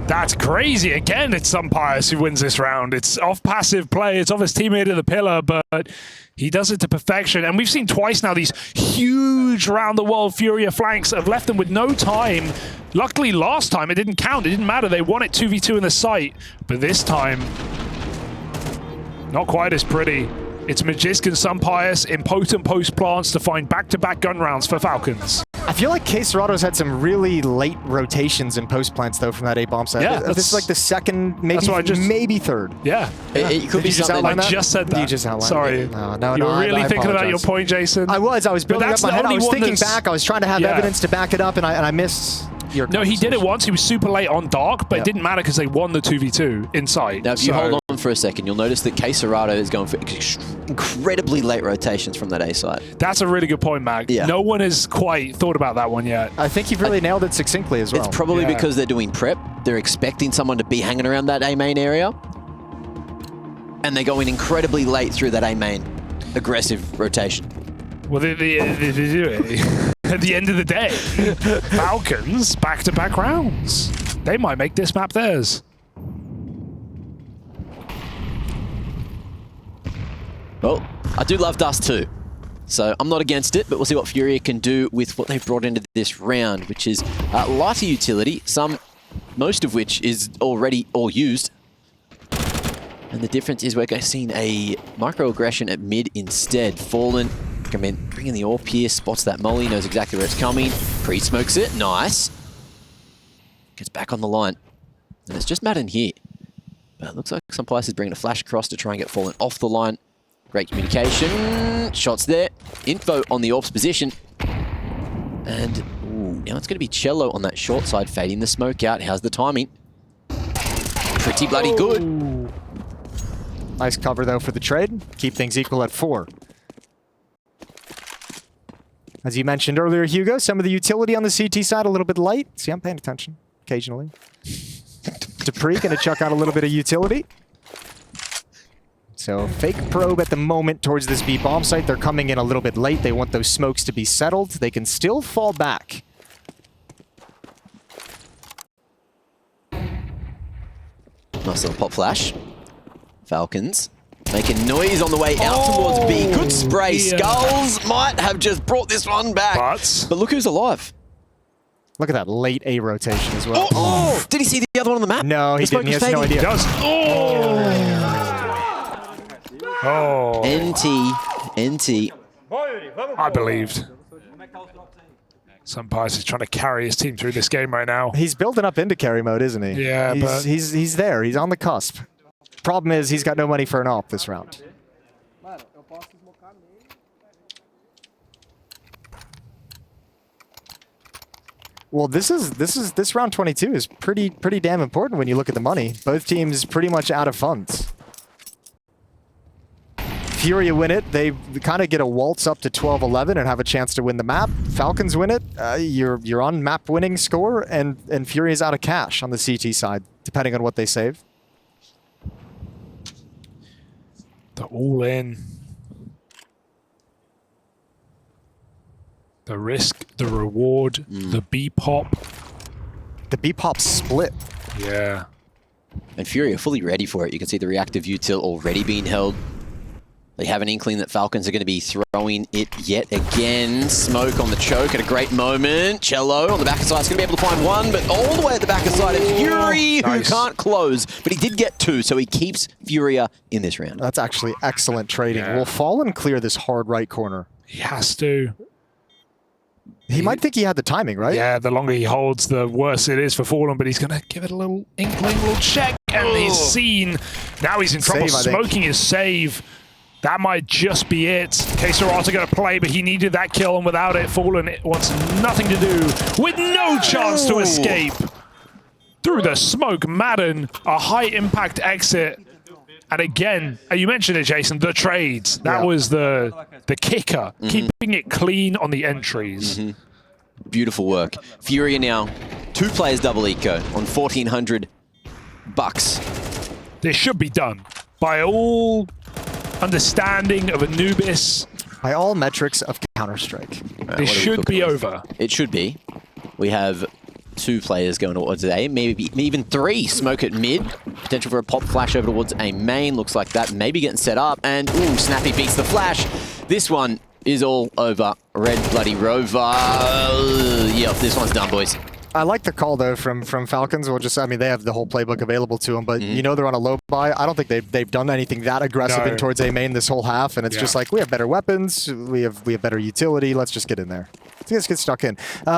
A: That's crazy. Again, it's Sampias who wins this round. It's off passive play. It's off his teammate in the pillar, but he does it to perfection. And we've seen twice now these huge round-the-world FURIA flanks have left them with no time. Luckily, last time it didn't count. It didn't matter. They won it 2v2 in the site. But this time, not quite as pretty. It's Magisk and Sampias in potent post plants to find back-to-back gun rounds for Falcons.
C: I feel like K Serrato's had some really late rotations in post plants though from that A-bomb set.
A: Yeah,
C: this is like the second, maybe third.
A: Yeah.
B: It could be something.
A: I just said that.
C: You just outlined
A: Sorry.
C: it. No,
A: you were really
C: I
A: thinking about your
C: apologize.
A: point, Jason.
C: I was building up my head. I was thinking back. I was trying to have
A: Yeah.
C: evidence to back it up, and I missed your
A: No, he did it once. He was super late on Dark, but
C: Yeah.
A: it didn't matter because they won the 2v2 inside.
B: Now, if you hold on for a second, you'll notice that K Serrato is going for incredibly late rotations from that A side.
A: That's a really good point, Mag.
B: Yeah.
A: No one has quite thought about that one yet.
C: I think you've really nailed it succinctly as well.
B: It's probably
A: Yeah.
B: because they're doing prep. They're expecting someone to be hanging around that A main area. And they're going incredibly late through that A main aggressive rotation.
A: Well, at the end of the day, Falcons back-to-back rounds. They might make this map theirs.
B: Well, I do love Dust2, so I'm not against it, but we'll see what FURIA can do with what they've brought into this round, which is lighter utility, most of which is already all used. And the difference is we're seeing a microaggression at mid instead. Fallen, bringing the AWP here, spots that molly, knows exactly where it's coming, pre-smokes it, nice. Gets back on the line, and it's just Madden here. But it looks like Sunpius is bringing a flash across to try and get Fallen off the line. Great communication, shots there, info on the AWP's position. And now it's going to be Cello on that short side, fading the smoke out. How's the timing? Pretty bloody good.
C: Nice cover though for the trade. Keep things equal at 4. As you mentioned earlier, Hugo, some of the utility on the CT side a little bit light. See, I'm paying attention occasionally. Dupree going to chuck out a little bit of utility. So fake probe at the moment towards this B bomb site. They're coming in a little bit late. They want those smokes to be settled. They can still fall back.
B: Nice little pop flash. Falcons making noise on the way out towards B. Good spray.
A: Yeah.
B: Skulls might have just brought this one back. But look who's alive.
C: Look at that late A rotation as well.
B: Oh! Did he see the other one on the map?
C: No, he didn't. He has no idea.
A: He does. Oh!
B: NT.
A: I believed. Sampias is trying to carry his team through this game right now.
C: He's building up into carry mode, isn't he?
A: Yeah, but
C: he's there. He's on the cusp. Problem is, he's got no money for an AWP this round. Well, this round 22 is pretty damn important when you look at the money. Both teams pretty much out of funds. FURIA win it, they kind of get a waltz up to 12-11 and have a chance to win the map. Falcons win it, you're on map winning score, and FURIA's out of cash on the CT side, depending on what they save.
A: They're all in. The risk, the reward, the B-pop.
C: The B-pop split.
A: Yeah.
B: And FURIA fully ready for it. You can see the reactive util already being held. They have an inkling that Falcons are going to be throwing it yet again. Smoke on the choke at a great moment. Cello on the back side is going to be able to find one, but all the way at the back side is Yuri, who can't close. But he did get two, so he keeps FURIA in this round.
C: That's actually excellent trading.
A: Yeah.
C: Will Fallen clear this hard right corner?
A: He has to.
C: He might think he had the timing, right?
A: Yeah, the longer he holds, the worse it is for Fallen, but he's going to give it a little inkling, little check, and he's seen. Now he's in trouble,
C: Save, I think.
A: smoking his save. That might just be it. K-Serata going to play, but he needed that kill, and without it, Fallen wants nothing to do, with no chance to escape. Through the smoke, Madden, a high-impact exit. And again, you mentioned it, Jason, the trades. That was the kicker, keeping it clean on the entries.
B: Beautiful work. FURIA now, 2 players double eco on 1,400 bucks.
A: This should be done by all understanding of Anubis.
C: By all metrics of Counter-Strike.
A: This should be over.
B: It should be. We have 2 players going towards A, maybe even 3. Smoke at mid. Potential for a pop flash over towards A main. Looks like that maybe getting set up. And ooh, Snappy beats the flash. This one is all over. Red Bloody Rover. Yep, this one's done, boys.
C: I like the call, though, from Falcons. We'll just, I mean, they have the whole playbook available to them, but you know they're on a low buy. I don't think they've done anything that aggressive in towards A main this whole half, and it's just like, we have better weapons, we have better utility, let's just get in there. Let's get stuck in.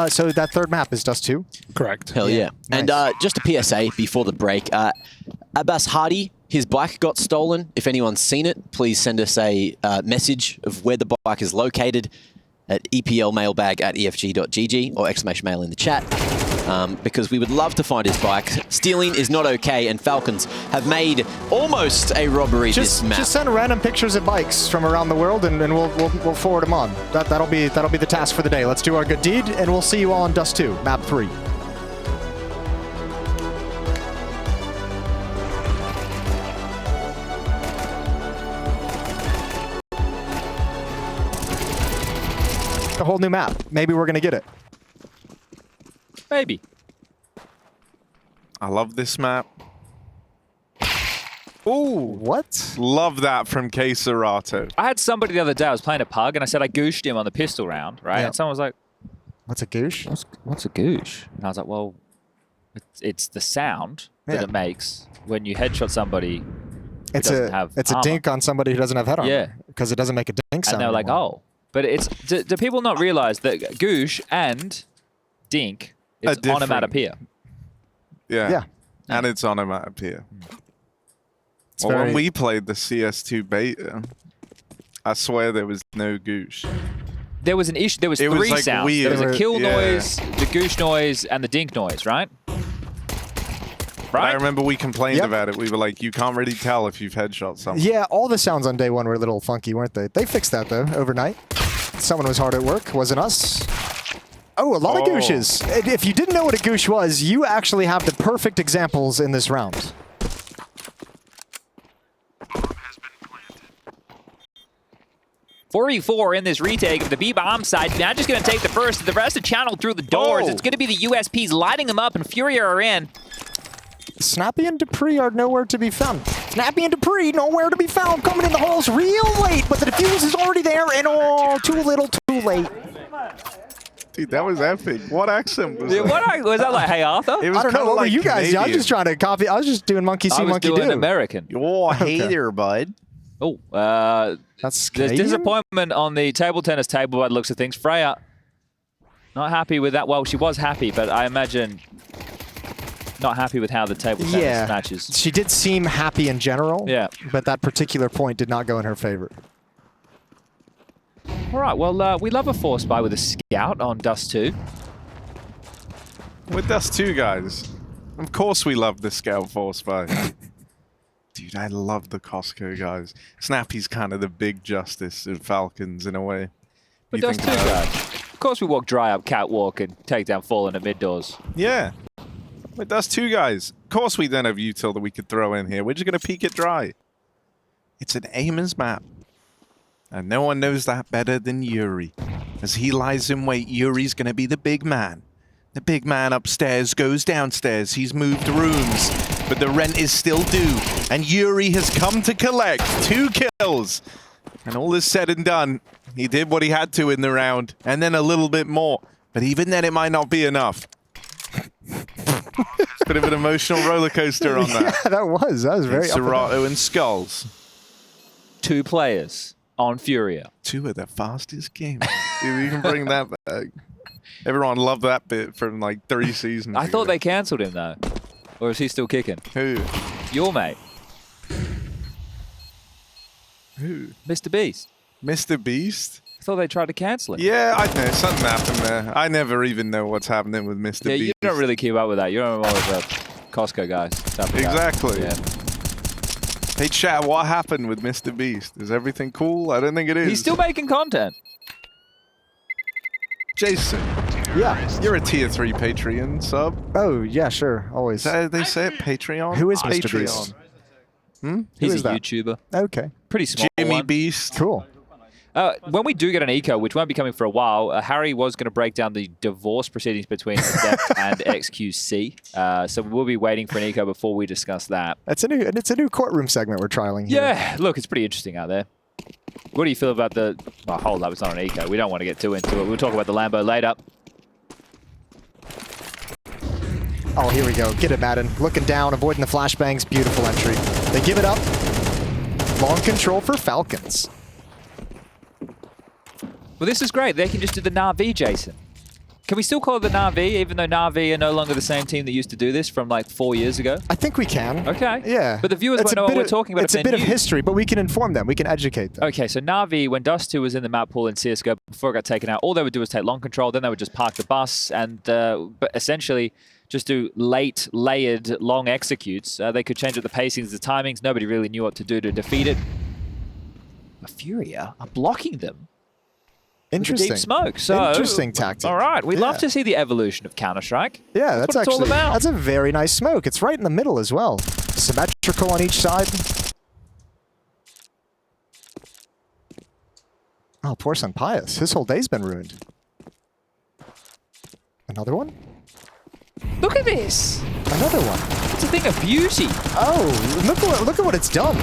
C: So that third map is Dust2?
A: Correct.
B: Hell yeah.
C: Nice.
B: And just a PSA before the break. Abbas Hardy, his bike got stolen. If anyone's seen it, please send us a message of where the bike is located at eplmailbag@efg.gg or !mail in the chat. Because we would love to find his bike. Stealing is not okay, and Falcons have made almost a robbery this map.
C: Just send random pictures of bikes from around the world, and we'll forward them on. That'll be the task for the day. Let's do our good deed, and we'll see you all on Dust2, map 3. A whole new map. Maybe we're gonna get it.
J: Maybe.
D: I love this map.
C: Ooh, what?
D: Love that from K-Serata.
J: I had somebody the other day, I was playing a pug, and I said I gooshed him on the pistol round, right?
C: Yeah.
J: And someone was like,
C: What's a goosh?
J: what's a goosh? And I was like, well, it's the sound that it makes when you headshot somebody who doesn't have
C: It's a
J: armor.
C: dink on somebody who doesn't have head armor.
J: Yeah.
C: Because it doesn't make a dink sound
J: And they're like,
C: anymore.
J: oh. But it's, do people not realize that goosh and dink is
D: different.
J: onomatopoeia?
D: Yeah. And it's onomatopoeia.
C: It's
D: Well, when
C: very-
D: we played the CS2 beta, I swear there was no goosh.
J: There was an issue. There was
D: It was,
J: 3
D: like,
J: sounds.
D: weird.
J: There was a kill
D: Yeah.
J: noise, the goosh noise, and the dink noise, right?
D: I
J: Right?
D: remember we complained
C: Yep.
D: about it. We were like, you can't really tell if you've headshot someone.
C: Yeah, all the sounds on day one were a little funky, weren't they? They fixed that, though, overnight. Someone was hard at work, wasn't us. Oh, a lot of
D: Oh.
C: gooshes. If you didn't know what a goosh was, you actually have the perfect examples in this round.
J: 4v4 in this retake of the B-bomb side. Now just going to take the first. The rest are channeled through the doors.
D: Oh.
J: It's going to be the USPs lighting them up, and FURIA are in.
C: Snappy and Dupree are nowhere to be found. Snappy and Dupree nowhere to be found. Coming in the holes real late, but the defuse is already there, and oh, too little, too late.
D: Dude, that was epic. What accent was
J: Dude,
D: that?
J: was that like, hey, Arthur?
D: It was
C: I don't know,
D: kinda
C: what were
D: like
C: you guys? I was
D: Canadian.
C: just trying to copy. I was just doing monkey see,
J: I was
C: monkey
J: doing
C: do.
J: American.
D: Oh, hey there, bud.
J: Oh,
C: That's
J: there's
C: Canadian?
J: disappointment on the table tennis table by the looks of things. Freya, not happy with that. Well, she was happy, but I imagine not happy with how the table tennis matches.
C: She did seem happy in general.
J: Yeah.
C: But that particular point did not go in her favor.
J: All right, well, we love a force buy with a scout on Dust2.
D: With Dust2, guys. Of course we love the Scout Force fight. Dude, I love the Costco guys. Snappy's kind of the big justice of Falcons in a way.
J: But
D: You think
J: Dust2
D: so?
J: guys. Of course we walk dry up catwalk and take down Fallen at mid doors.
D: Yeah. With Dust2 guys. Of course we don't have util that we could throw in here. We're just going to peek it dry. It's an aimer's map. And no one knows that better than Yuri. As he lies in wait, Yuri's going to be the big man. The big man upstairs goes downstairs. He's moved rooms, but the rent is still due. And Yuri has come to collect 2 kills. And all is said and done, he did what he had to in the round, and then a little bit more. But even then, it might not be enough. Bit of an emotional roller coaster on that.
C: Yeah, that was very
D: Serato and Skulls.
J: 2 players on FURIA.
D: 2 of the fastest games. Dude, you can bring that back. Everyone loved that bit from like 3 seasons
J: I
D: ago.
J: thought they cancelled him though. Or is he still kicking?
D: Who?
J: Your mate.
D: Who?
J: Mr. Beast.
D: Mr. Beast?
J: I thought they tried to cancel it.
D: Yeah, I know. Something happened there. I never even know what's happening with Mr.
J: Yeah,
D: Beast.
J: you don't really keep up with that. You're one of the Costco guys. Stuff like that.
D: Exactly.
J: Yeah.
D: Hey, chat, what happened with Mr. Beast? Is everything cool? I don't think it is.
J: He's still making content.
D: Jason.
C: Yeah.
D: You're a tier 3 Patreon sub.
C: Oh, yeah, sure. Always.
D: Is that how they say it? Patreon?
C: Who is Mr.
D: Patreon.
C: Beast?
J: He's
C: is
J: a
C: that?
J: YouTuber.
C: Okay.
J: Pretty small
D: Jimmy
J: one.
D: Beast.
C: Cool.
J: When we do get an eco, which won't be coming for a while, Harry was going to break down the divorce proceedings between Adept and XQC. So we'll be waiting for an eco before we discuss that.
C: It's a new courtroom segment we're trialing here.
J: Yeah, look, it's pretty interesting out there. What do you feel about the... Well, hold up, it's not an eco. We don't want to get too into it. We'll talk about the Lambo later.
C: Oh, here we go. Get it, Madden. Looking down, avoiding the flashbangs. Beautiful entry. They give it up. Long control for Falcons.
J: Well, this is great. They can just do the Na'Vi, Jason. Can we still call it the Na'Vi, even though Na'Vi are no longer the same team that used to do this from like 4 years ago?
C: I think we can.
J: Okay.
C: Yeah.
J: But the viewers won't know what we're talking about.
C: It's a bit of history, but we can inform them. We can educate them.
J: Okay, so Na'Vi, when Dust2 was in the map pool in CSGO, before it got taken out, all they would do was take long control, then they would just park the bus and but essentially just do late, layered, long executes. They could change up the pacings, the timings. Nobody really knew what to do to defeat it. But FURIA are blocking them.
C: Interesting.
J: Deep smoke. So,
C: interesting tactic.
J: All right, we'd love to see the evolution of Counter-Strike.
C: Yeah,
J: that's
C: that's
J: what it's all
C: actually
J: about.
C: that's a very nice smoke. It's right in the middle as well. Symmetrical on each side. Oh, poor Pius. His whole day's been ruined. Another one?
J: Look at this.
C: Another one.
J: It's a thing of beauty.
C: Oh, look at what it's done.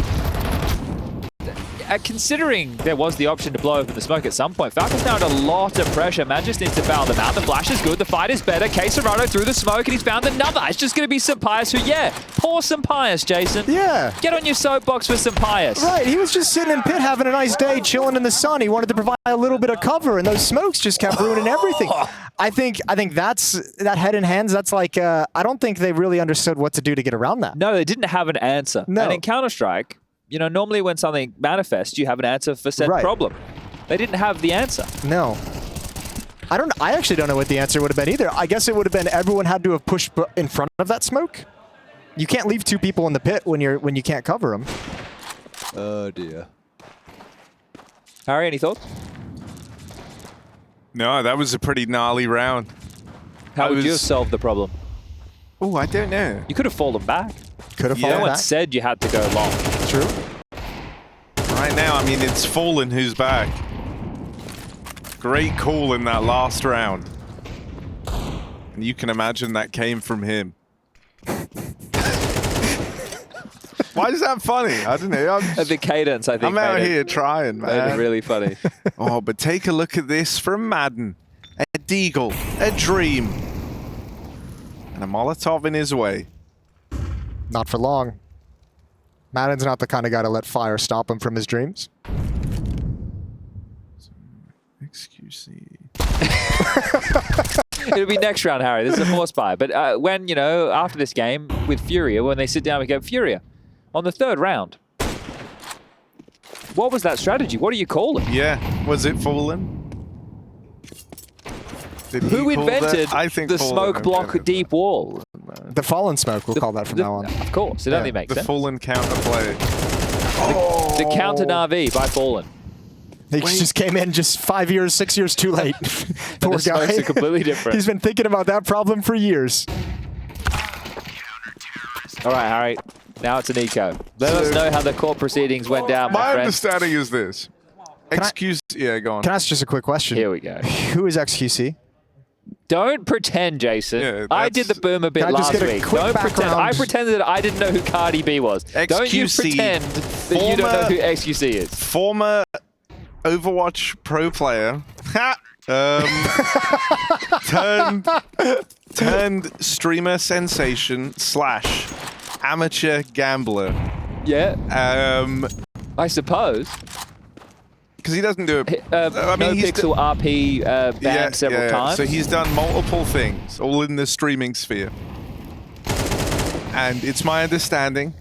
J: Considering there was the option to blow open the smoke at some point, Falcons now under a lot of pressure. Man just needs to foul them out. The flash is good. The fight is better. Serato through the smoke, and he's found another. It's just going to be Pius, who, yeah, poor Pius, Jason.
C: Yeah.
J: Get on your soapbox for Pius.
C: Right, he was just sitting in pit having a nice day, chilling in the sun. He wanted to provide a little bit of cover, and those smokes just kept ruining everything. I think that's that head in hands. That's like I don't think they really understood what to do to get around that.
J: No, they didn't have an answer.
C: No.
J: And in Counter-Strike, you know, normally when something manifests, you have an answer for said problem. They didn't have the answer.
C: No. I actually don't know what the answer would have been either. I guess it would have been everyone had to have pushed in front of that smoke. You can't leave 2 people in the pit when you can't cover them.
J: Oh dear. Harry, any thoughts?
D: No, that was a pretty gnarly round.
J: How would you have solved the problem?
D: Oh, I don't know.
J: You could have fallen back.
C: Could have fallen
J: No one
C: back.
J: said you had to go long.
C: True.
D: Right now, I mean, it's Fallen who's back. Great call in that last round. And you can imagine that came from him. Why is that funny? I don't know.
J: The cadence, I think.
D: I'm out here trying,
J: Made it
D: man.
J: really funny.
D: Oh, but take a look at this from Madden. A Deagle, a Dream, and a Molotov in his way.
C: Not for long. Madden's not the kind of guy to let fire stop him from his dreams.
D: XQC.
J: It'll be next round, Harry. This is a force buy. But when, you know, after this game with FURIA, when they sit down, we go, FURIA, on the 3rd round, what was that strategy? What do you call it?
D: Yeah, was it Fallen? Did he
J: Who
D: call
J: invented
D: that? I think
J: the
D: Fallen
J: smoke block
D: invented
J: deep wall?
C: The fallen smoke, we'll call that from now on.
J: Of course, it only makes
D: the
J: sense.
D: Fallen counterplay.
J: The counter Na'Vi by Fallen.
C: He just came in just 5 years, 6 years too late. Poor
J: the smokes
C: guy.
J: are completely different.
C: He's been thinking about that problem for years.
J: All right, Harry. Now it's an eco. Let us know how the court proceedings went down, my
D: My
J: friend.
D: understanding is this. Yeah, go on.
C: Can I ask just a quick question?
J: Here we go.
C: Who is XQC?
J: Don't pretend, Jason.
D: Yeah,
J: I did the boomer bit
C: Can I just
J: last
C: get a
J: week.
C: quick
J: Don't pretend.
C: background?
J: I pretended that I didn't know who Cardi B was. Don't you
D: XQC,
J: pretend that you don't know who XQC is.
D: Former Overwatch pro player. Turned streamer sensation / amateur gambler.
J: Yeah. I suppose.
D: Because he doesn't do it.
J: I mean, No Pixel RP banned several times.
D: So he's done multiple things, all in the streaming sphere. And it's my understanding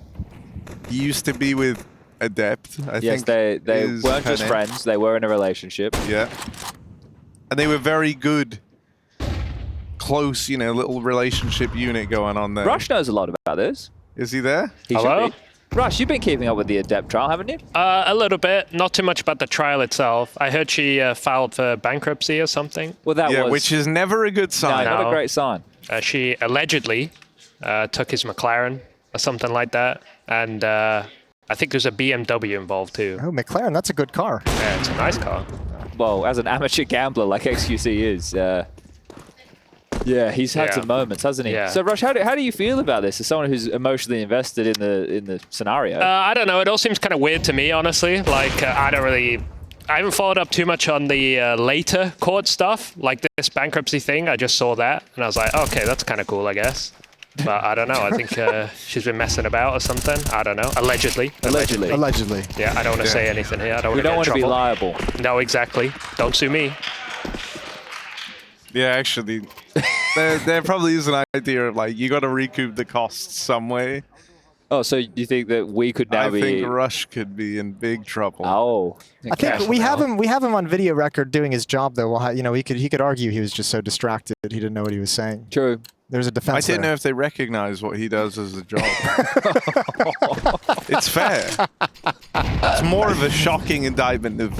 D: he used to be with Adept. I think
J: they
D: is
J: weren't
D: her
J: just
D: name.
J: friends. They were in a relationship.
D: Yeah. And they were very good, close, little relationship unit going on there.
J: Rush knows a lot about this.
D: Is he there?
J: He
H: Hello?
J: should be. Rush, you've been keeping up with the Adept trial, haven't you?
H: A little bit. Not too much about the trial itself. I heard she filed for bankruptcy or something.
J: Well, that was...
D: which is never a good sign.
J: not
H: No.
J: a great sign.
H: She allegedly took his McLaren or something like that. And I think there's a BMW involved too.
C: Oh, McLaren, that's a good car.
H: Yeah, it's a nice car.
J: Well, as an amateur gambler like XQC is, yeah, he's had some moments, hasn't he?
H: Yeah.
J: So, Rush, how do you feel about this as someone who's emotionally invested in the scenario?
H: I don't know. It all seems kind of weird to me, honestly. Like, I haven't followed up too much on the later court stuff, like this bankruptcy thing. I just saw that, and I was like, okay, that's kind of cool, I guess. But I don't know. I think she's been messing about or something. I don't know. Allegedly.
C: Allegedly.
H: Yeah, I don't want to say anything here.
J: We don't want to be liable.
H: No, exactly. Don't sue me.
D: Yeah, actually, there probably is an idea of like you got to recoup the costs some way.
J: Oh, so you think that we could now
D: I think Rush could be in big trouble.
J: Oh,
C: I think we have him on video record doing his job though. Well, he could argue he was just so distracted he didn't know what he was saying.
J: True.
C: There's a defense.
D: I didn't know if they recognize what he does as a job. It's fair. It's more of a shocking indictment of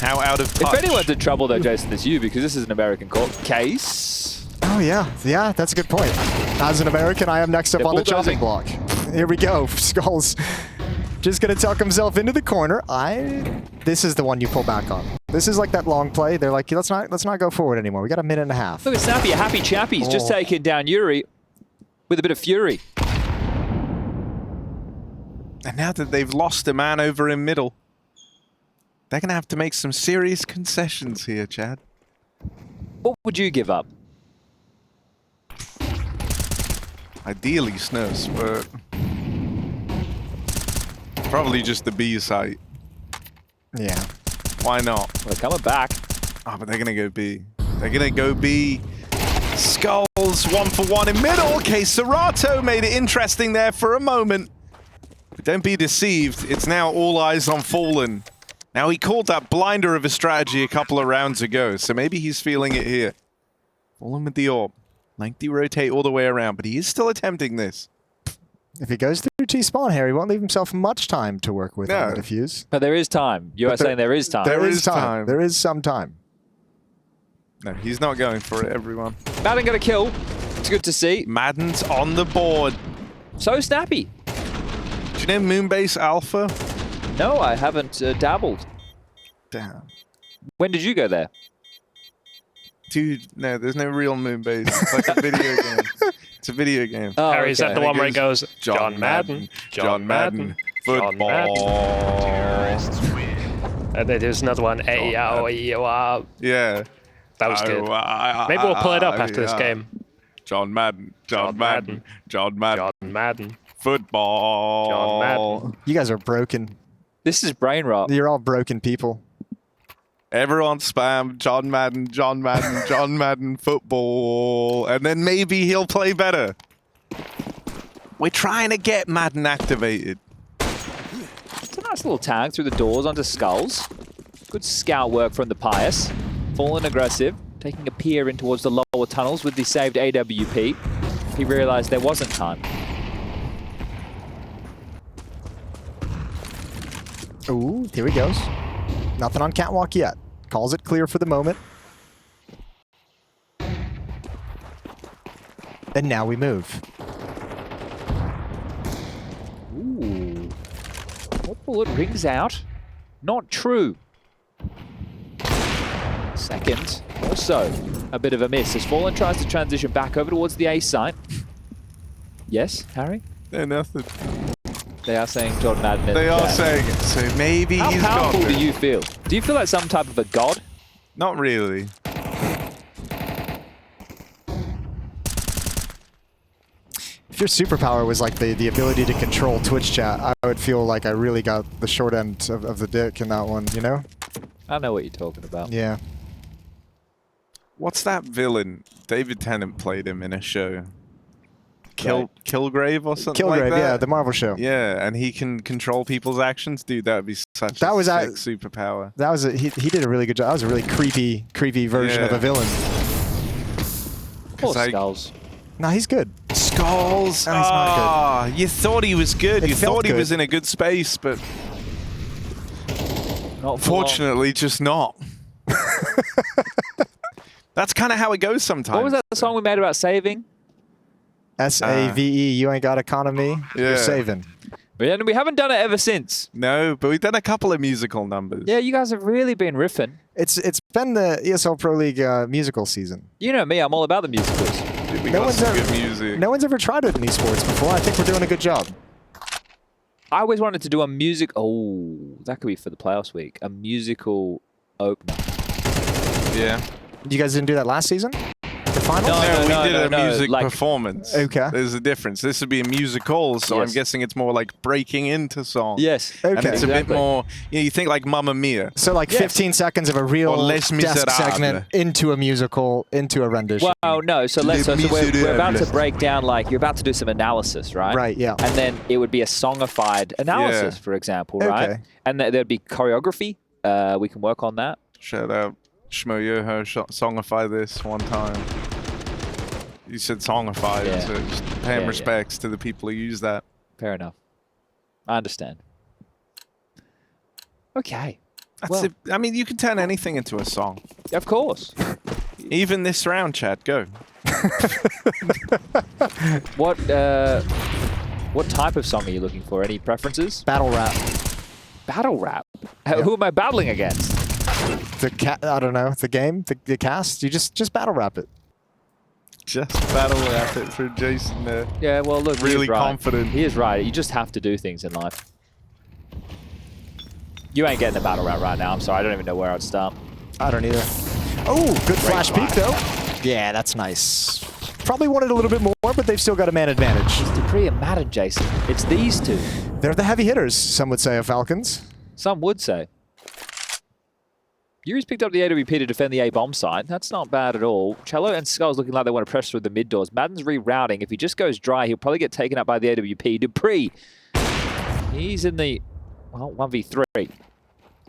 D: how out of touch.
J: If anyone's in trouble though, Jason, it's you, because this is an American court case.
C: Oh yeah, that's a good point. As an American, I am next up on the chopping block. Here we go. Skulls just gonna tuck himself into the corner. This is the one you pull back on. This is like that long play. They're like, let's not go forward anymore. We got a minute and a half.
J: Look at Snappy, a happy chappy. He's just taking down Yuri with a bit of fury.
D: And now that they've lost a man over in middle, they're gonna have to make some serious concessions here, Chad.
J: What would you give up?
D: Ideally Snus, but probably just the B site.
C: Yeah.
D: Why not?
J: They're coming back.
D: Oh, but they're gonna go B. They're gonna go B. Skulls 1-for-1 in middle. Okay, Serato made it interesting there for a moment. But don't be deceived. It's now all eyes on Fallen. Now he called that blinder of a strategy a couple of rounds ago, so maybe he's feeling it here. Fallen with the orb. Lengthy rotate all the way around, but he is still attempting this.
C: If he goes through T-spawn here, he won't leave himself much time to work with on the defuse.
J: But there is time. You are saying there is time.
C: There is time. There is some time.
D: No, he's not going for it, everyone.
J: Madden got a kill. It's good to see.
D: Madden's on the board.
J: So snappy.
D: Do you know Moonbase Alpha?
J: No, I haven't dabbled.
D: Damn.
J: When did you go there?
D: Dude, no, there's no real Moonbase. It's like a video game. It's a video game.
J: Oh,
H: Harry, is that the one where it goes,
D: John Madden, John Madden, football.
H: There's another one. Yeah. That was good. Maybe we'll pull it up after this game.
D: John Madden, John Madden, John Madden,
H: John Madden.
D: Football.
H: John Madden.
C: You guys are broken.
J: This is brain rot.
C: You're all broken people.
D: Everyone spam John Madden, John Madden, John Madden, football, and then maybe he'll play better. We're trying to get Madden activated.
J: It's a nice little tag through the doors onto Skulls. Good scout work from the Pious. Fallen aggressive, taking a peer in towards the lower tunnels with the saved AWP. He realized there wasn't time.
C: Ooh, here he goes. Nothing on catwalk yet. Calls it clear for the moment. And now we move.
J: Ooh. What bullet rings out? Not true. Second, also a bit of a miss as Fallen tries to transition back over towards the A site. Yes, Harry?
D: No, nothing.
J: They are saying Jordan Madden.
D: They are saying it, so maybe
J: How
D: he's got
J: powerful
D: it.
J: do you feel? Do you feel like some type of a god?
D: Not really.
C: If your superpower was like the ability to control Twitch chat, I would feel like I really got the short end of the dick in that one, you know?
J: I know what you're talking about.
C: Yeah.
D: What's that villain? David Tennant played him in a show. Kilgrave or something like
C: Kilgrave,
D: that?
C: yeah, the Marvel show.
D: Yeah, and he can control people's actions. Dude, that would be such
C: That
D: a
C: was
D: sick superpower.
C: That was he did a really good job. That was a really creepy version of a villain.
J: Poor Skulls.
C: No, he's good.
D: Skulls.
C: No, he's not
D: good. You thought he was good.
C: It
D: You
C: felt
D: thought he
C: good.
D: was in a good space, but
J: not
D: fortunately, just not. That's kind of how it goes sometimes.
J: What was that song we made about saving?
C: S-A-V-E, you ain't got economy, you're
D: Yeah.
C: saving.
J: We haven't done it ever since.
D: No, but we've done a couple of musical numbers.
J: Yeah, you guys have really been riffing.
C: It's been the ESL Pro League musical season.
J: You know me, I'm all about the musicals.
D: Dude, we
C: No
D: got
C: one's
D: some
C: ever-
D: good music.
C: No one's ever tried it in esports before. I think we're doing a good job.
J: I always wanted to do a music. Oh, that could be for the playoffs week. A musical opener.
D: Yeah.
C: You guys didn't do that last season? The finals?
D: No, we did a music
J: like-
D: performance.
C: Okay.
D: There's a difference. This would be a musical, so
J: Yes.
D: I'm guessing it's more like breaking into song.
J: Yes.
D: And
C: Okay.
D: it's a bit
J: Exactly.
D: more, you think like Mamma Mia.
C: So like
J: Yes.
C: 15 seconds of a real
D: Or Les
C: desk
D: Miserables.
C: segment into a musical, into a rendition.
J: Well, no. So let's. So we're about to break down. Like you're about to do some analysis, right?
C: Right, yeah.
J: And then it would be a songified analysis,
D: Yeah.
J: for example, right?
C: Okay.
J: And there'd be choreography. We can work on that.
D: Shout out Shmo Yoho, songify this one time. You said songify,
J: Yeah.
D: so just paying
J: Yeah,
D: respects to the people who use that.
J: Fair enough. I understand. Okay.
D: That's
J: Well-
D: it. I mean, you can turn anything into a song.
J: Of course.
D: Even this round, Chad. Go.
J: What type of song are you looking for? Any preferences?
C: Battle rap.
J: Battle rap. Who am I battling against?
C: I don't know. The game, the cast. You just battle rap it.
D: Just battle rap it for Jason there.
J: Yeah, well, look, he
D: Really
J: is right.
D: confident.
J: He is right. You just have to do things in life. You ain't getting a battle rap right now. I'm sorry. I don't even know where I'd start.
C: I don't either. Oh, good flash peek though. Yeah, that's nice. Probably wanted a little bit more, but they've still got a man advantage.
J: It's Dupree and Madden, Jason. It's these two.
C: They're the heavy hitters, some would say, of Falcons.
J: Some would say. Yuri's picked up the AWP to defend the A-bomb side. That's not bad at all. Cello and Skull's looking like they want to press through the mid doors. Madden's rerouting. If he just goes dry, he'll probably get taken up by the AWP. Dupree. He's in the, well, 1v3.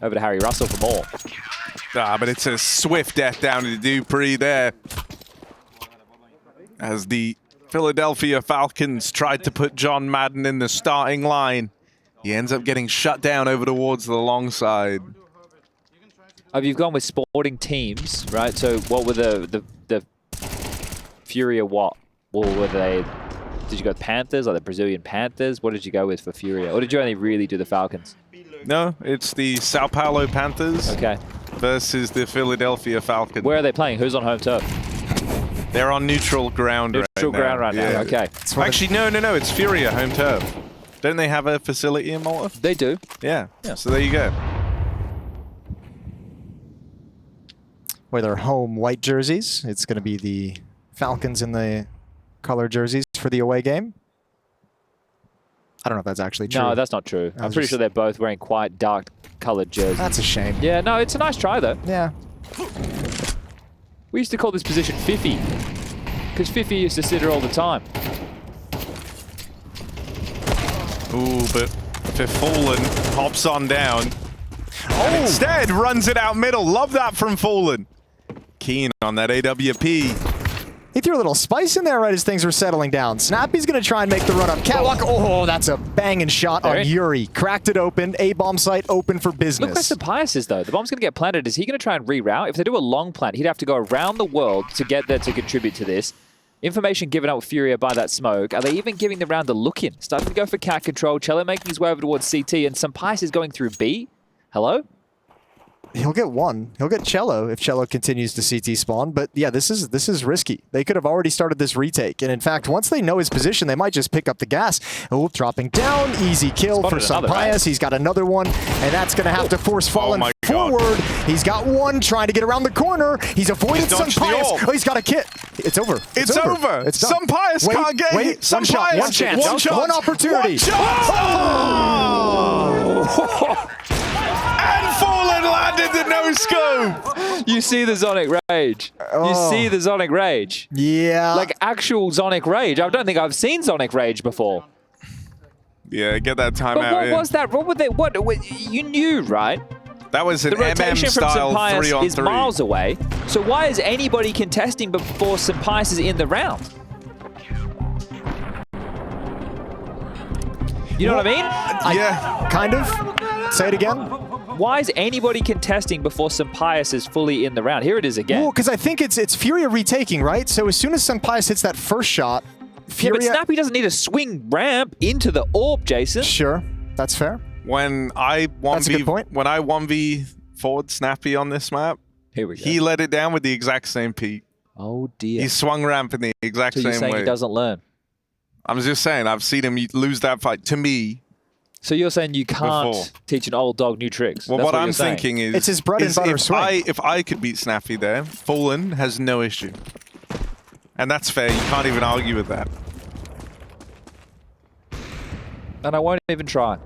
J: Over to Harry Russell for more.
D: But it's a swift death down to Dupree there. As the Philadelphia Falcons tried to put John Madden in the starting line. He ends up getting shut down over towards the long side.
J: You've gone with sporting teams, right? So what were the FURIA what? Or were they, did you go Panthers or the Brazilian Panthers? What did you go with for FURIA? Or did you only really do the Falcons?
D: No, it's the Sao Paulo Panthers versus the Philadelphia Falcons.
J: Where are they playing? Who's on home turf?
D: They're on neutral ground
J: Neutral ground right now,
D: Yeah.
J: okay.
D: Actually, no, it's FURIA home turf. Don't they have a facility in Malta?
J: They do.
D: Yeah, so there you go.
C: Where they're home white jerseys. It's going to be the Falcons in the color jerseys for the away game. I don't know if that's actually true.
J: No, that's not true. I'm pretty sure they're both wearing quite dark colored jerseys.
C: That's a shame.
J: Yeah, no, it's a nice try though.
C: Yeah.
J: We used to call this position Fifi. Because Fifi used to sit her all the time.
D: Ooh, but Fallen hops on down. And instead runs it out middle. Love that from Fallen. Keen on that AWP.
C: He threw a little spice in there right as things were settling down. Snappy's going to try and make the run up. Catwalk. Oh, that's a banging shot on Yuri. Cracked it open. A-bomb site open for business.
J: Look where Sapias is, though. The bomb's going to get planted. Is he going to try and reroute? If they do a long plant, he'd have to go around the world to get there to contribute to this. Information given out with FURIA by that smoke. Are they even giving the round a look in? Starting to go for cat control. Cello making his way over towards CT, and Sapias is going through B. Hello?
C: He'll get one. He'll get Cello if Cello continues to CT spawn. But yeah, this is risky. They could have already started this retake. And in fact, once they know his position, they might just pick up the gas. Oh, dropping down. Easy kill for Sampayas. He's got another one. And that's going to have to force Fallen forward. He's got one trying to get around the corner. He's avoided Sampayas. Oh, he's got a kit. It's over.
D: It's over.
C: It's done.
D: Sampayas can't get it.
C: One shot. One chance.
D: One shot.
C: One opportunity.
D: One shot. Oh! And Fallen landed the no-scope.
J: You see the Zonic rage. You see the Zonic rage.
C: Yeah.
J: Like actual Zonic rage. I don't think I've seen Zonic rage before.
D: Yeah, get that timeout.
J: But what was that? What were they? What you knew, right?
D: That was an
J: the rotation from
D: MM-style
J: Sampayas
D: 3-on-3.
J: is miles away. So why is anybody contesting before Sampayas is in the round? You know what I mean?
C: Yeah, kind of. Say it again.
J: Why is anybody contesting before Sampayas is fully in the round? Here it is again.
C: Well, because I think it's FURIA retaking, right? So as soon as Sampayas hits that first shot, FURIA...
J: Yeah, but Snappy doesn't need a swing ramp into the orb, Jason.
C: Sure, that's fair.
D: When I 1v forward Snappy on this map,
J: here we go.
D: He let it down with the exact same peak.
J: Oh dear.
D: He swung ramp in the exact
J: so
D: same
J: you're saying
D: way.
J: He doesn't learn?
D: I'm just saying, I've seen him lose that fight to me.
J: So you're saying you can't teach an old dog new tricks?
D: Well,
J: That's
D: what I'm
J: saying.
D: thinking is,
C: it's his bread and butter swing.
D: If I could beat Snappy there, Fallen has no issue. And that's fair, you can't even argue with that.
J: And I won't even try.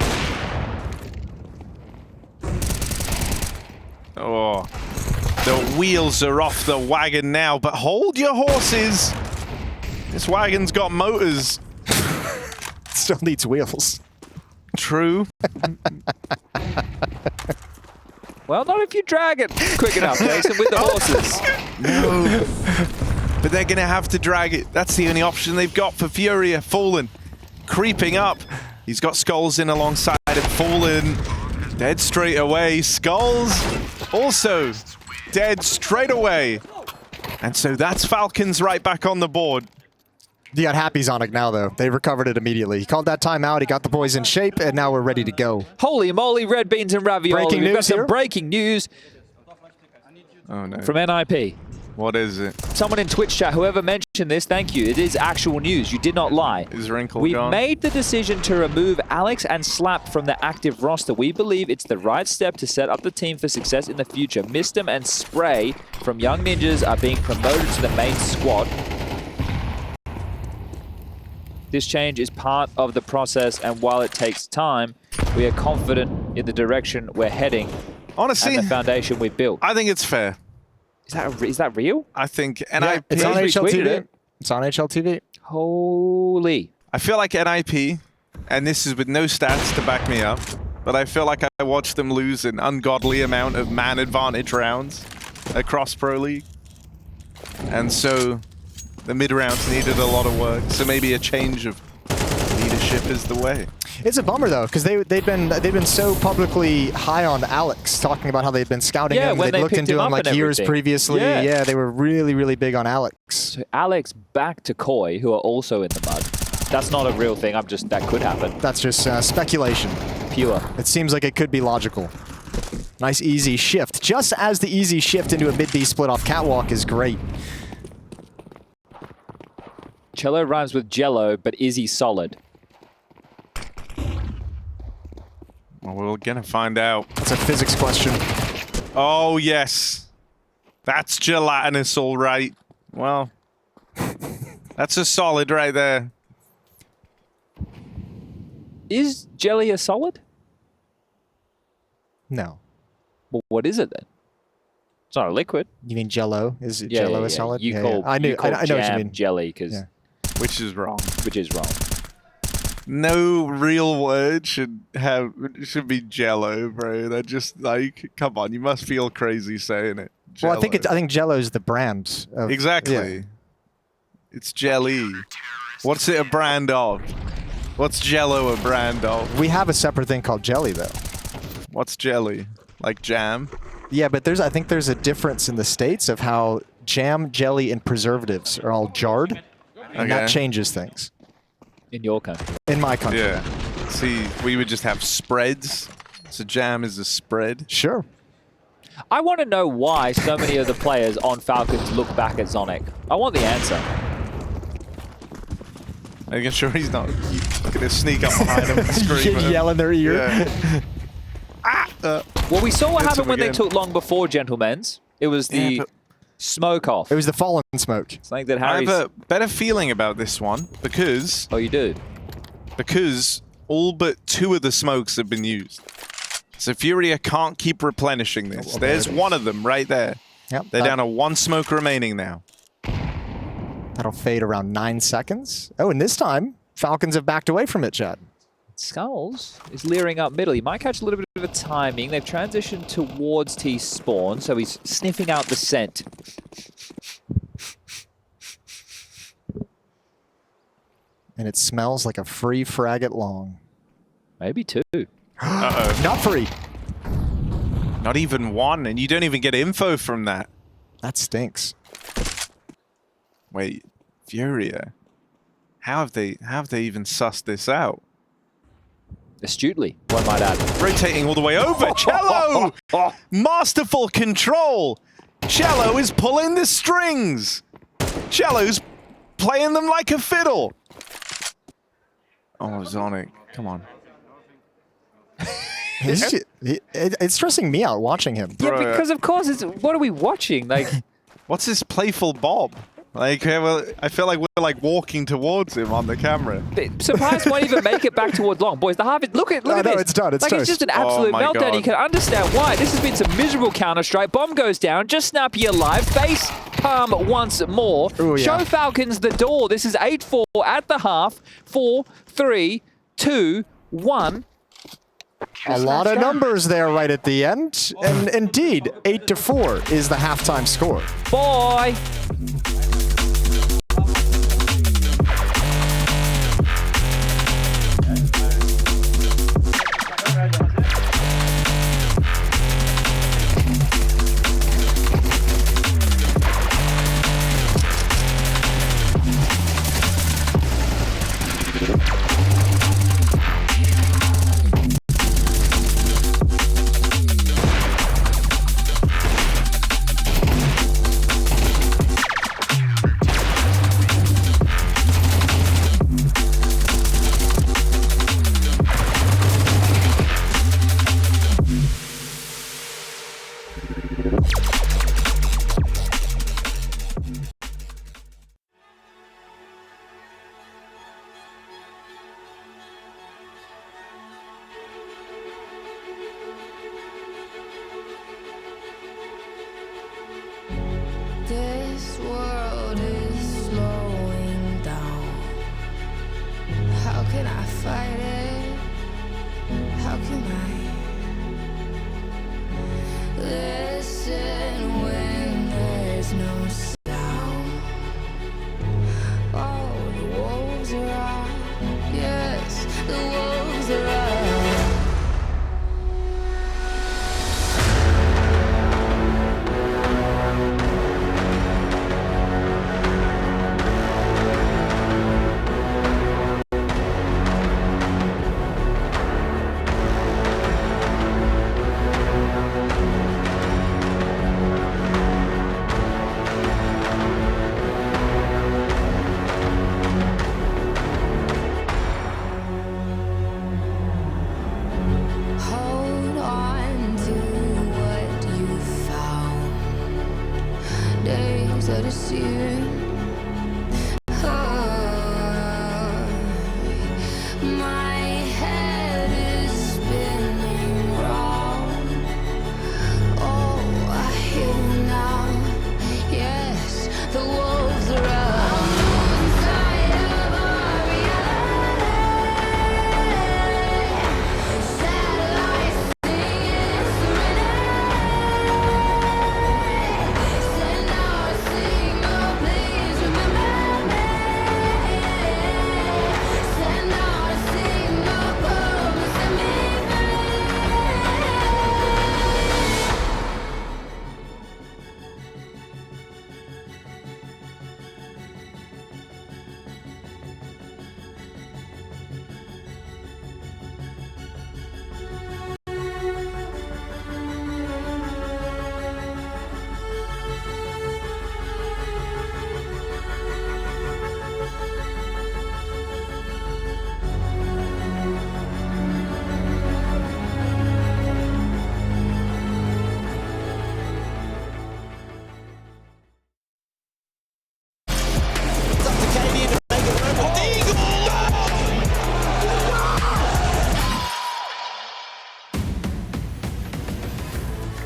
D: Oh, the wheels are off the wagon now, but hold your horses. This wagon's got motors.
C: Still needs wheels.
D: True.
J: Well, not if you drag it quick enough, Jason, with the horses.
D: No. But they're going to have to drag it. That's the only option they've got for FURIA. Fallen creeping up. He's got Skulls in alongside him. Fallen dead straight away. Skulls also dead straight away. And so that's Falcons right back on the board.
C: You got happy Zonic now, though. They recovered it immediately. He called that timeout. He got the boys in shape, and now we're ready to go.
J: Holy moly, red beans and ravioli.
C: Breaking
J: We've got
C: news
J: some
C: here?
J: breaking news
D: Oh no.
J: from NIP.
D: What is it?
J: Someone in Twitch chat, whoever mentioned this, thank you. It is actual news. You did not lie.
D: Is Wrinkle
J: We've
D: gone?
J: made the decision to remove Alex and Slap from the active roster. We believe it's the right step to set up the team for success in the future. Mistem and Spray from Young Ninjas are being promoted to the main squad. This change is part of the process, and while it takes time, we are confident in the direction we're heading.
D: Honestly,
J: and the foundation we've built.
D: I think it's fair.
J: Is that real?
D: I think
C: Yeah,
D: NIP.
C: it's on HLTV.
J: it.
C: It's on HLTV.
J: Holy.
D: I feel like NIP, and this is with no stats to back me up, but I feel like I watched them lose an ungodly amount of man advantage rounds across Pro League. And so the mid rounds needed a lot of work. So maybe a change of leadership is the way.
C: It's a bummer though, because they've been so publicly high on Alex, talking about how they'd been scouting him.
J: when
C: They'd
J: they
C: looked
J: picked
C: into
J: him
C: him
J: up
C: like
J: and
C: years
J: everything.
C: previously.
J: Yeah.
C: Yeah, they were really, really big on Alex.
J: So Alex back to Koi, who are also in the mud. That's not a real thing. That could happen.
C: That's just speculation.
J: Pure.
C: It seems like it could be logical. Nice easy shift. Just as the easy shift into a mid-B split off Catwalk is great.
J: Cello rhymes with Jello, but is he solid?
D: Well, we're gonna find out.
C: That's a physics question.
D: Oh, yes. That's gelatinous, all right. Well, that's a solid right there.
J: Is jelly a solid?
C: No.
J: Well, what is it then? It's not a liquid.
C: You mean Jello? Is Jello a solid?
J: You
C: Yeah,
J: call,
C: I know what you
J: jam
C: mean.
J: jelly, because
D: Which is wrong.
J: which is wrong.
D: No real word should be Jello, bro. That just like, come on, you must feel crazy saying it.
C: Well, I
D: Jell-O.
C: think Jello's the brand. Of,
D: Exactly.
C: yeah.
D: It's jelly. What's it a brand of? What's Jello a brand of?
C: We have a separate thing called jelly, though.
D: What's jelly? Like jam?
C: Yeah, but I think there's a difference in the States of how jam, jelly, and preservatives are all jarred, and that
D: Okay.
C: changes things.
J: In your country.
C: In my country.
D: Yeah. See, we would just have spreads. So jam is a spread.
C: Sure.
J: I want to know why so many of the players on Falcons look back at Zonic. I want the answer.
D: Making sure he's not going to sneak up behind him and scream at him.
C: Yell in their ear.
D: Yeah.
J: Well, we saw what
D: Hits
J: happened
D: him
J: when they
D: again.
J: took long before, gentlemen's. It was the
D: Yeah, but
J: smoke off.
C: It was the fallen smoke.
J: Something that
D: I
J: Harry's...
D: have a better feeling about this one because
J: Oh, you do?
D: Because all but 2 of the smokes have been used. So FURIA can't keep replenishing this. There's one of them right there.
C: Yep.
D: They're down to 1 smoke remaining now.
C: That'll fade around 9 seconds. Oh, and this time, Falcons have backed away from it, Chad.
J: Skulls is leering up middle. He might catch a little bit of a timing. They've transitioned towards T spawn, so he's sniffing out the scent.
C: And it smells like a free frag at long.
J: Maybe 2.
D: Uh-oh.
C: Not free.
D: Not even 1, and you don't even get info from that.
C: That stinks.
D: Wait, FURIA? How have they even sussed this out?
J: Astutely, one might add.
D: Rotating all the way over. Cello! Masterful control. Cello is pulling the strings. Cello's playing them like a fiddle. Oh, Zonic, come on.
C: It's stressing me out watching him.
J: Yeah, because of course, it's what are we watching? Like,
D: What's this playful bob? Like, well, I feel like we're like walking towards him on the camera.
J: surprise won't even make it back towards long. Boys, the half is, look at this.
C: It's done. It's
J: like,
C: toast.
J: it's just an absolute
D: my
J: meltdown.
D: God.
J: You can understand why. This has been some miserable Counter-Strike. Bomb goes down. Just snap you alive. Face palm once more.
C: Ooh, yeah.
J: Show Falcons the door. This is 8-4 at the half. 4, 3, 2, 1.
C: A lot of numbers there right at the end. And indeed, 8-4 is the halftime score.
J: Boy.
K: This world is slowing down. How can I fight it? How can I listen when there's no sound? Oh, the wolves are out. Yes, the wolves are out. Hold on to what you found. Days are deceiving. My head is spinning round. Oh, I hear you now. Yes, the wolves are out. Inside of our reality. Satellites singing serenade. Send out a signal, please.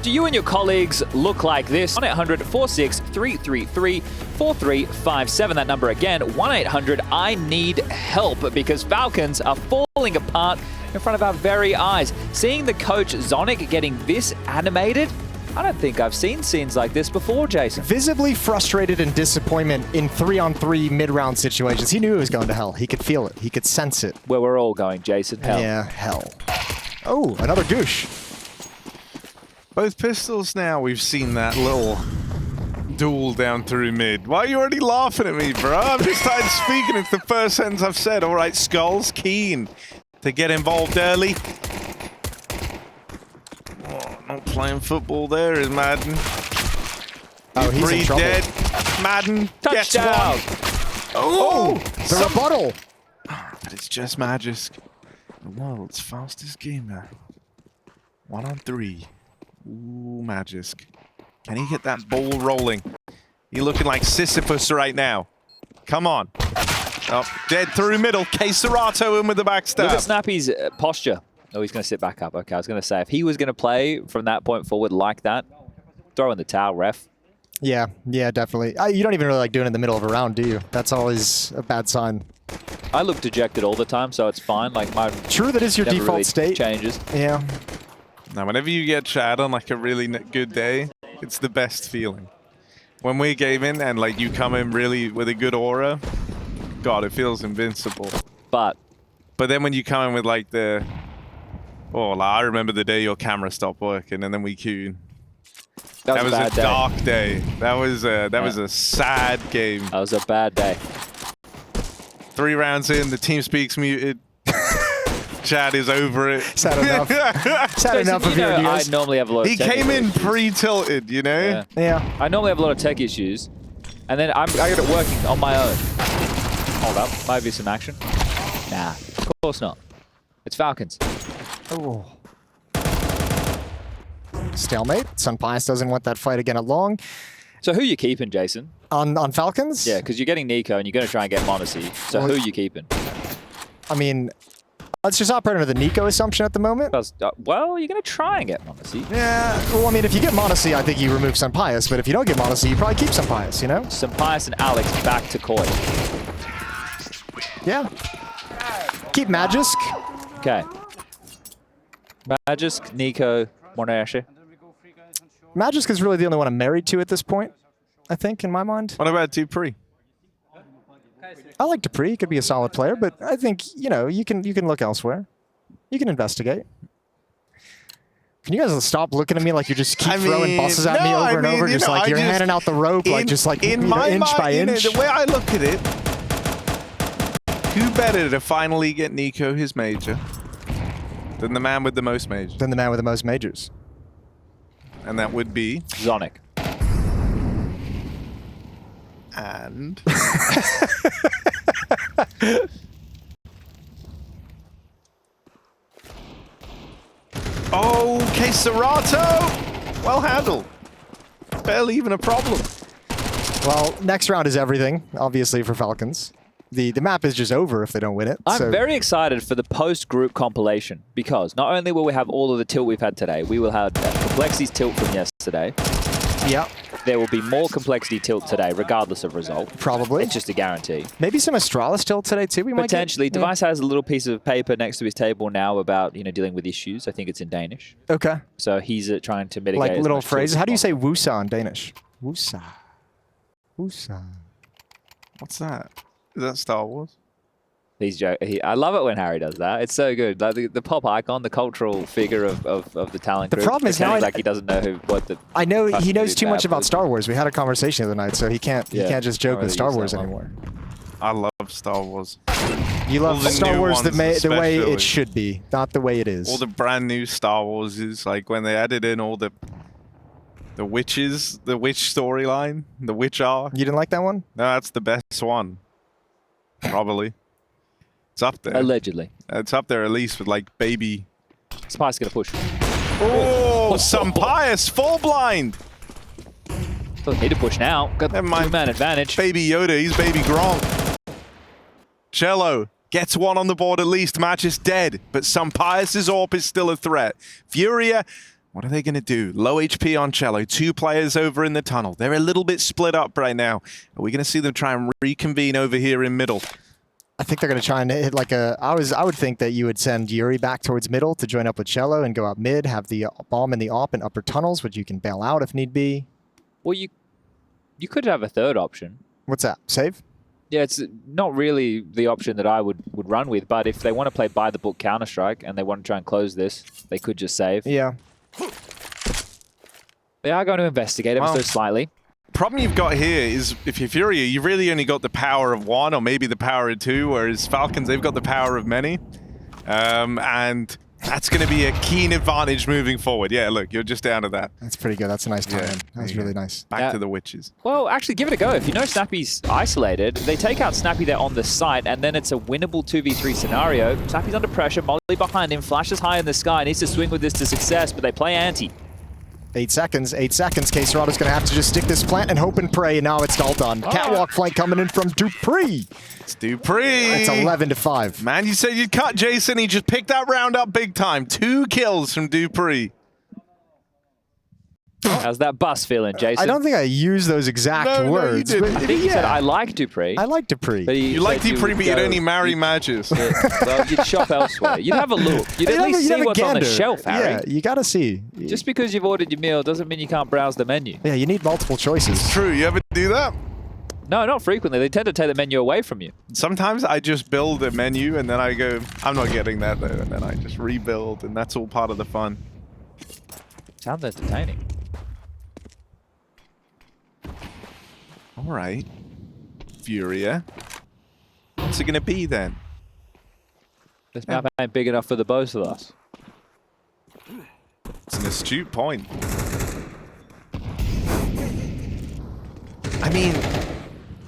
J: Do you and your colleagues look like this? 1-800-46-333-4357. That number again, 1-800-I-NEED-HELP, because Falcons are falling apart in front of our very eyes. Seeing the coach Zonic getting this animated, I don't think I've seen scenes like this before, Jason.
C: Visibly frustrated and disappointment in 3-on-3 mid-round situations. He knew it was going to hell. He could feel it. He could sense it.
J: Where we're all going, Jason. Hell.
C: Yeah, hell. Oh, another douche.
D: Both pistols now, we've seen that little duel down through mid. Why are you already laughing at me, bro? I've just started speaking. It's the first sentence I've said. All right, Skull's keen to get involved early. Oh, not playing football there is Madden.
C: Oh, he's in trouble.
D: Dead. Madden gets
J: Touchdown.
D: one. Oh,
C: the rebuttal.
D: But it's just Magisk, the world's fastest gamer. 1-on-3. Ooh, Magisk. Can he get that ball rolling? You're looking like Sisyphus right now. Come on. Oh, dead through middle. K-Serato in with the backstab.
J: Look at Snappy's posture. Oh, he's going to sit back up. Okay, I was going to say, if he was going to play from that point forward like that, throw in the towel, ref.
C: Yeah, definitely. You don't even really like doing it in the middle of a round, do you? That's always a bad sign.
J: I look dejected all the time, so it's fine. Like my
C: True, that is your default
J: really
C: state.
J: Changes.
C: Yeah.
D: Now, whenever you get Chad on like a really good day, it's the best feeling. When we're gaming and like you come in really with a good aura, God, it feels invincible.
J: But
D: then when you come in with like the, I remember the day your camera stopped working and then we queued. That was a dark day. That was a sad game.
J: That was a bad day.
D: 3 rounds in, the TeamSpeak's muted. Chad is over it.
C: Sad enough. Sad enough of your news.
J: I normally have a lot of
D: He
J: tech
D: came in
J: issues.
D: pre-tilted, you know?
C: Yeah.
J: I normally have a lot of tech issues, and then I get it working on my own. Hold up. Might be some action. Nah, of course not. It's Falcons.
C: Oh. Stalemate. Sunpias doesn't want that fight again at long.
J: So who you keeping, Jason?
C: On Falcons?
J: Yeah, because you're getting Nico and you're going to try and get Monacy. So who you keeping?
C: I mean, let's just operate under the Nico assumption at the moment.
J: Well, you're going to try and get Monacy.
C: Yeah. Well, I mean, if you get Monacy, I think you remove Sunpias. But if you don't get Monacy, you probably keep Sunpias, you know?
J: Sunpias and Alex back to Koi.
C: Yeah. Keep Magisk.
J: Okay. Magisk, Nico, Monashi.
C: Magisk is really the only one I'm married to at this point, I think, in my mind.
D: What about Dupree?
C: I like Dupree. He could be a solid player, but I think, you know, you can look elsewhere. You can investigate. Can you guys stop looking at me like you just keep throwing buses at me over and over, just like you're handing out the rope, like just like
D: in my
C: inch
D: mind,
C: by inch?
D: The way I look at it, who better to finally get Nico his major than the man with the most majors?
C: Than the man with the most majors.
D: And that would be
J: Zonic.
D: And okay, Serato! Well handled. Barely even a problem.
C: Well, next round is everything, obviously, for Falcons. The map is just over if they don't win it.
J: I'm very excited for the post-group compilation because not only will we have all of the tilt we've had today, we will have Complexity's tilt from yesterday.
C: Yeah.
J: There will be more Complexity tilt today, regardless of result.
C: Probably.
J: It's just a guarantee.
C: Maybe some Astralis tilt today, too. We might
J: Potentially. Device has a little piece of paper next to his table now about, you know, dealing with issues. I think it's in Danish.
C: Okay.
J: So he's trying to mitigate.
C: Like little phrases. How do you say Wusa in Danish? Wusa. Wusa.
D: What's that? Is that Star Wars?
J: He's joking. I love it when Harry does that. It's so good. Like the pop icon, the cultural figure of the talent group.
C: The problem is now
J: like he doesn't know what the.
C: I know he knows too much about Star Wars. We had a conversation the other night, so he can't just joke with Star Wars anymore.
D: I love Star Wars.
C: You love Star Wars the way it should be, not the way it is.
D: All the brand new Star Wars is like when they added in all the witches, the witch storyline, the witch arc.
C: You didn't like that one?
D: No, that's the best one. Probably. It's up there.
J: Allegedly.
D: It's up there at least with like baby.
J: Spike's gonna push.
D: Oh, Sunpias full blind.
J: Doesn't need to push now. Got the man advantage.
D: Baby Yoda, he's baby Gronk. Cello gets one on the board at least. Match is dead, but Sunpias' AWP is still a threat. FURIA, What are they going to do? Low HP on Cello. 2 players over in the tunnel. They're a little bit split up right now. Are we going to see them try and reconvene over here in middle?
C: I think they're going to try and hit like a... I would think that you would send Yuri back towards middle to join up with Cello and go out mid, have the bomb in the op and upper tunnels, which you can bail out if need be.
J: Well, you could have a third option.
C: What's that? Save?
J: Yeah, it's not really the option that I would run with, but if they want to play by the book Counter-Strike and they want to try and close this, they could just save.
C: Yeah.
J: They are going to investigate ever so slightly.
D: Problem you've got here is if you're FURIA, you've really only got the power of 1 or maybe the power of 2, whereas Falcons, they've got the power of many. And that's going to be a keen advantage moving forward. Yeah, look, you're just down to that.
C: That's pretty good. That's a nice time. That's really nice.
D: Back to the witches.
J: Well, actually, give it a go. If you know Snappy's isolated, they take out Snappy there on the site, and then it's a winnable 2v3 scenario. Snappy's under pressure. Molly behind him. Flashes high in the sky. Needs to swing with this to success, but they play anti.
C: 8 seconds. 8 seconds. K-Serato's going to have to just stick this plant and hope and pray, and now it's all done. Catwalk flank coming in from Dupree.
D: It's Dupree.
C: It's 11-5.
D: Man, you said you'd cut Jason. He just picked that round up big time. 2 kills from Dupree.
J: How's that bus feeling, Jason?
C: I don't think I used those exact words.
D: No, you
C: but
J: I think you said, I like Dupree.
C: I like Dupree.
J: But
D: You like Dupree, but you'd only marry matches.
J: Well, you'd shop elsewhere. You'd have a look. You'd at least see what's on the shelf, Harry.
C: Yeah, you gotta see.
J: Just because you've ordered your meal doesn't mean you can't browse the menu.
C: Yeah, you need multiple choices.
D: True. You ever do that?
J: No, not frequently. They tend to take the menu away from you.
D: Sometimes I just build a menu and then I go, I'm not getting that though, and then I just rebuild, and that's all part of the fun.
J: Sounds entertaining.
D: All right, FURIA. What's it gonna be then?
J: This map ain't big enough for the both of us.
D: It's an astute point. I mean,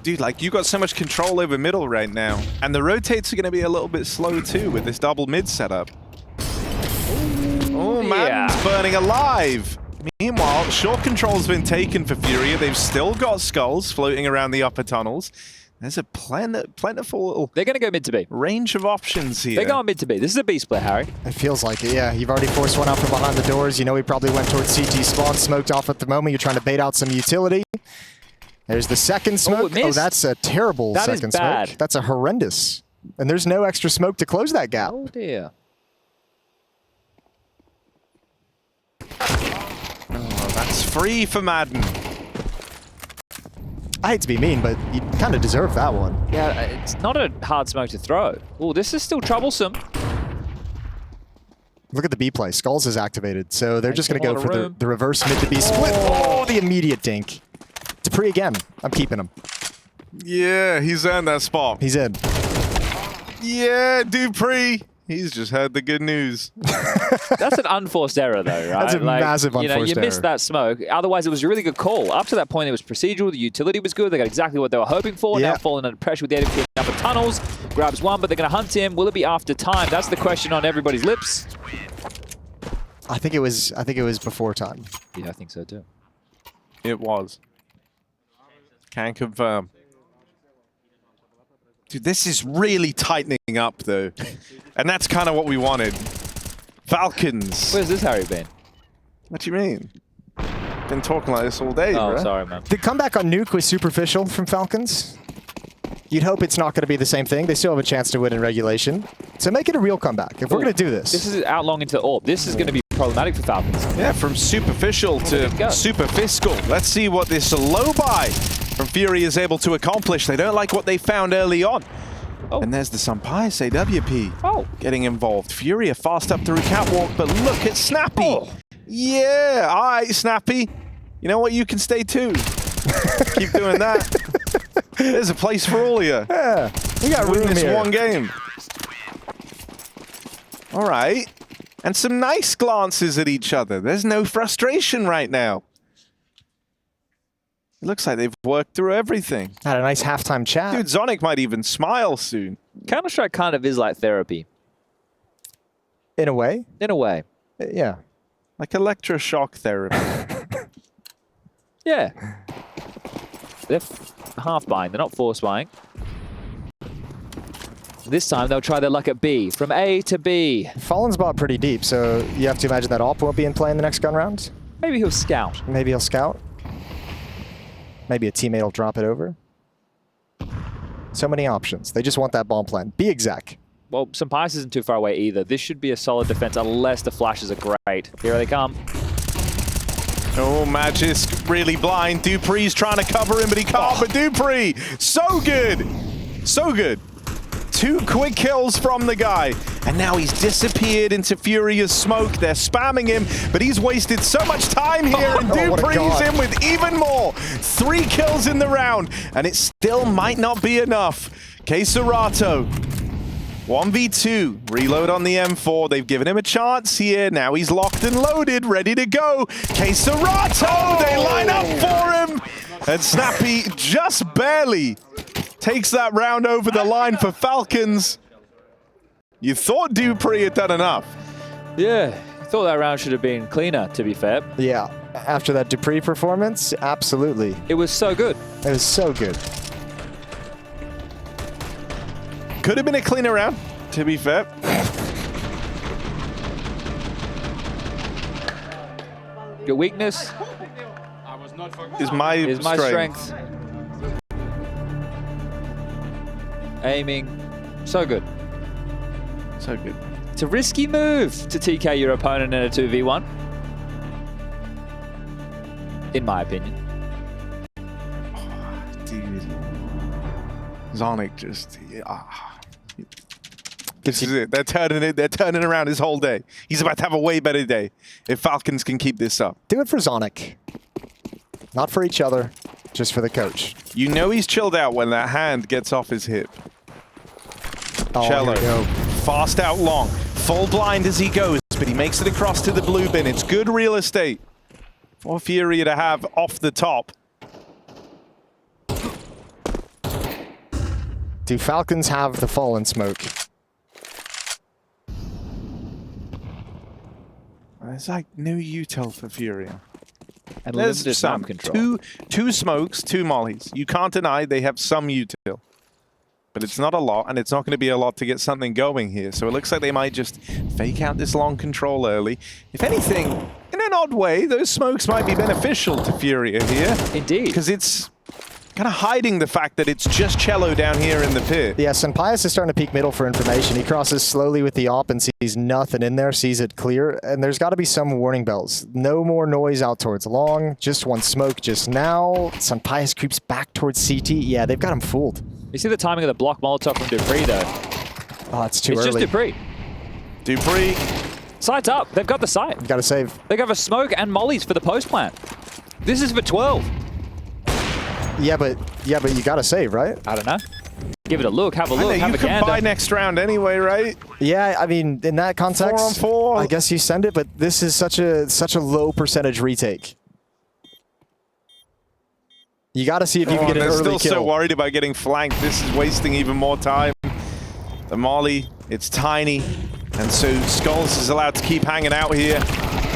D: dude, like, you got so much control over middle right now, and the rotates are gonna be a little bit slow too with this double mid setup. Oh, man's burning alive. Meanwhile, short control's been taken for FURIA. They've still got skulls floating around the upper tunnels. There's a plentiful
J: They're going to go mid to B.
D: Range of options here.
J: They're going mid to B. This is a B split, Harry.
C: It feels like it, yeah. You've already forced one out from behind the doors. You know he probably went towards CT spawn, smoked off at the moment. You're trying to bait out some utility. There's the second smoke. Oh, that's a terrible second smoke. That's a horrendous. And there's no extra smoke to close that gap.
J: Oh, dear.
D: That's free for Madden.
C: I hate to be mean, but you kind of deserve that one.
J: Yeah, it's not a hard smoke to throw. Oh, this is still troublesome.
C: Look at the B play. Skulls is activated, so they're just going to go for the reverse mid to B split. Oh, the immediate dink. Dupree again. I'm keeping him.
D: Yeah, he's earned that spot.
C: He's in.
D: Yeah, Dupree. He's just heard the good news.
J: That's an unforced error, though, right?
C: That's a massive unforced error.
J: You missed that smoke. Otherwise, it was a really good call. Up to that point, it was procedural. The utility was good. They got exactly what they were hoping for. Now falling under pressure with the AWP upper tunnels. Grabs one, but they're going to hunt him. Will it be after time? That's the question on everybody's lips.
C: I think it was before time.
J: Yeah, I think so too.
D: It was. Can confirm. Dude, this is really tightening up, though. And that's kind of what we wanted. Falcons.
J: Where's this Harry been?
D: What do you mean? Been talking like this all day,
J: Oh,
D: bro.
J: sorry, man.
C: The comeback on Nuke was superficial from Falcons. You'd hope it's not going to be the same thing. They still have a chance to win in regulation. So make it a real comeback if we're going to do this.
J: This is out long into AWP. This is going to be problematic for Falcons.
D: Yeah, from superficial to super fiscal. Let's see what this low buy from FURIA is able to accomplish. They don't like what they found early on. Oh. And there's the Sunpius AWP getting involved. FURIA fast up through catwalk, but look at Snappy. Oh. Yeah, all right, Snappy. You know what? You can stay too. Keep doing that. There's a place for all of you.
C: Yeah, we got room
D: in this
C: here.
D: one game. All right. And some nice glances at each other. There's no frustration right now. It looks like they've worked through everything.
C: Had a nice halftime chat.
D: Dude, Zonic might even smile soon.
J: Counter-Strike kind of is like therapy.
C: In a way?
J: In a way.
C: Yeah.
D: Like electroshock therapy.
J: Yeah. They're half buying. They're not force buying. This time they'll try their luck at B, from A to B.
C: Fallen's bought pretty deep, so you have to imagine that AWP won't be in play in the next gun round.
J: Maybe he'll scout.
C: Maybe he'll scout. Maybe a teammate will drop it over. So many options. They just want that bomb plan. Be exact.
J: Well, Sampaius isn't too far away either. This should be a solid defense unless the flashes are great. Here they come.
D: Oh, Magisk really blind. Dupree's trying to cover him, but he can't. But Dupree, so good. So good. 2 quick kills from the guy. And now he's disappeared into FURIA's smoke. They're spamming him, but he's wasted so much time here, and Dupree's in with even more. 3 kills in the round, and it still might not be enough. Keserato, 1v2, reload on the M4. They've given him a chance here. Now he's locked and loaded, ready to go. Keserato, they line up for him. And Snappy just barely takes that round over the line for Falcons. You thought Dupree had done enough.
J: Yeah, thought that round should have been cleaner, to be fair.
C: Yeah, after that Dupree performance, absolutely.
J: It was so good.
C: It was so good.
D: Could have been a cleaner round, to be fair.
J: Your weakness
D: is my
J: strength. Aiming, so good.
D: So good.
J: It's a risky move to TK your opponent in a 2v1. In my opinion.
D: Oh, dude. Zonic just... This is it. They're turning around his whole day. He's about to have a way better day if Falcons can keep this up.
C: Do it for Zonic. Not for each other, just for the coach.
D: You know he's chilled out when that hand gets off his hip.
C: Oh,
D: Cello,
C: here we go.
D: fast out long, full blind as he goes, but he makes it across to the blue bin. It's good real estate for FURIA to have off the top.
C: Do Falcons have the Fallen smoke?
D: There's like no util for FURIA.
J: And
D: There's
J: limited
D: some.
J: bomb control.
D: Two smokes, 2 mollies. You can't deny they have some util. But it's not a lot, and it's not going to be a lot to get something going here. So it looks like they might just fake out this long control early. If anything, in an odd way, those smokes might be beneficial to FURIA here.
J: Indeed.
D: Because it's kind of hiding the fact that it's just Cello down here in the pit.
C: Yeah, Sampaius is starting to peek middle for information. He crosses slowly with the AWP and sees nothing in there, sees it clear, and there's got to be some warning bells. No more noise out towards long, just one smoke just now. Sampaius creeps back towards CT. Yeah, they've got him fooled.
J: You see the timing of the block Molotov from Dupree, though.
C: Oh, it's too early.
J: It's just Dupree.
D: Dupree.
J: Sight's up. They've got the sight.
C: Got to save.
J: They have a smoke and mollies for the post plant. This is for 12.
C: Yeah, but you got to save, right?
J: I don't know. Give it a look. Have a look. Have a gander.
D: You can buy next round anyway, right?
C: Yeah, I mean, in that context,
D: 4-on-4.
C: I guess you send it, but this is such a low percentage retake. You got to see if you can get an early kill.
D: They're still so worried about getting flanked. This is wasting even more time. The molly, it's tiny. And so Skulls is allowed to keep hanging out here.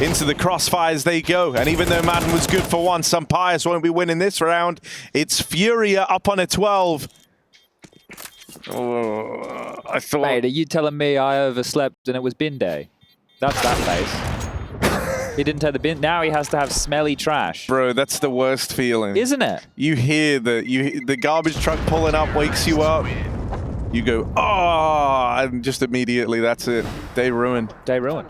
D: Into the crossfires they go. And even though Madden was good for one, Sampaius won't be winning this round. It's FURIA up on a 12. Oh, I thought...
J: Mate, are you telling me I overslept and it was bin day? That's that face. He didn't take the bin. Now he has to have smelly trash.
D: Bro, that's the worst feeling.
J: Isn't it?
D: You hear the garbage truck pulling up wakes you up. You go, oh, and just immediately, that's it. Day ruined.
J: Day ruined.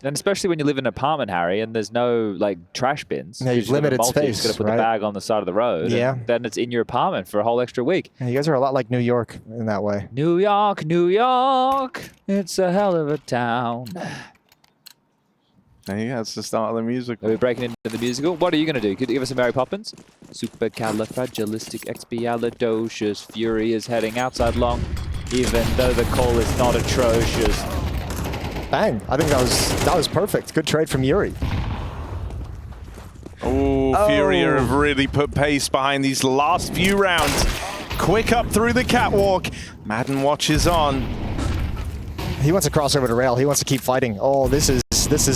J: And especially when you live in an apartment, Harry, and there's no like trash bins.
C: Yeah, you've limited space.
J: You've got to put the bag on the side of the road.
C: Yeah.
J: Then it's in your apartment for a whole extra week.
C: Yeah, you guys are a lot like New York in that way.
J: New York, New York. It's a hell of a town.
D: Yeah, it's the start of the musical.
J: Are we breaking into the musical? What are you going to do? Could you give us some Mary Poppins? Supercalifragilisticexpialidocious. FURIA is heading outside long, even though the call is not atrocious.
C: Bang. I think that was perfect. Good trade from Yuri.
D: Oh, FURIA have really put pace behind these last few rounds. Quick up through the catwalk. Madden watches on.
C: He wants to cross over to rail. He wants to keep fighting. Oh, this is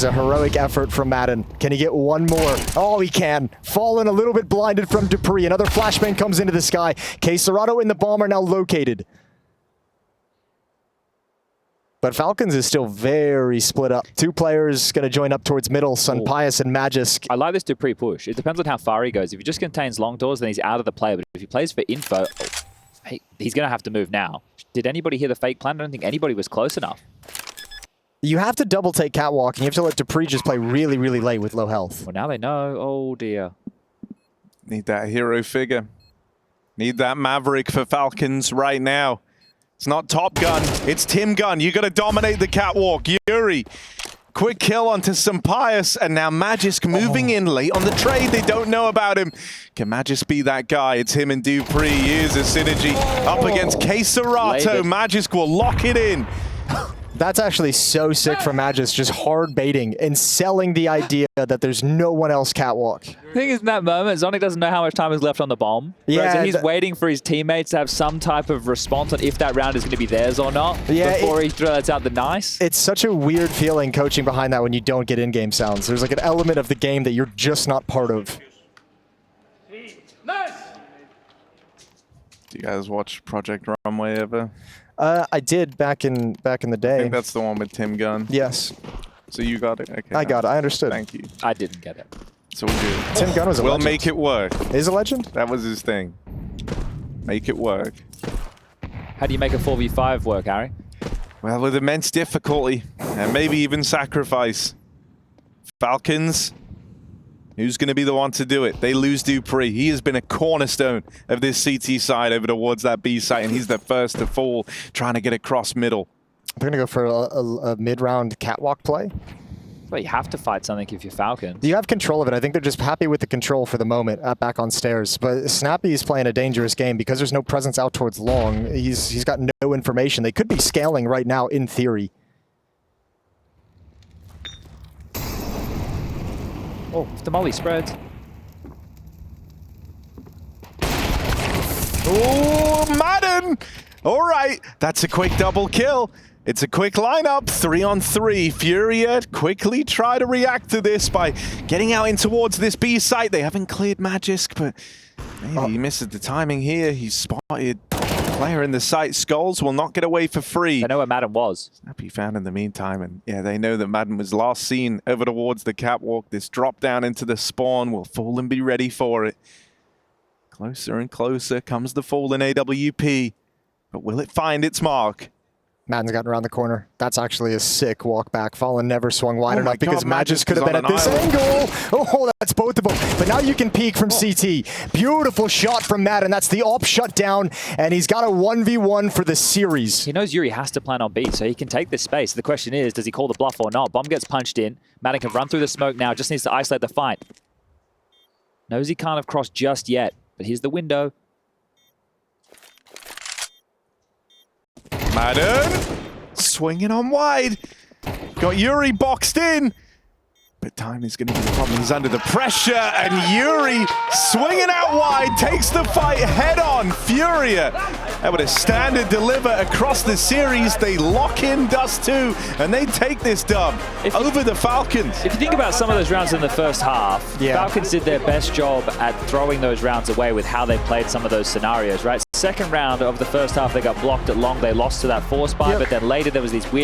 C: a heroic effort from Madden. Can he get one more? Oh, he can. Fallen a little bit blinded from Dupree. Another flashbang comes into the sky. Keserato and the bomb are now located. But Falcons is still very split up. 2 players going to join up towards middle, Sunpius and Magisk.
J: I like this to pre-push. It depends on how far he goes. If he just contains long doors, then he's out of the play. But if he plays for info, he's going to have to move now. Did anybody hear the fake plan? I don't think anybody was close enough.
C: You have to double take catwalk, and you have to let Dupree just play really, really late with low health.
J: Well, now they know. Oh, dear.
D: Need that hero figure. Need that Maverick for Falcons right now. It's not Top Gun, it's Tim Gun. You got to dominate the catwalk. Yuri, quick kill onto Sunpius, and now Magisk moving in late on the trade. They don't know about him. Can Magisk be that guy? It's him and Dupree. Here's a synergy up against K-Serato. Magisk will lock it in.
C: That's actually so sick from Magisk, just hard baiting and selling the idea that there's no one else catwalk.
J: The thing is, in that moment, Zonic doesn't know how much time is left on the bomb.
C: Yeah,
J: so he's waiting for his teammates to have some type of response on if that round is going to be theirs or not before he throws out the nice.
C: It's such a weird feeling coaching behind that when you don't get in-game sounds. There's like an element of the game that you're just not part of.
D: Do you guys watch Project Runway ever?
C: I did back in the day.
D: I think that's the one with Tim Gunn.
C: Yes.
D: So you got it? Okay.
C: I got it. I understood.
D: Thank you.
J: I didn't get it.
D: So we do.
C: Tim Gunn was a legend.
D: We'll make it work.
C: Is a legend?
D: That was his thing. Make it work.
J: How do you make a 4v5 work, Harry?
D: Well, with immense difficulty and maybe even sacrifice. Falcons, who's going to be the one to do it? They lose Dupree. He has been a cornerstone of this CT side over towards that B site, and he's the first to fall, trying to get across middle.
C: They're going to go for a mid-round catwalk play.
J: Well, you have to fight something if you're Falcons.
C: You have control of it. I think they're just happy with the control for the moment back on stairs. But Snappy is playing a dangerous game because there's no presence out towards long. He's got no information. They could be scaling right now in theory.
J: Oh, if the molly spreads.
D: Oh, Madden! All right, that's a quick double kill. It's a quick lineup, 3-on-3. FURIA quickly try to react to this by getting out in towards this B site. They haven't cleared Magisk, but maybe he misses the timing here. He's spotted player in the site. Skulls will not get away for free.
J: I know where Madden was.
D: Snappy found in the meantime, and yeah, they know that Madden was last seen over towards the catwalk. This drop down into the spawn will fall and be ready for it. Closer and closer comes the fall in AWP, but will it find its mark?
C: Madden's gotten around the corner. That's actually a sick walk back. Fallen never swung wide enough because
D: God,
C: Magisk could have been at this angle. Oh, that's both of them. But now you can peek from CT. Beautiful shot from Madden. That's the op shutdown, and he's got a 1v1 for the series.
J: He knows Yuri has to plan on B, so he can take this space. The question is, does he call the bluff or not? Bomb gets punched in. Madden can run through the smoke now, just needs to isolate the fight. Knows he can't have crossed just yet, but here's the window.
D: Madden swinging on wide. Got Yuri boxed in. But time is going to be the problem. He's under the pressure, and Yuri swinging out wide takes the fight head on. FURIA able to stand and deliver across the series. They lock in Dust2, and they take this dub over the Falcons.
J: If you think about some of those rounds in the first half, Falcons did their best job at throwing those rounds away with how they played some of those scenarios, right? Second round of the first half, they got blocked at long. They lost to that force buy, but then later there was these weird